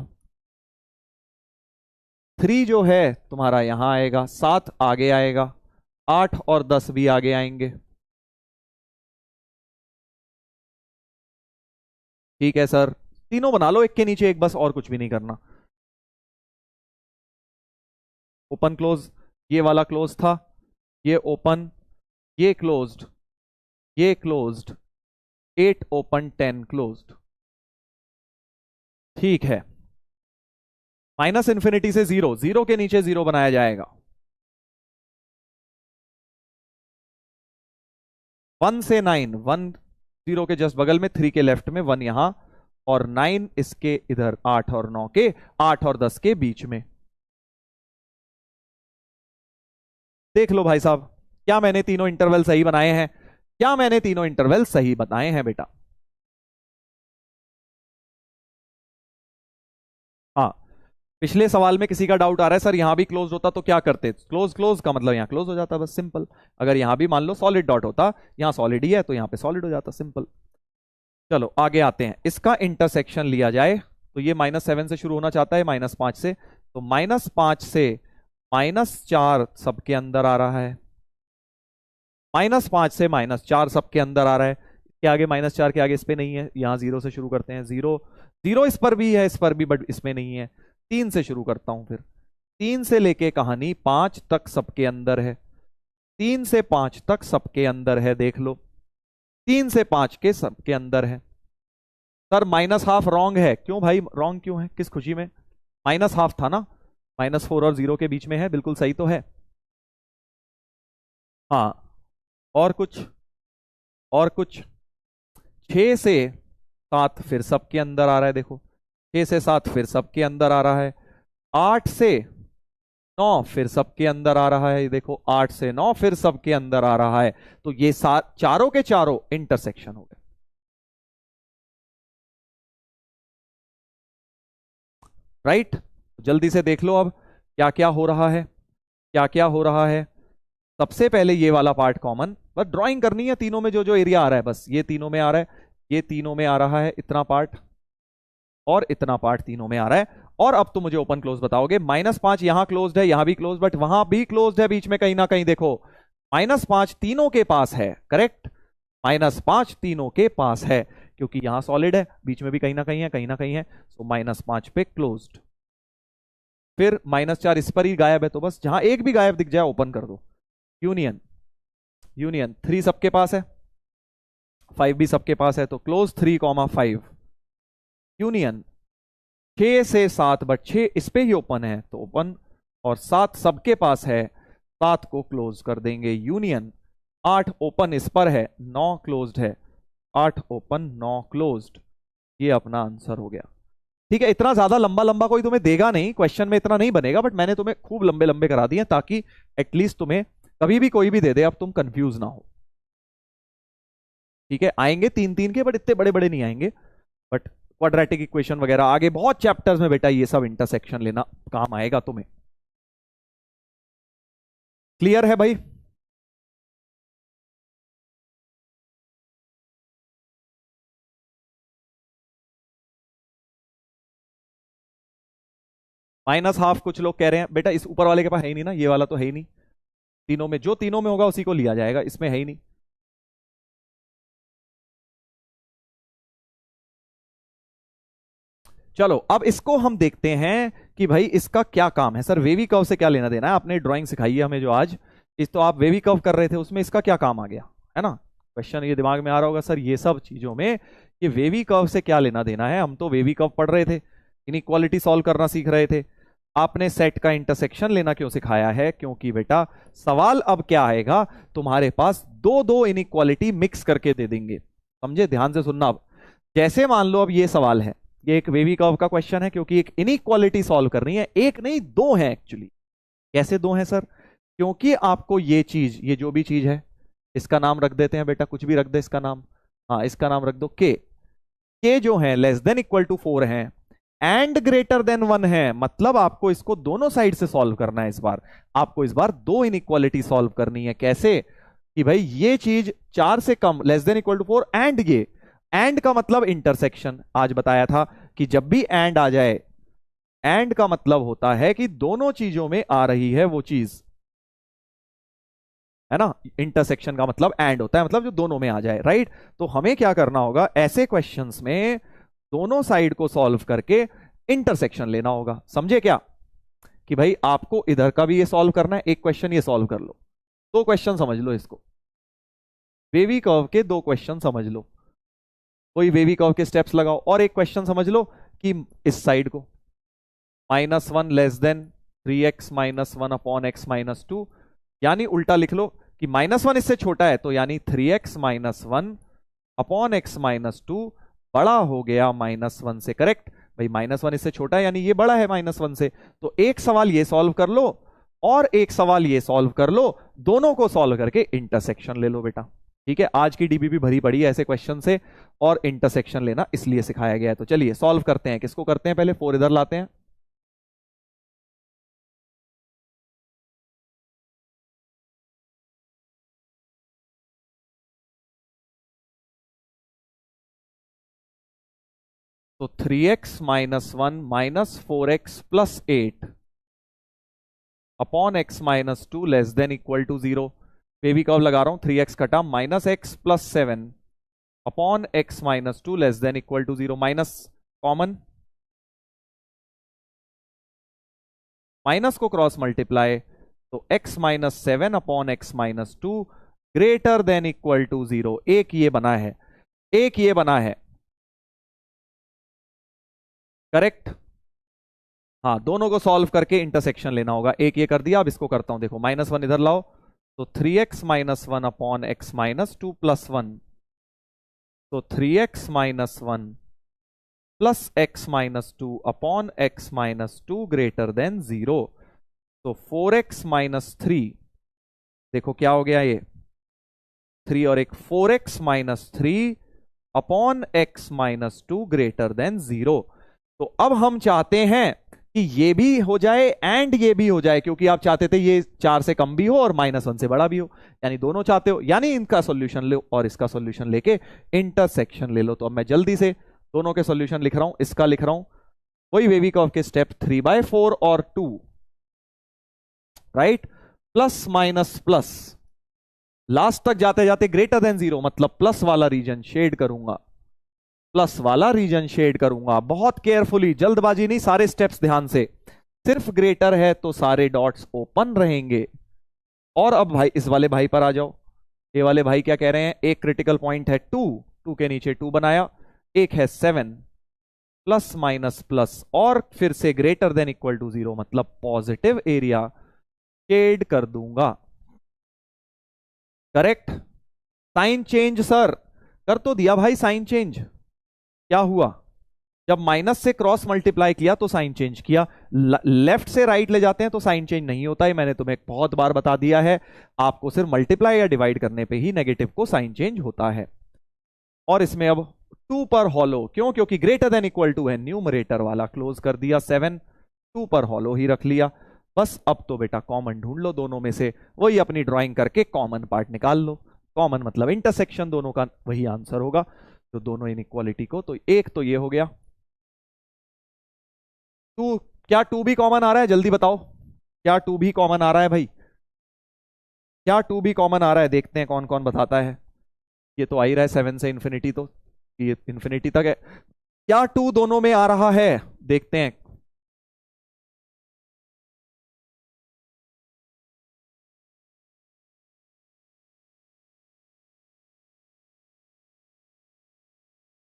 Speaker 1: 3 जो है तुम्हारा यहां आएगा, 7 आगे आएगा, 8 और 10 भी आगे आएंगे। ठीक है सर, तीनों बना लो एक के नीचे एक, बस और कुछ भी नहीं करना। ओपन क्लोज, ये वाला क्लोज था, ये ओपन, ये क्लोज्ड, ये क्लोज्ड, 8 ओपन 10 क्लोज्ड। ठीक है, -इन्फिनिटी से 0, 0 के नीचे 0 बनाया जाएगा, 1 से 9, 1 0 के जस्ट बगल में, 3 के लेफ्ट में, 1 यहां, और 9 इसके इधर, 8 और 9 के, 8 और 10 के बीच में। देख लो भाई साहब, क्या मैंने तीनों इंटरवल सही बनाए हैं? क्या मैंने तीनों इंटरवल सही बताए हैं बेटा? हाँ, पिछले सवाल में किसी का डाउट आ रहा है सर यहां भी क्लोज होता तो क्या करते? क्लोज, क्लोज का मतलब यहां क्लोज हो जाता, बस सिंपल। अगर यहां भी मान लो सॉलिड डॉट होता, यहां सॉलिड ही है तो यहां पे सॉलिड हो जाता, सिंपल। चलो आगे आते हैं, इसका इंटरसेक्शन लिया जाए तो ये -7 से शुरू होना चाहता है, -5 से, तो -5 से -4 सबके अंदर आ रहा है, -5 से -4 सबके अंदर आ रहा है। इसके आगे -4 के आगे इस पे नहीं है, यहां 0 से शुरू करते हैं, 0, 0 इस पर भी है, इस पर भी, बट इसमें नहीं है। 3 से शुरू करता हूं फिर, 3 से लेके कहानी 5 तक सबके अंदर है, 3 से 5 तक सबके अंदर है, देख लो, 3 से 5 के सबके अंदर है। सर -12 रॉन्ग है, क्यों भाई रॉन्ग क्यों है, किस खुशी में? -12 था ना, -4 और 0 के बीच में है, बिल्कुल सही तो है। हाँ, और कुछ, और कुछ, 6 से 7 फिर सबके अंदर आ रहा है, देखो, 6 से 7 फिर सबके अंदर आ रहा है, 8 से 9 फिर सबके अंदर आ रहा है, देखो 8 से 9 फिर सबके अंदर आ रहा है। तो ये चारों के चारों इंटरसेक्शन हो गए। राइट, जल्दी से देख लो अब क्या क्या हो रहा है, क्या क्या हो रहा है। सबसे पहले ये वाला पार्ट कॉमन, बस ड्राइंग करनी है, तीनों में जो जो एरिया आ रहा है, बस ये तीनों में आ रहा है, ये तीनों में आ रहा है इतना पार्ट, और इतना पार्ट तीनों में आ रहा है। और अब तो मुझे ओपन क्लोज बताओगे, -5 यहां क्लोज्ड है, यहां भी क्लोज, बट वहां भी क्लोज्ड है बीच में कहीं ना कहीं, देखो, -5 तीनों के पास है, करेक्ट, -5 तीनों के पास है, क्योंकि यहां सॉलिड है, बीच में भी कहीं ना कहीं है, कहीं ना कहीं है, तो -5 पे क्लोज्ड। फिर -4 इस पर ही गायब है, तो बस जहां एक भी गायब दिख जाए ओपन कर दो। यूनियन, यूनियन 3 सबके पास है, 5 भी सबके पास है, तो क्लोज 3, 5, यूनियन 6 से 7, बट 6 इस पे ही ओपन है तो ओपन, और 7 सबके पास है, 7 को क्लोज कर देंगे, यूनियन 8 ओपन इस पर है, 9 क्लोज्ड है, 8 ओपन 9 क्लोज्ड। ये अपना आंसर हो गया। ठीक है, इतना ज्यादा लंबा लंबा कोई तुम्हें देगा नहीं, क्वेश्चन में इतना नहीं बनेगा, बट मैंने तुम्हें खूब लंबे लंबे करा दिए ताकि एटलीस्ट तुम्हें कभी भी कोई भी दे दे अब तुम कंफ्यूज ना हो। ठीक है, आएंगे तीन तीन के, बट इतने बड़े बड़े नहीं आएंगे। बट क्वाड्रेटिक इक्वेशन वगैरह आगे बहुत चैप्टर्स में बेटा ये सब इंटरसेक्शन लेना काम आएगा तुम्हें। क्लियर है भाई? माइनस हाफ कुछ लोग कह रहे हैं बेटा इस ऊपर वाले के पास है ही नहीं ना, ये वाला तो है ही नहीं। तीनों में जो तीनों में होगा उसी को लिया जाएगा, इसमें है ही नहीं। चलो अब इसको हम देखते हैं कि भाई इसका क्या काम है। सर वेवी कर्व से क्या लेना देना है? आपने ड्राइंग सिखाई है हमें जो आज, इस तो आप वेवी कर्व कर रहे थे, उसमें इसका क्या काम आ गया है ना? क्वेश्चन ये दिमाग में आ रहा होगा सर ये सब चीजों में ये वेवी कर्व से क्या लेना देना है? हम तो वेवी कर्व पढ़ रहे थे, इनइक्वालिटी सॉल्व करना सीख रहे थे। आपने सेट का इंटरसेक्शन लेना क्यों सिखाया है? क्योंकि बेटा सवाल अब क्या आएगा, तुम्हारे पास दो दो इनइक्वालिटी मिक्स करके दे देंगे। समझे? ध्यान से सुनना। अब जैसे मान लो अब ये सवाल है, ये एक वेवी कर्व का क्वेश्चन है, क्योंकि एक इनइक्वालिटी सॉल्व करनी है, एक नहीं दो है एक्चुअली। कैसे दो हैं सर? क्योंकि आपको ये चीज, ये जो भी चीज है, इसका नाम रख देते हैं बेटा, कुछ भी रख दे इसका नाम। हाँ इसका नाम रख दो के जो है लेस देन इक्वल टू 4 है एंड ग्रेटर देन 1 है, मतलब आपको इसको दोनों साइड से सॉल्व करना है। इस बार आपको इस बार दो इनइक्वालिटी सॉल्व करनी है। कैसे? कि भाई ये चीज 4 से कम, less than equal to 4 and ये, एंड का मतलब इंटरसेक्शन। आज बताया था कि जब भी एंड आ जाए, एंड का मतलब होता है कि दोनों चीजों में आ रही है वो चीज, है ना? इंटरसेक्शन का मतलब एंड होता है, मतलब जो दोनों में आ जाए, राइट? तो हमें क्या करना होगा ऐसे क्वेश्चंस में, दोनों साइड को सॉल्व करके इंटरसेक्शन लेना होगा। समझे क्या? कि भाई आपको इधर का भी ये सॉल्व करना है, एक क्वेश्चन ये सॉल्व कर लो, दो क्वेश्चन समझ लो इसको, वेवी कर्व के दो क्वेश्चन समझ लो, कोई वेवी कर्व के स्टेप्स लगाओ, और एक क्वेश्चन समझ लो कि इस साइड को -1 less then 3x minus 1 upon x minus 2, यानी उल्टा लिख लो कि -1 इससे छोटा है, तो यानी 3x minus 1 upon x minus 2 बड़ा हो गया -1 से। करेक्ट भाई, -1 इससे छोटा है यानी ये बड़ा है -1 से। तो एक सवाल ये सॉल्व कर लो और एक सवाल ये सॉल्व कर लो, दोनों को सॉल्व करके इंटरसेक्शन ले लो बेटा। ठीक है, आज की डीबी भी भरी पड़ी है ऐसे क्वेश्चन से, और इंटरसेक्शन लेना इसलिए सिखाया गया है। तो चलिए सॉल्व करते हैं। किसको करते हैं? पहले 4 इधर लाते हैं। तो 3x minus 1 minus 4x plus 8 upon x minus 2 less than equal to 0। Wavy curve लगा रहा हूं, 3x कटा minus x plus 7 upon x minus 2 less than equal to 0। Minus common, minus को क्रॉस मल्टीप्लाई, तो x minus 7 upon x minus 2 greater than equal to 0। एक ये बना है, एक ये बना है। करेक्ट? हाँ, दोनों को सॉल्व करके इंटरसेक्शन लेना होगा। एक ये कर दिया, अब इसको करता हूं। देखो -1 इधर लाओ, तो 3x minus 1 upon x minus 2 plus 1, तो 3x minus 1 plus x minus 2 upon x minus 2 greater then 0। तो 4x माइनस 3, देखो क्या हो गया, ये 3 और एक 4x minus 3 upon x minus 2 greater then 0। तो अब हम चाहते हैं कि ये भी हो जाए एंड ये भी हो जाए, क्योंकि आप चाहते थे ये 4 से कम भी हो और -1 से बड़ा भी हो, यानी दोनों चाहते हो, यानी इनका सॉल्यूशन लो और इसका सॉल्यूशन लेके इंटरसेक्शन ले लो। तो अब मैं जल्दी से दोनों के सॉल्यूशन लिख रहा हूं, इसका लिख रहा हूं वही वेवी कर्व के स्टेप 3/4 और 2, right? Plus minus plus, last तक जाते जाते ग्रेटर देन 0, मतलब प्लस वाला रीजन शेड करूंगा, प्लस वाला रीजन शेड करूंगा। बहुत केयरफुली, जल्दबाजी नहीं, सारे स्टेप्स ध्यान से। सिर्फ ग्रेटर है तो सारे डॉट्स ओपन रहेंगे। और अब भाई इस वाले भाई पर आ जाओ। ये वाले भाई क्या कह रहे हैं? एक क्रिटिकल पॉइंट है 2, 2 के नीचे 2 बनाया, एक है 7 प्लस माइनस प्लस, और फिर से ग्रेटर देन इक्वल टू 0, मतलब पॉजिटिव एरिया शेड कर दूंगा। करेक्ट? साइन चेंज सर, कर तो दिया भाई साइन चेंज। क्या हुआ? जब माइनस से क्रॉस मल्टीप्लाई किया तो साइन चेंज किया, लेफ्ट से राइट ले जाते हैं तो साइन चेंज नहीं होता है। मैंने तुम्हें बहुत बार बता दिया है, आपको सिर्फ मल्टीप्लाई या डिवाइड करने पे ही नेगेटिव को साइन चेंज होता है। और इसमें अब 2 पर हॉलो, क्यों? क्योंकि ग्रेटर देन इक्वल टू है, न्यूमरेटर वाला क्लोज कर दिया, 7 2 पर हॉलो ही रख लिया। बस अब तो बेटा कॉमन ढूंढ लो दोनों में से, वही अपनी ड्राइंग करके कॉमन पार्ट निकाल लो। कॉमन मतलब इंटरसेक्शन दोनों का, वही आंसर होगा तो दोनों इनइक्वालिटी को। तो एक तो ये हो गया। टू, क्या 2 भी कॉमन आ रहा है? जल्दी बताओ, क्या 2 भी कॉमन आ रहा है भाई? क्या 2 भी कॉमन आ रहा है? देखते हैं कौन कौन बताता है। ये तो आ ही रहा है 7 से इंफिनिटी, तो ये इंफिनिटी तक है। क्या 2 दोनों में आ रहा है? देखते हैं।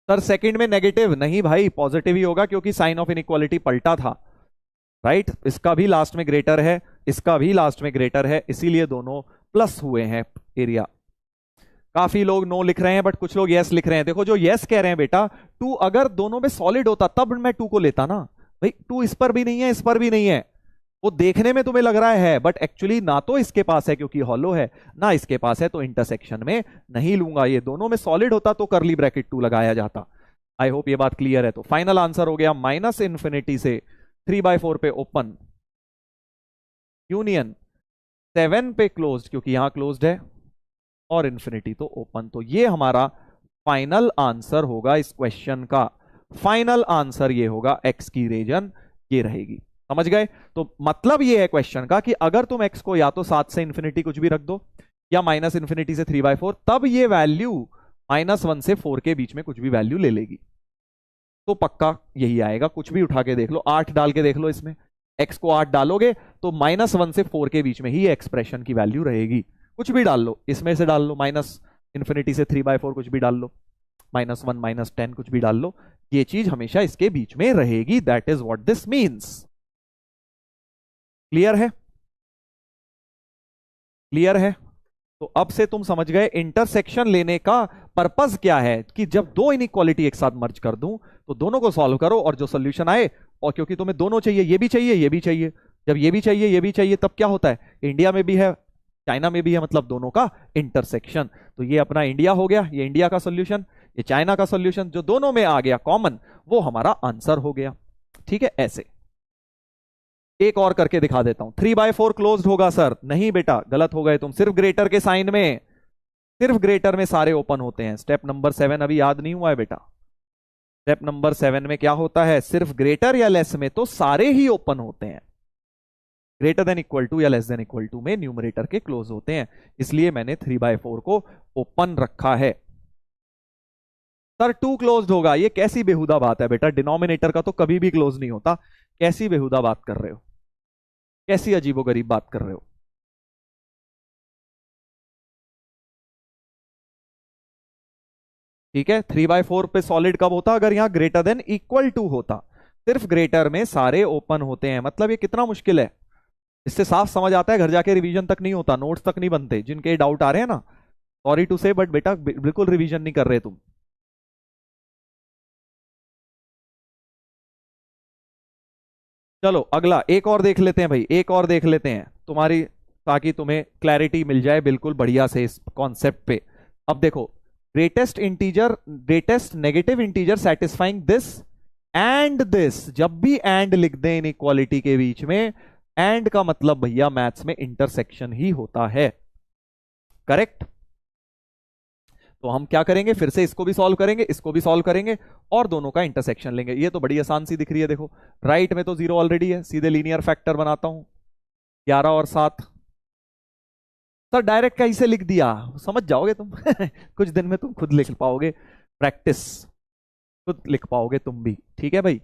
Speaker 1: सर सेकंड में नेगेटिव नहीं भाई, पॉजिटिव ही होगा क्योंकि साइन ऑफ इनइक्वालिटी पलटा था, राइट? इसका भी लास्ट में ग्रेटर है, इसका भी लास्ट में ग्रेटर है, इसीलिए दोनों प्लस हुए हैं एरिया। काफी लोग नो लिख रहे हैं बट कुछ लोग यस लिख रहे हैं। देखो जो यस कह रहे हैं बेटा, 2 अगर दोनों में सॉलिड होता तब मैं 2 को लेता ना भाई। 2 इस पर भी नहीं है, इस पर भी नहीं है, वो देखने में तुम्हें लग रहा है बट एक्चुअली ना तो इसके पास है क्योंकि हॉलो है, ना इसके पास है, तो इंटरसेक्शन में नहीं लूंगा। ये दोनों में सॉलिड होता तो करली ब्रैकेट 2 लगाया जाता। आई होप ये बात क्लियर है। तो फाइनल आंसर हो गया माइनस इन्फिनिटी से 3/4 पे ओपन, यूनियन 7 पे क्लोज्ड क्योंकि यहां क्लोज्ड है, और इन्फिनिटी तो ओपन। तो ये हमारा फाइनल आंसर होगा इस क्वेश्चन का। फाइनल आंसर ये होगा, एक्स की रीजन ये रहेगी। समझ गए? तो मतलब ये है क्वेश्चन का कि अगर तुम एक्स को या तो 7 से इंफिनिटी कुछ भी रख दो या माइनस इन्फिनिटी से 3/4, तब ये वैल्यू -1 से 4 के बीच में कुछ भी वैल्यू ले लेगी। तो पक्का यही आएगा। कुछ भी उठा के देख लो, 8 डाल के देख लो, इसमें एक्स को 8 डालोगे तो -1 से 4 के बीच में ही एक्सप्रेशन की वैल्यू रहेगी। कुछ भी डाल लो, इसमें से डाल लो, माइनस इन्फिनिटी से 3/4 कुछ भी डाल लो, -1 -10 कुछ भी डाल लो, ये चीज हमेशा इसके बीच में रहेगी। That is what this means. Clear है? क्लियर है? तो अब से तुम समझ गए इंटरसेक्शन लेने का पर्पस क्या है, कि जब दो इनइक्वालिटी एक साथ मर्ज कर दूं तो दोनों को सॉल्व करो और जो सोल्यूशन आए, और क्योंकि तुम्हें दोनों चाहिए, ये भी चाहिए ये भी चाहिए, जब ये भी चाहिए ये भी चाहिए, तब क्या होता है, इंडिया में भी है चाइना में भी है, मतलब दोनों का इंटरसेक्शन। तो ये अपना इंडिया हो गया, ये इंडिया का सोल्यूशन, ये चाइना का सोल्यूशन, जो दोनों में आ गया कॉमन वो हमारा आंसर हो गया। ठीक है? ऐसे एक और करके दिखा देता हूं। 3/4 क्लोज्ड होगा सर? नहीं बेटा, गलत हो गए तुम। सिर्फ ग्रेटर के साइन में, सिर्फ ग्रेटर में सारे ओपन होते हैं। स्टेप नंबर 7 अभी याद नहीं हुआ है बेटा। स्टेप नंबर 7 में क्या होता है, सिर्फ ग्रेटर या लेस में तो सारे ही ओपन होते हैं। ग्रेटर देन इक्वल टू या लेस देन इक्वल टू में न्यूमरेटर के क्लोज होते हैं, इसलिए मैंने 3/4 को ओपन रखा है। सर 2 क्लोज्ड होगा? ये कैसी बेहुदा बात है बेटा, डिनोमिनेटर का तो कभी भी क्लोज नहीं होता। कैसी बेहुदा बात कर रहे हो, कैसी अजीबोगरीब बात कर रहे हो। ठीक है? 3/4 पे सॉलिड कब होता, अगर यहां ग्रेटर देन इक्वल टू होता। सिर्फ ग्रेटर में सारे ओपन होते हैं, मतलब ये कितना मुश्किल है। इससे साफ समझ आता है घर जाके रिवीजन तक नहीं होता, नोट्स तक नहीं बनते। जिनके डाउट आ रहे हैं ना, सॉरी टू से बट बेटा बिल्कुल रिवीजन नहीं कर रहे तुम। चलो अगला एक और देख लेते हैं भाई, एक और देख लेते हैं तुम्हारी, ताकि तुम्हें क्लैरिटी मिल जाए बिल्कुल बढ़िया से इस कॉन्सेप्ट पे। अब देखो, greatest integer, greatest negative integer satisfying this and this, जब भी एंड लिख दें इन इक्वालिटी के बीच में, एंड का मतलब भैया मैथ्स में इंटरसेक्शन ही होता है। करेक्ट? तो हम क्या करेंगे, फिर से इसको भी सॉल्व करेंगे, इसको भी सॉल्व करेंगे और दोनों का इंटरसेक्शन लेंगे। ये तो बड़ी आसान सी दिख रही है। देखो राइट में तो 0 ऑलरेडी है, सीधे लीनियर फैक्टर बनाता हूं, 11 और 7। सर डायरेक्ट कैसे लिख दिया, समझ जाओगे तुम कुछ दिन में तुम खुद लिख पाओगे, प्रैक्टिस, खुद लिख पाओगे तुम भी। ठीक है भाई?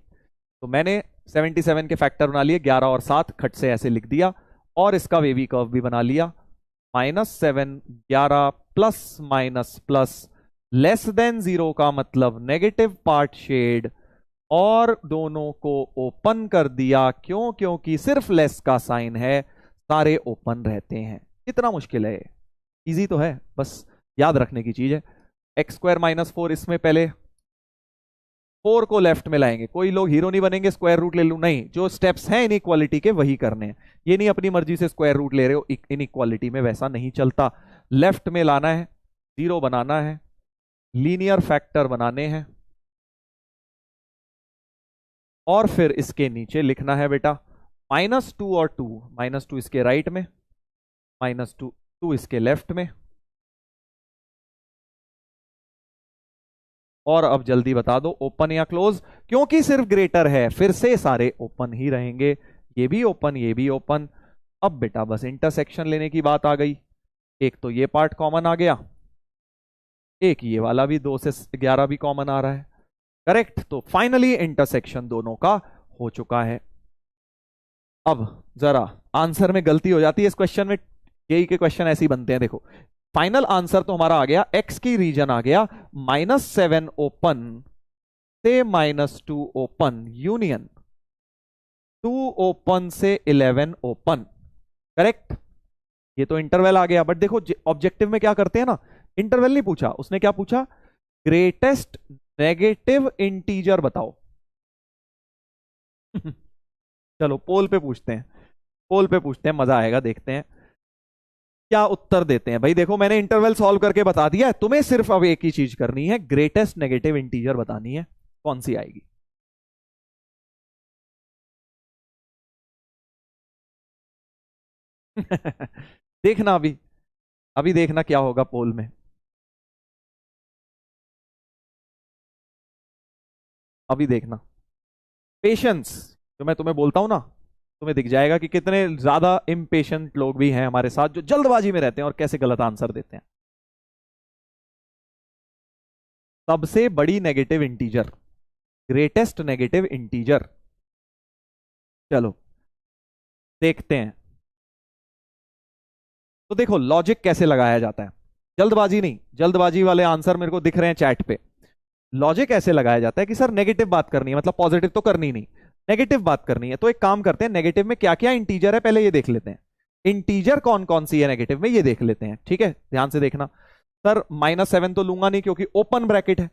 Speaker 1: तो मैंने 77 के फैक्टर बना लिए, 11 और 7 खट से ऐसे लिख दिया, और इसका वेवी कर्व भी बना लिया। -7 11 plus minus plus less than 0 का मतलब नेगेटिव पार्ट शेड, और दोनों को ओपन कर दिया। क्यों? क्योंकि सिर्फ लेस का साइन है, सारे ओपन रहते हैं। कितना मुश्किल है, इजी तो है, बस याद रखने की चीज है। x² - 4 इसमें पहले 4 को लेफ्ट में लाएंगे। कोई लोग हीरो नहीं बनेंगे स्क्वायर रूट ले लूं, नहीं, जो स्टेप्स हैं इनइक्वालिटी के वही करने हैं। ये नहीं अपनी मर्जी से स्क्वायर रूट ले रहे हो, इनइक्वालिटी में वैसा नहीं चलता। लेफ्ट में लाना है, 0 बनाना है, लीनियर फैक्टर बनाने हैं, और फिर इसके नीचे लिखना है बेटा -2 और 2, -2 इसके राइट में, -2 2 इसके लेफ्ट में। और अब जल्दी बता दो ओपन या क्लोज, क्योंकि सिर्फ ग्रेटर है फिर से सारे ओपन ही रहेंगे, ये भी ओपन ये भी ओपन। अब बेटा बस इंटरसेक्शन लेने की बात आ गई। एक तो ये पार्ट कॉमन आ गया, एक ये वाला भी 2 से 11 भी कॉमन आ रहा है, करेक्ट। तो फाइनली इंटरसेक्शन दोनों का हो चुका है। अब जरा आंसर में गलती हो जाती है इस क्वेश्चन में, यही के क्वेश्चन ऐसे ही बनते हैं। देखो फाइनल आंसर तो हमारा आ गया, एक्स की रीजन आ गया -7 ओपन से -2 ओपन यूनियन 2 ओपन से 11 ओपन, करेक्ट। ये तो इंटरवल आ गया, बट देखो ऑब्जेक्टिव में क्या करते हैं ना, इंटरवल नहीं पूछा, उसने क्या पूछा, ग्रेटेस्ट नेगेटिव इंटीजर बताओ। चलो पोल पे पूछते हैं, पोल पे पूछते हैं, मजा आएगा, देखते हैं क्या उत्तर देते हैं। भाई देखो मैंने इंटरवल सॉल्व करके बता दिया है, तुम्हें सिर्फ अब एक ही चीज करनी है, ग्रेटेस्ट नेगेटिव इंटीजर बतानी है, कौन सी आएगी। देखना अभी, अभी देखना क्या होगा पोल में, अभी देखना। पेशेंस, जो मैं तुम्हें बोलता हूं ना, तुम्हें दिख जाएगा कि कितने ज्यादा इम्पेशेंट लोग भी हैं हमारे साथ, जो जल्दबाजी में रहते हैं और कैसे गलत आंसर देते हैं। सबसे बड़ी negative integer, greatest negative integer, चलो देखते हैं। तो देखो लॉजिक कैसे लगाया जाता है, जल्दबाजी नहीं, जल्दबाजी वाले आंसर मेरे को दिख रहे हैं चैट पे। लॉजिक ऐसे लगाया जाता है कि सर नेगेटिव बात करनी है, मतलब पॉजिटिव तो करनी नहीं, नेगेटिव बात करनी है, तो एक काम करते हैं, नेगेटिव में क्या क्या इंटीजर है पहले ये देख लेते हैं। इंटीजर कौन कौन सी है नेगेटिव में ये देख लेते हैं, ठीक है, ध्यान से देखना। सर -7 तो लूंगा नहीं क्योंकि ओपन ब्रैकेट है,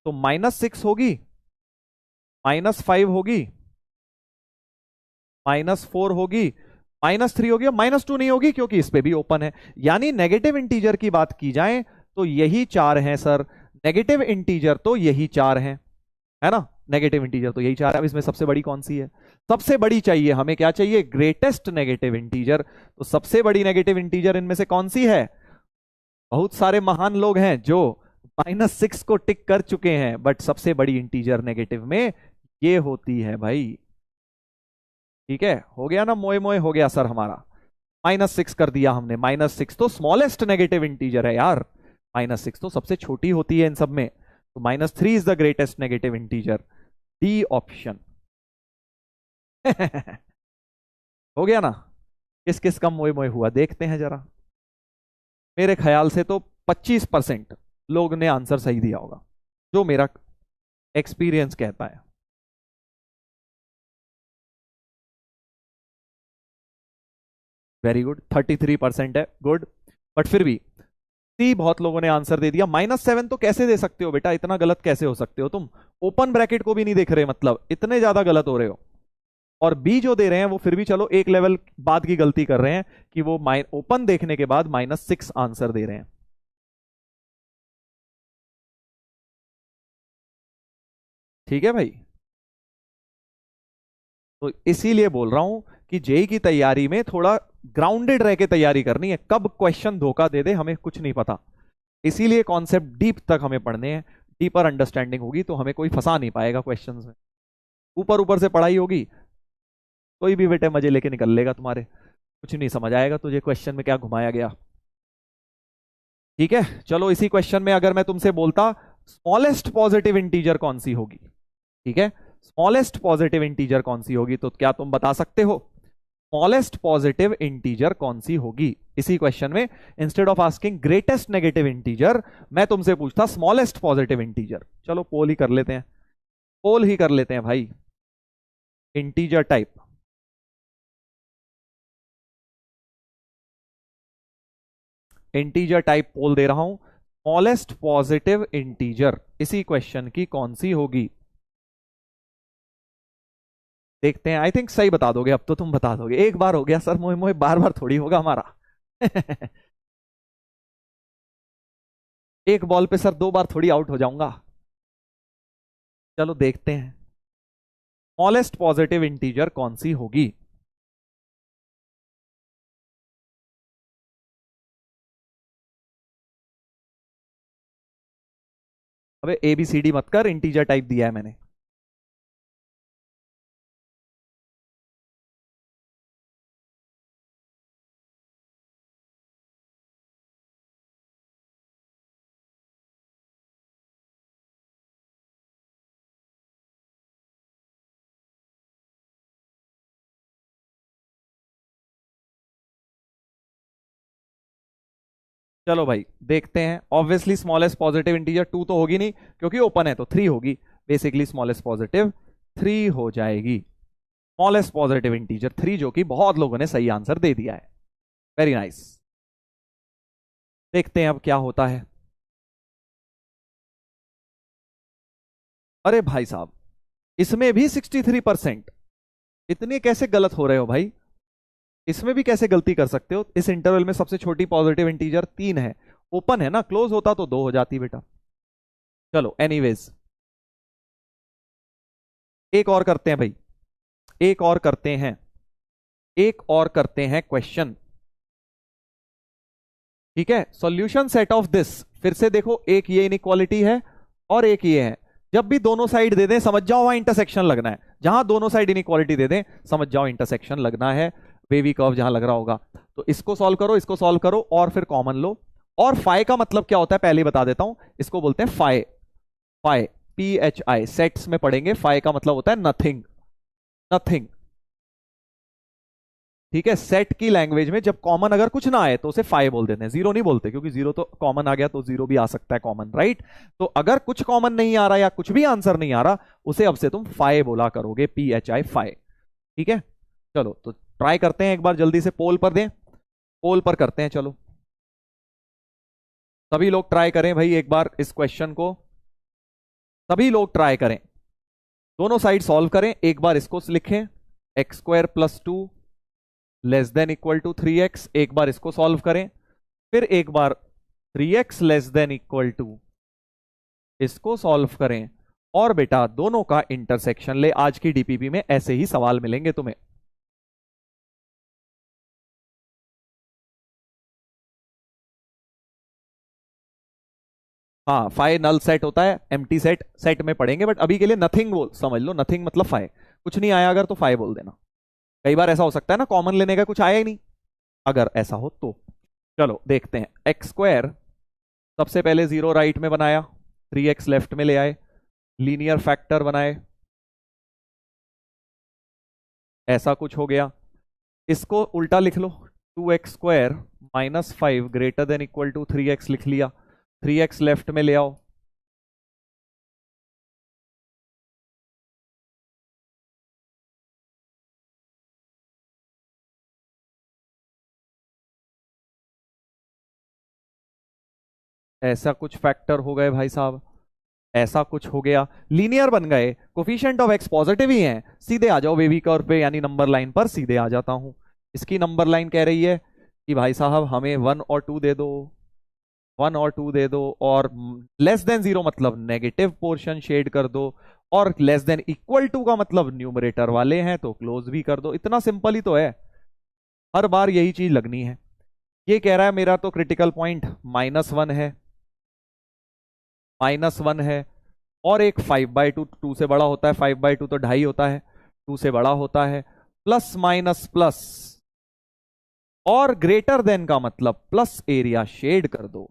Speaker 1: तो -6 होगी, -5 होगी, -4 होगी, -3 होगी, और -2 नहीं होगी क्योंकि इस पे भी ओपन है। यानी नेगेटिव इंटीजर की बात की जाए तो यही 4 हैं सर, नेगेटिव इंटीजर तो यही 4 हैं, है ना, नेगेटिव इंटीजर तो यही 4 है। अब इसमें सबसे बड़ी कौन सी है, सबसे बड़ी चाहिए हमें, क्या चाहिए, ग्रेटेस्ट नेगेटिव इंटीजर। तो सबसे बड़ी नेगेटिव इंटीजर इनमें से कौन सी है, बहुत सारे महान लोग हैं जो -6 को टिक कर चुके हैं, बट सबसे बड़ी इंटीजर नेगेटिव में ये होती है भाई। ठीक है, हो गया ना, मोए मोए हो गया सर हमारा, -6 कर दिया हमने, -6 तो स्मॉलेस्ट नेगेटिव इंटीजर है यार, -6 तो सबसे छोटी होती है इन सब में, तो -3 is the greatest negative integer, D option. हो गया ना, किस किस का मोए मोए हुआ देखते हैं जरा। मेरे ख्याल से तो 25% लोग ने आंसर सही दिया होगा, जो मेरा एक्सपीरियंस कहता है। वेरी गुड, 33% है, गुड। बट फिर भी सी बहुत लोगों ने आंसर दे दिया। -7 तो कैसे दे सकते हो बेटा, इतना गलत कैसे हो सकते हो तुम, ओपन ब्रैकेट को भी नहीं देख रहे, मतलब इतने ज्यादा गलत हो रहे हो। और बी जो दे रहे हैं वो फिर भी चलो एक लेवल बाद की गलती कर रहे हैं कि वो ओपन देखने के बाद -6 आंसर दे रहे हैं। ठीक है भाई, तो इसीलिए बोल रहा हूं कि जेई की तैयारी में थोड़ा ग्राउंडेड रह के तैयारी करनी है, कब क्वेश्चन धोखा दे दे हमें कुछ नहीं पता, इसीलिए कॉन्सेप्ट डीप तक हमें पढ़ने हैं, डीपर अंडरस्टैंडिंग होगी तो हमें कोई फंसा नहीं पाएगा क्वेश्चंस में। ऊपर ऊपर से पढ़ाई होगी, कोई भी बेटे मजे लेके निकल लेगा तुम्हारे, कुछ नहीं समझ आएगा तुझे क्वेश्चन में क्या घुमाया गया। ठीक है, चलो इसी क्वेश्चन में अगर मैं तुमसे बोलता स्मॉलेस्ट पॉजिटिव इंटीजर कौन सी होगी, ठीक है, स्मॉलेस्ट पॉजिटिव इंटीजर कौन सी होगी, तो क्या तुम बता सकते हो स्मॉलेस्ट पॉजिटिव इंटीजर कौन सी होगी। इसी क्वेश्चन में instead of asking greatest negative integer मैं तुमसे पूछता स्मॉलेस्ट पॉजिटिव इंटीजर। चलो पोल ही कर लेते हैं, पोल ही कर लेते हैं भाई, इंटीजर टाइप। इंटीजर टाइप पोल दे रहा हूं, स्मॉलेस्ट पॉजिटिव इंटीजर इसी क्वेश्चन की कौन सी होगी। देखते हैं। आई थिंक सही बता दोगे अब तो, तुम बता दोगे। एक बार हो गया सर, मोहे मोहे बार बार थोड़ी होगा हमारा। एक बॉल पे सर 2 बार थोड़ी आउट हो जाऊंगा। चलो देखते हैं, स्मॉलेस्ट पॉजिटिव इंटीजर कौन सी होगी। अबे ABCD मत कर, इंटीजर टाइप दिया है मैंने। चलो भाई देखते हैं। ऑब्वियसली स्मॉलेस्ट पॉजिटिव इंटीजर 2 तो होगी नहीं, क्योंकि ओपन है, तो 3 होगी। बेसिकली स्मॉलेस्ट पॉजिटिव 3 हो जाएगी। स्मॉलेस्ट पॉजिटिव इंटीजर 3, जो कि बहुत लोगों ने सही आंसर दे दिया है। Very nice. देखते हैं अब क्या होता है। अरे भाई साहब, इसमें भी 63%। इतने कैसे गलत हो रहे हो भाई, इसमें भी कैसे गलती कर सकते हो। इस इंटरवल में सबसे छोटी पॉजिटिव इंटीजर 3 है, ओपन है ना, क्लोज होता तो 2 हो जाती बेटा। चलो एनीवेज, एक और करते हैं भाई, एक और करते हैं, एक और करते हैं क्वेश्चन। ठीक है, सॉल्यूशन सेट ऑफ दिस। फिर से देखो, एक ये इनइक्वालिटी है और एक ये है। जब भी दोनों साइड दे दें, समझ जाओ वहां इंटरसेक्शन लगना है। जहां दोनों साइड इनइक्वालिटी दे दें, समझ जाओ इंटरसेक्शन लगना है। वेवी कर्व जहां लग रहा होगा, तो इसको सॉल्व करो, इसको सॉल्व करो, और फिर कॉमन लो। और फाई का मतलब क्या होता है पहले ही बता देता हूं, इसको बोलते हैं फाई। फाई, PHI, सेट्स में पढ़ेंगे। फाई का मतलब होता है नथिंग, नथिंग। ठीक है, सेट की लैंग्वेज में जब कॉमन अगर कुछ ना आए तो उसे फाई बोल देते हैं, जीरो नहीं बोलते, क्योंकि जीरो तो कॉमन आ गया तो जीरो भी आ सकता है कॉमन, राइट। तो अगर कुछ कॉमन नहीं आ रहा या कुछ भी आंसर नहीं आ रहा, उसे अब से तुम फाई बोला करोगे, PHI, फाई। ठीक है, चलो तो ट्राई करते हैं एक बार, जल्दी से पोल पर दें, पोल पर करते हैं। चलो सभी लोग ट्राई करें भाई एक बार इस क्वेश्चन को, सभी लोग ट्राई करें, दोनों साइड सॉल्व करें। एक बार इसको लिखें, x² + 2 less than equal to 3x। एक बार इसको सॉल्व करें, फिर एक बार 3x less than equal to, इसको सॉल्व करें, और बेटा दोनों का इंटरसेक्शन ले। आज की डीपीपी में ऐसे ही सवाल मिलेंगे तुम्हें। हाँ, फाई नल सेट होता है, एम्प्टी सेट सेट में पढ़ेंगे, बट अभी के लिए नथिंग बोल समझ लो। नथिंग मतलब फाई, कुछ नहीं आया अगर तो फाई बोल देना। कई बार ऐसा हो सकता है ना, कॉमन लेने का कुछ आया ही नहीं, अगर ऐसा हो तो। चलो देखते हैं, x² सबसे पहले 0 राइट में बनाया, 3x लेफ्ट में ले आए, लीनियर फैक्टर बनाए, ऐसा कुछ हो गया। इसको उल्टा लिख लो, 2x² - 5 greater than equal to 3x लिख लिया, 3x लेफ्ट में ले आओ, ऐसा कुछ फैक्टर हो गए भाई साहब, ऐसा कुछ हो गया, लीनियर बन गए, कोफिशिएंट ऑफ x पॉजिटिव ही है। सीधे आ जाओ वेवी कर्व पे, यानी नंबर लाइन पर सीधे आ जाता हूं। इसकी नंबर लाइन कह रही है कि भाई साहब हमें 1 और 2 दे दो, 1 और 2 दे दो, और लेस देन 0 मतलब नेगेटिव पोर्शन शेड कर दो, और लेस देन इक्वल टू का मतलब न्यूमरेटर वाले हैं तो क्लोज भी कर दो। इतना सिंपल ही तो है, हर बार यही चीज लगनी है। ये कह रहा है मेरा तो क्रिटिकल पॉइंट -1 है, -1 है, और एक 5/2, 2 से बड़ा होता है, 5/2 तो 2.5 होता है, 2 से बड़ा होता है, प्लस माइनस प्लस, और ग्रेटर देन का मतलब प्लस एरिया शेड कर दो,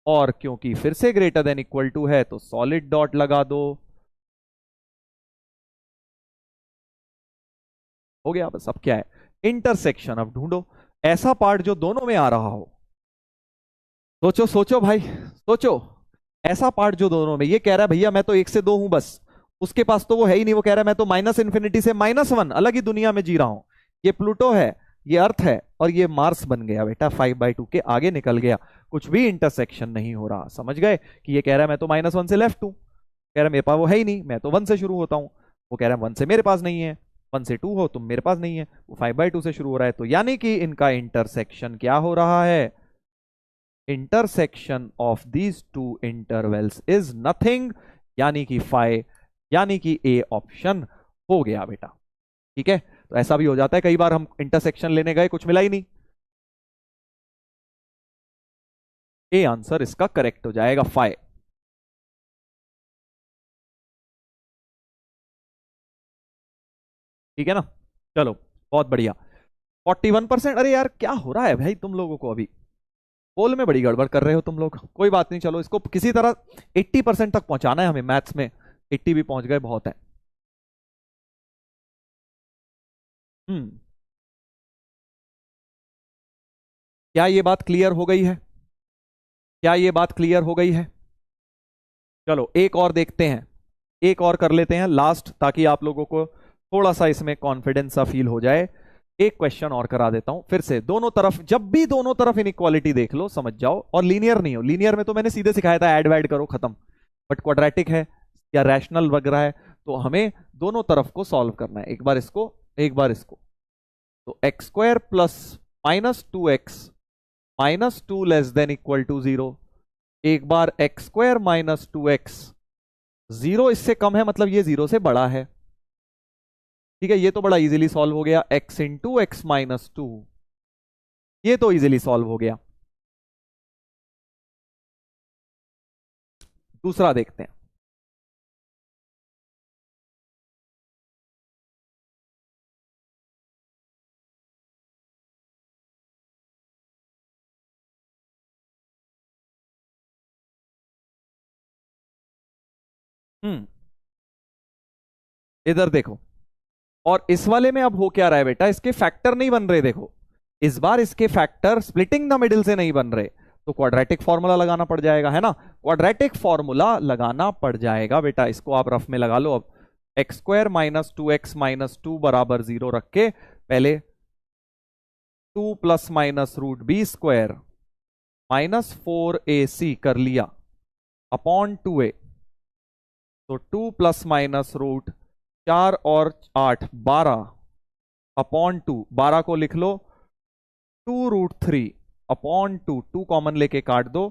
Speaker 1: और क्योंकि फिर से ग्रेटर देन इक्वल टू है तो सॉलिड डॉट लगा दो। हो गया बस। अब क्या है, इंटरसेक्शन अब ढूंढो, ऐसा पार्ट जो दोनों में आ रहा हो। सोचो सोचो भाई, सोचो, ऐसा पार्ट जो दोनों में, ये कह रहा है भैया मैं तो 1 से 2 हूं बस, उसके पास तो वो है ही नहीं, वो कह रहा है मैं तो -∞ से -1, अलग ही दुनिया में जी रहा हूं। ये प्लूटो है, ये अर्थ है, और ये मार्स बन गया बेटा, 5/2 के आगे निकल गया, कुछ भी इंटरसेक्शन नहीं हो रहा। समझ गए कि ये कह रहा है मैं तो -1 से लेफ्ट हूं, कह रहा है मेरे पास वो है ही नहीं, मैं तो 1 से शुरू होता हूं। वो कह रहा है 1 से मेरे पास नहीं है, 1 से 2 हो तुम मेरे पास नहीं है, वो 5/2 से शुरू हो रहा है। तो यानी कि इनका इंटरसेक्शन क्या हो रहा है, intersection of these two intervals is nothing, यानी कि 5, यानी कि ए ऑप्शन हो गया बेटा। ठीक है, तो ऐसा भी हो जाता है कई बार, हम इंटरसेक्शन लेने गए कुछ मिला ही नहीं, ए आंसर इसका करेक्ट हो जाएगा 5। ठीक है ना, चलो बहुत बढ़िया। 41%, अरे यार क्या हो रहा है भाई तुम लोगों को, अभी पोल में बड़ी गड़बड़ कर रहे हो तुम लोग। कोई बात नहीं, चलो इसको किसी तरह 80% तक पहुंचाना है हमें मैथ्स में, 80 भी पहुंच गए बहुत है। हम्म, क्या ये बात क्लियर हो गई है, क्या ये बात क्लियर हो गई है? चलो एक और देखते हैं, एक और कर लेते हैं लास्ट, ताकि आप लोगों को थोड़ा सा इसमें कॉन्फिडेंस सा फील हो जाए। एक क्वेश्चन और करा देता हूं फिर से, दोनों तरफ, जब भी दोनों तरफ इनइक्वालिटी देख लो समझ जाओ, और लीनियर नहीं हो, लीनियर में तो मैंने सीधे सिखाया था ऐड वैड करो खत्म, बट क्वाड्रेटिक है या रैशनल वगैरह है, तो हमें दोनों तरफ को सॉल्व करना है, एक बार इसको एक बार इसको। तो x² plus -2x -2 less than equal to 0, एक बार x² -2x, 0 इससे कम है मतलब ये 0 से बड़ा है। ठीक है, ये तो बड़ा इजीली सॉल्व हो गया, x इंटू एक्स माइनस 2, ये तो इजीली सॉल्व हो गया। दूसरा देखते हैं, हम्म, इधर देखो, और इस वाले में अब हो क्या रहा है बेटा, इसके फैक्टर नहीं बन रहे, देखो इस बार इसके फैक्टर स्प्लिटिंग द मिडिल से नहीं बन रहे, तो क्वाड्रेटिक फॉर्मूला लगाना पड़ जाएगा, है ना, क्वाड्रेटिक फॉर्मूला लगाना पड़ जाएगा बेटा, इसको आप रफ में लगा लो अब। x² -2x - 2 बराबर 0 रख के पहले 2 ± √b² -4ac कर लिया अपॉन 2a, तो 2 ± √4 और 8 12 अपॉन 2, 12 को लिख लो 2√3 अपॉन 2, 2 कॉमन लेके काट दो,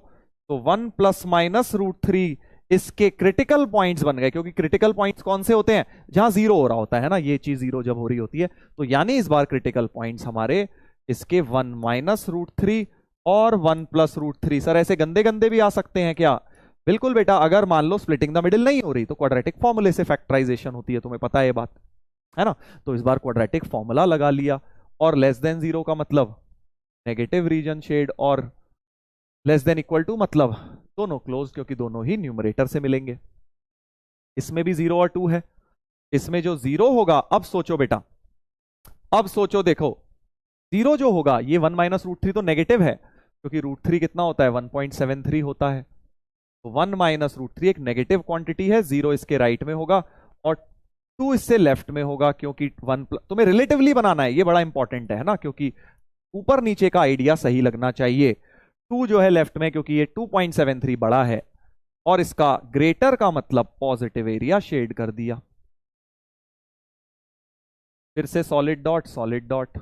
Speaker 1: तो 1 ± √3 इसके क्रिटिकल पॉइंट्स बन गए, क्योंकि क्रिटिकल पॉइंट्स कौन से होते हैं, जहां जीरो हो रहा होता है ना, ये चीज जीरो जब हो रही होती है, तो यानी इस बार क्रिटिकल पॉइंट्स हमारे इसके 1 -√3 और 1 +√3। सर ऐसे गंदे गंदे भी आ सकते हैं क्या? बिल्कुल बेटा, अगर मान लो स्प्लिटिंग द मिडिल नहीं हो रही तो क्वाड्रेटिक फॉर्मूले से फैक्टराइजेशन होती है, तुम्हें पता है ये बात, है ना। तो इस बार क्वाड्रेटिक फॉर्मूला लगा लिया, और लेस देन 0 का मतलब नेगेटिव रीजन शेड, और लेस देन इक्वल टू मतलब दोनों क्लोज, क्योंकि दोनों ही न्यूमरेटर से मिलेंगे। इसमें भी 0 और 2 है, इसमें जो 0 होगा, अब सोचो बेटा, अब सोचो, देखो 0 जो होगा ये 1 -√3 तो नेगेटिव है, क्योंकि √3 कितना होता है 1.73 होता है, तो 1 -√3 एक नेगेटिव क्वांटिटी है, 0 इसके राइट में होगा और 2 इससे लेफ्ट में होगा, क्योंकि 1 तुम्हें रिलेटिवली बनाना है, ये बड़ा इंपॉर्टेंट है ना, क्योंकि ऊपर नीचे का आइडिया सही लगना चाहिए। 2 जो है लेफ्ट में, क्योंकि ये 2.73 बड़ा है, और इसका ग्रेटर का मतलब पॉजिटिव एरिया शेड कर दिया, फिर से solid dot solid dot,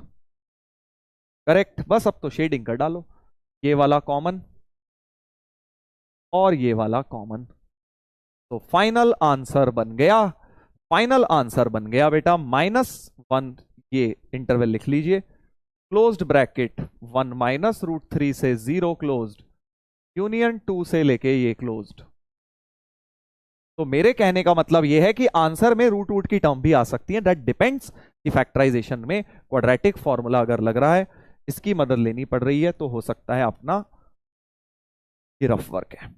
Speaker 1: correct. बस अब तो शेडिंग कर डालो, ये वाला कॉमन और ये वाला कॉमन, तो फाइनल आंसर बन गया, फाइनल आंसर बन गया बेटा -1, ये इंटरवल लिख लीजिए, क्लोज्ड ब्रैकेट 1 -√3 से 0 क्लोज्ड, यूनियन 2 से लेके ये क्लोज्ड। तो मेरे कहने का मतलब यह है कि आंसर में रूट रूट की टर्म भी आ सकती है, दैट डिपेंड्स कि फैक्टराइजेशन में क्वाड्रेटिक फॉर्मूला अगर लग रहा है, इसकी मदद लेनी पड़ रही है, तो हो सकता है अपना ये रफ वर्क है।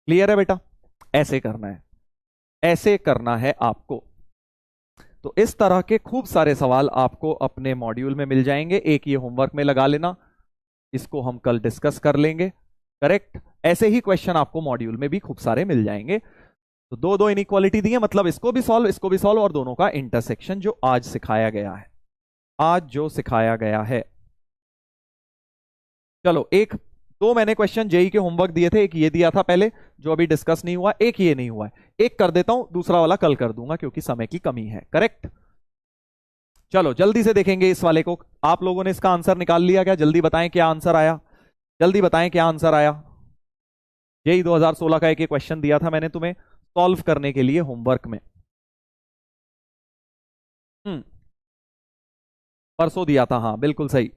Speaker 1: क्लियर है बेटा? ऐसे करना है, ऐसे करना है आपको। तो इस तरह के खूब सारे सवाल आपको अपने मॉड्यूल में मिल जाएंगे, एक ये होमवर्क में लगा लेना, इसको हम कल डिस्कस कर लेंगे, करेक्ट। ऐसे ही क्वेश्चन आपको मॉड्यूल में भी खूब सारे मिल जाएंगे। तो दो दो इनइक्वालिटी दी है, मतलब इसको भी सॉल्व, इसको भी सॉल्व, और दोनों का इंटरसेक्शन जो आज सिखाया गया है, आज जो सिखाया गया है। चलो एक दो मैंने क्वेश्चन जेई के होमवर्क दिए थे, एक ये दिया था पहले, जो अभी डिस्कस नहीं हुआ, एक ये नहीं हुआ है, एक कर देता हूं, दूसरा वाला कल कर दूंगा क्योंकि समय की कमी है। करेक्ट। चलो जल्दी से देखेंगे इस वाले को। आप लोगों ने इसका आंसर निकाल लिया क्या? जल्दी बताएं क्या आंसर आया, जल्दी बताएं क्या आंसर आया। यही 2016 का एक क्वेश्चन दिया था मैंने तुम्हें सॉल्व करने के लिए होमवर्क में। परसों दिया था, हाँ बिल्कुल सही।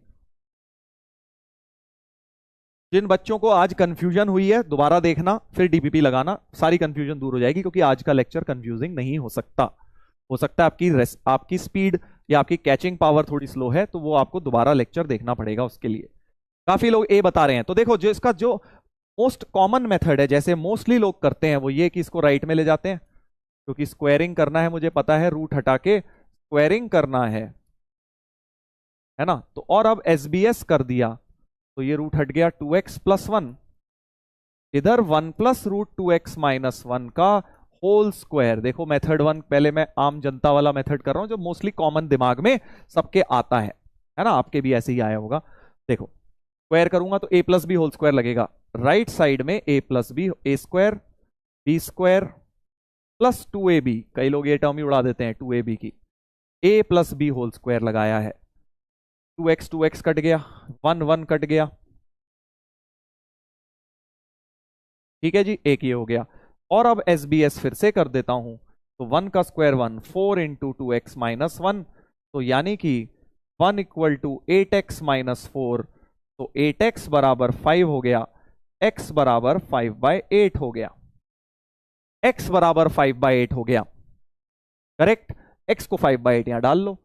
Speaker 1: जिन बच्चों को आज कंफ्यूजन हुई है दोबारा देखना, फिर डीपीपी लगाना, सारी कंफ्यूजन दूर हो जाएगी, क्योंकि आज का लेक्चर कंफ्यूजिंग नहीं हो सकता। हो सकता है आपकी स्पीड या आपकी कैचिंग पावर थोड़ी स्लो है, तो वो आपको दोबारा लेक्चर देखना पड़ेगा उसके लिए। काफी लोग ए बता रहे हैं, तो देखो जो इसका जो मोस्ट कॉमन मेथड है, जैसे मोस्टली लोग करते हैं, वो ये कि इसको राइट में ले जाते हैं, क्योंकि स्क्वायरिंग करना है, मुझे पता है, रूट हटा के स्क्वायरिंग करना है ना। तो और अब एसबीएस कर दिया, तो ये रूट हट गया 2x प्लस 1, इधर 1 प्लस रूट 2x माइनस 1 का होल स्क्वायर। देखो मेथड 1 पहले मैं आम जनता वाला मेथड कर रहा हूं, जो मोस्टली कॉमन दिमाग में सबके आता है ना, आपके भी ऐसे ही आया होगा। देखो स्क्वायर करूंगा तो a plus B whole square लगेगा, राइट साइड में a plus B, A square B square plus 2ab, कई लोग ये टर्म ही उड़ा देते हैं 2ab की, a plus B whole square लगाया है, 2x कट गया, 1 कट गया, ठीक है जी, एक ये हो गया। और अब एसबीएस फिर से कर देता हूं, तो 1 का स्क्वायर 1, 4 इंटू 2x माइनस 1, तो यानी कि 1 इक्वल टू 8x माइनस 4, तो 8x बराबर 5 हो गया, x बराबर 5/8 हो गया, x बराबर 5/8 हो गया। करेक्ट, x को 5/8 यहां डाल लो,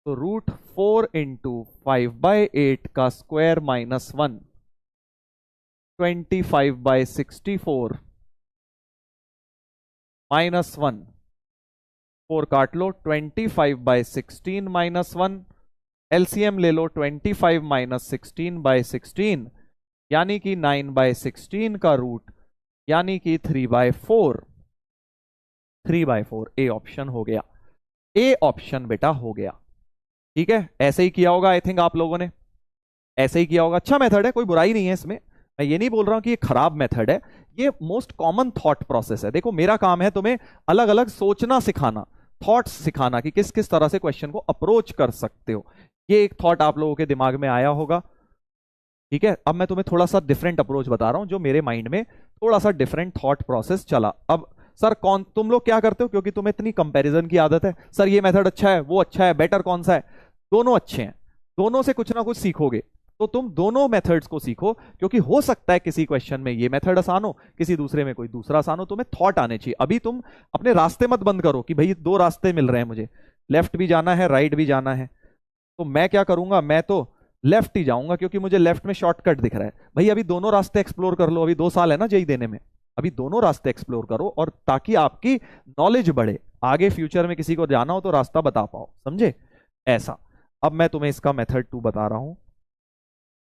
Speaker 1: तो रूट 4 इंटू 5/8 का स्क्वायर माइनस 1, 25/64 माइनस 1, 4 काट लो, 25/16 माइनस 1, एलसीएम ले लो, 25 माइनस 16/16 यानी कि 9/16 का रूट, यानी कि 3/4, 3/4 ए ऑप्शन हो गया, ए ऑप्शन बेटा हो गया। ठीक है, ऐसे ही किया होगा आई थिंक आप लोगों ने, ऐसे ही किया होगा। अच्छा मेथड है, कोई बुराई नहीं है इसमें, मैं ये नहीं बोल रहा हूं कि ये खराब मेथड है, ये मोस्ट कॉमन थॉट प्रोसेस है। देखो मेरा काम है तुम्हें अलग अलग सोचना सिखाना, थॉट्स सिखाना कि किस किस तरह से क्वेश्चन को अप्रोच कर सकते हो। ये एक थॉट आप लोगों के दिमाग में आया होगा, ठीक है। अब मैं तुम्हें थोड़ा सा डिफरेंट अप्रोच बता रहा हूं, जो मेरे माइंड में थोड़ा सा डिफरेंट थॉट प्रोसेस चला। अब सर कौन तुम लोग क्या करते हो, क्योंकि तुम्हें इतनी कंपैरिजन की आदत है, सर ये मेथड अच्छा है, वो अच्छा है, बेटर कौन सा है, दोनों अच्छे हैं, दोनों से कुछ ना कुछ सीखोगे, तो तुम दोनों मेथड्स को सीखो, क्योंकि हो सकता है किसी क्वेश्चन में ये मेथड आसान हो, किसी दूसरे में कोई दूसरा आसान हो, तुम्हें थॉट आने चाहिए। अभी तुम अपने रास्ते मत बंद करो कि भाई 2 रास्ते मिल रहे हैं मुझे, लेफ्ट भी जाना है राइट भी जाना है, तो मैं क्या करूंगा, मैं तो लेफ्ट ही जाऊंगा, क्योंकि मुझे लेफ्ट में शॉर्टकट दिख रहा है। भाई अभी दोनों रास्ते एक्सप्लोर कर लो, अभी 2 साल है ना जेईई देने में, अभी दोनों रास्ते एक्सप्लोर करो, और ताकि आपकी नॉलेज बढ़े, आगे फ्यूचर में किसी को जाना हो तो रास्ता बता पाओ, समझे ऐसा। अब मैं तुम्हें इसका मेथड 2 बता रहा हूं,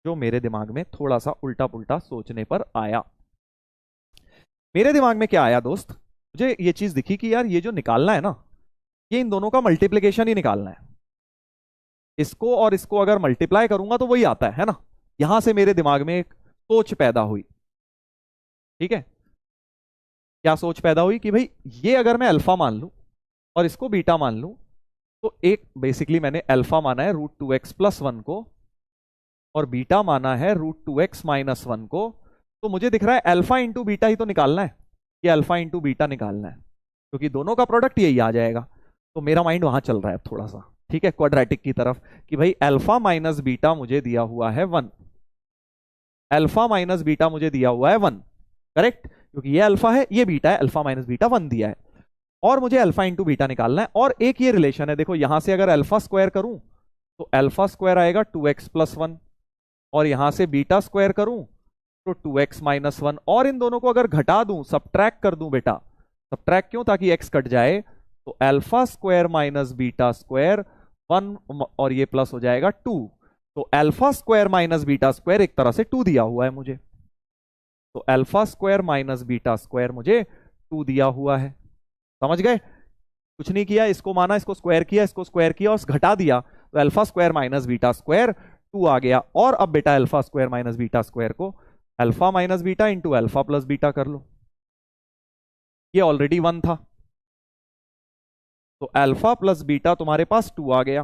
Speaker 1: जो मेरे दिमाग में थोड़ा सा उल्टा पुल्टा सोचने पर आया। मेरे दिमाग में क्या आया दोस्त, मुझे ये चीज दिखी कि यार ये जो निकालना है ना, ये इन दोनों का मल्टीप्लिकेशन ही निकालना है, इसको और इसको अगर मल्टीप्लाई करूंगा तो वही आता है ना। यहां से मेरे दिमाग में एक सोच पैदा हुई, ठीक है। क्या सोच पैदा हुई कि भाई ये अगर मैं अल्फा मान लूं और इसको बीटा मान लूं, तो एक बेसिकली मैंने अल्फा माना है रूट 2x प्लस 1 को, और बीटा माना है रूट 2x माइनस 1 को, तो मुझे दिख रहा है अल्फा इंटू बीटा ही तो निकालना है, ये अल्फा इंटू बीटा निकालना है, क्योंकि दोनों का प्रोडक्ट यही आ जाएगा। तो मेरा माइंड वहां चल रहा है थोड़ा सा, ठीक है, क्वाड्रेटिक की तरफ, कि भाई अल्फा माइनस बीटा मुझे दिया हुआ है 1, अल्फा माइनस बीटा मुझे दिया हुआ है 1, करेक्ट, क्योंकि ये अल्फा है ये बीटा है, अल्फा माइनस बीटा 1 दिया है, और मुझे अल्फा इंटू बीटा निकालना है। और एक ये रिलेशन है, देखो यहां से अगर अल्फा स्क्वायर करूं तो अल्फा स्क्वायर आएगा 2x प्लस 1, और यहां से बीटा स्क्वायर करूं तो 2x माइनस 1, और इन दोनों को अगर घटा दूं, सब्ट्रैक्ट कर दूं बेटा, सब्ट्रैक्ट क्यों, ताकि x कट जाए, तो alpha square minus beta square 1, और ये प्लस हो जाएगा 2, तो alpha square minus beta square एक तरह से 2 दिया हुआ है मुझे, तो alpha square minus beta square मुझे 2 दिया हुआ है। समझ गए, कुछ नहीं किया, इसको माना, इसको स्क्वायर किया, इसको स्क्वायर किया और घटा दिया, तो alpha square minus beta square 2 आ गया। और अब बेटा alpha square minus beta square को alpha minus beta into alpha plus beta कर लो, ये ऑलरेडी 1 था, तो अल्फा प्लस बीटा तुम्हारे पास 2 आ गया।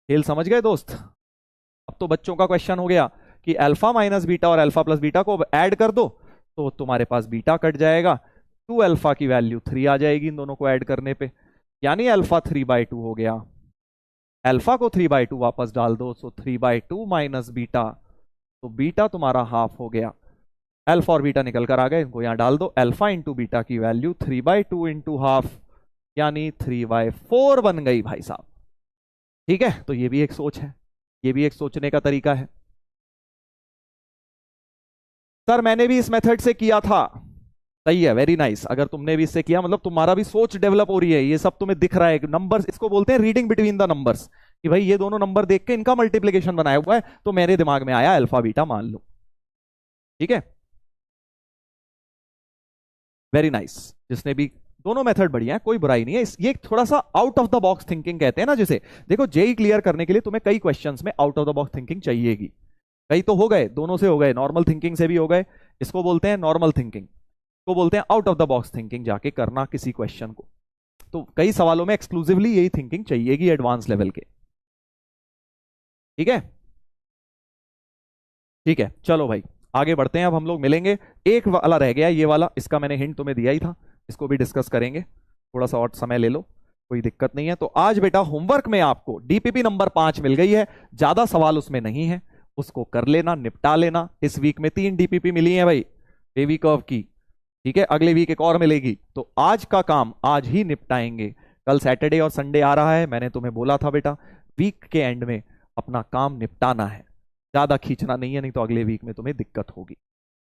Speaker 1: खेल समझ गए दोस्त? अब तो बच्चों का क्वेश्चन हो गया कि अल्फा माइनस बीटा और अल्फा प्लस बीटा को ऐड कर दो तो तुम्हारे पास बीटा कट जाएगा, 2 अल्फा की वैल्यू 3 आ जाएगी इन दोनों को ऐड करने पे, यानी अल्फा 3/2 हो गया। अल्फा को 3/2 वापस डाल दो, सो 3/2 माइनस बीटा, तो बीटा तुम्हारा हाफ हो गया। अल्फा और बीटा निकल कर आ गए, इनको यहां डाल दो, अल्फा इंटू बीटा की वैल्यू 3/2 इंटू हाफ, यानी 3/4 बन गई भाई साहब। ठीक है, तो ये भी एक सोच है, ये भी एक सोचने का तरीका है। सर मैंने भी इस मेथड से किया था, सही है, वेरी नाइस। अगर तुमने भी इससे किया मतलब तुम्हारा भी सोच डेवलप हो रही है, ये सब तुम्हें दिख रहा है नंबर्स, इसको बोलते हैं रीडिंग बिटवीन द नंबर्स, कि भाई ये दोनों नंबर देख के इनका मल्टीप्लीकेशन बनाया हुआ है, तो मेरे दिमाग में आया अल्फा बीटा मान लो। ठीक है, वेरी नाइस। जिसने भी, दोनों मेथड बढ़िया है, कोई बुराई नहीं है। ये थोड़ा सा out of the box thinking कहते हैं ना, जिसे देखो जेई क्लियर करने के लिए तुम्हें कई क्वेश्चंस में out of the box thinking चाहिएगी। कई तो हो गए, दोनों से हो गए, नॉर्मल थिंकिंग से भी हो गए, इसको बोलते हैं नॉर्मल थिंकिंग, इसको बोलते हैं out of the box thinking, जाके करना किसी क्वेश्चन को। तो कई सवालों में एक्सक्लूसिवली यही थिंकिंग चाहिएगी एडवांस लेवल के। ठीक है, ठीक है, चलो भाई आगे बढ़ते हैं। अब हम लोग मिलेंगे, एक वाला रह गया ये वाला, इसका मैंने हिंट तुम्हें दिया ही था, इसको भी डिस्कस करेंगे, थोड़ा सा और समय ले लो, कोई दिक्कत नहीं है। तो आज बेटा होमवर्क में आपको डीपीपी नंबर 5 मिल गई है, ज्यादा सवाल उसमें नहीं है, उसको कर लेना, निपटा लेना। इस वीक में 3 डीपीपी मिली है भाई बेबी कर्व की, ठीक है, अगले वीक एक और मिलेगी, तो आज का काम आज ही निपटाएंगे। कल सैटरडे और संडे आ रहा है, मैंने तुम्हें बोला था बेटा वीक के एंड में अपना काम निपटाना है, ज्यादा खींचना नहीं है, नहीं तो अगले वीक में तुम्हें दिक्कत होगी।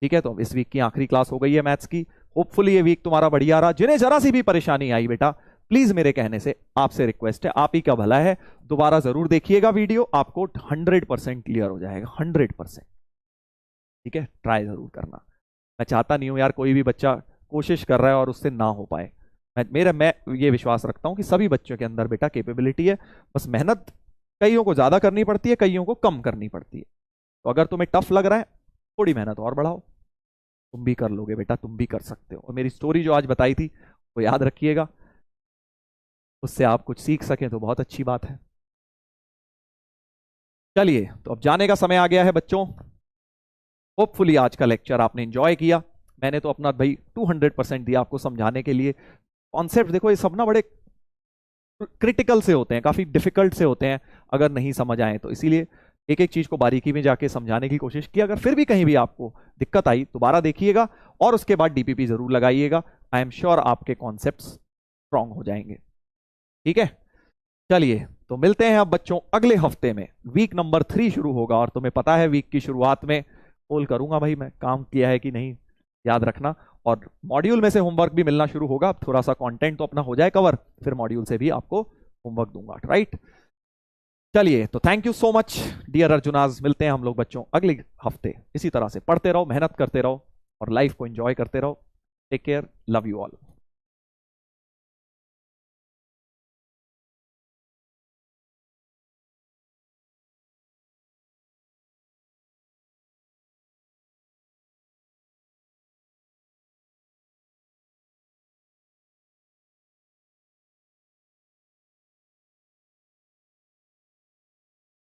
Speaker 1: ठीक है, तो इस वीक की आखिरी क्लास हो गई है मैथ्स की, होपफुली ये वीक तुम्हारा बढ़िया रहा। जिन्हें जरा सी भी परेशानी आई बेटा, प्लीज मेरे कहने से आपसे रिक्वेस्ट है, आप ही का भला है, दोबारा जरूर देखिएगा वीडियो, आपको 100% क्लियर हो जाएगा, 100%। ठीक है, ट्राई जरूर करना। मैं चाहता नहीं हूं यार कोई भी बच्चा कोशिश कर रहा है और उससे ना हो पाए। मैं ये विश्वास रखता हूं कि सभी बच्चों के अंदर बेटा कैपेबिलिटी है, बस मेहनत कईयों को ज्यादा करनी पड़ती है, कईयों को कम करनी पड़ती है। तो अगर तुम्हें टफ लग रहा है, थोड़ी मेहनत और बढ़ाओ, तुम भी कर लोगे बेटा, तुम भी कर सकते हो। और मेरी स्टोरी जो आज बताई थी वो याद रखिएगा, उससे आप कुछ सीख सकें तो बहुत अच्छी बात है। चलिए, तो अब जाने का समय आ गया है बच्चों। होपफुली आज का लेक्चर आपने एंजॉय किया, मैंने तो अपना भाई 200% दिया आपको समझाने के लिए। कॉन्सेप्ट देखो ये सब ना बड़े क्रिटिकल से होते हैं, काफी डिफिकल्ट से होते हैं अगर नहीं समझ आए तो, इसीलिए एक एक चीज को बारीकी में जाके समझाने की कोशिश की। अगर फिर भी कहीं भी आपको दिक्कत आई दोबारा देखिएगा और उसके बाद डीपीपी जरूर लगाइएगा, आई एम श्योर आपके कॉन्सेप्ट्स स्ट्रांग हो जाएंगे। ठीक है, चलिए तो मिलते हैं अब बच्चों अगले हफ्ते में, वीक नंबर 3 शुरू होगा, और तुम्हें पता है वीक की शुरुआत में पोल करूंगा भाई मैं, काम किया है कि नहीं याद रखना, और मॉड्यूल में से होमवर्क भी मिलना शुरू होगा। थोड़ा सा कंटेंट तो अपना हो जाए कवर, फिर मॉड्यूल से भी आपको होमवर्क दूंगा, राइट। चलिए, तो thank you so much dear Arjunas, मिलते हैं हम लोग बच्चों अगले हफ्ते। इसी तरह से पढ़ते रहो, मेहनत करते रहो और लाइफ को एंजॉय करते रहो। Take care, love you all.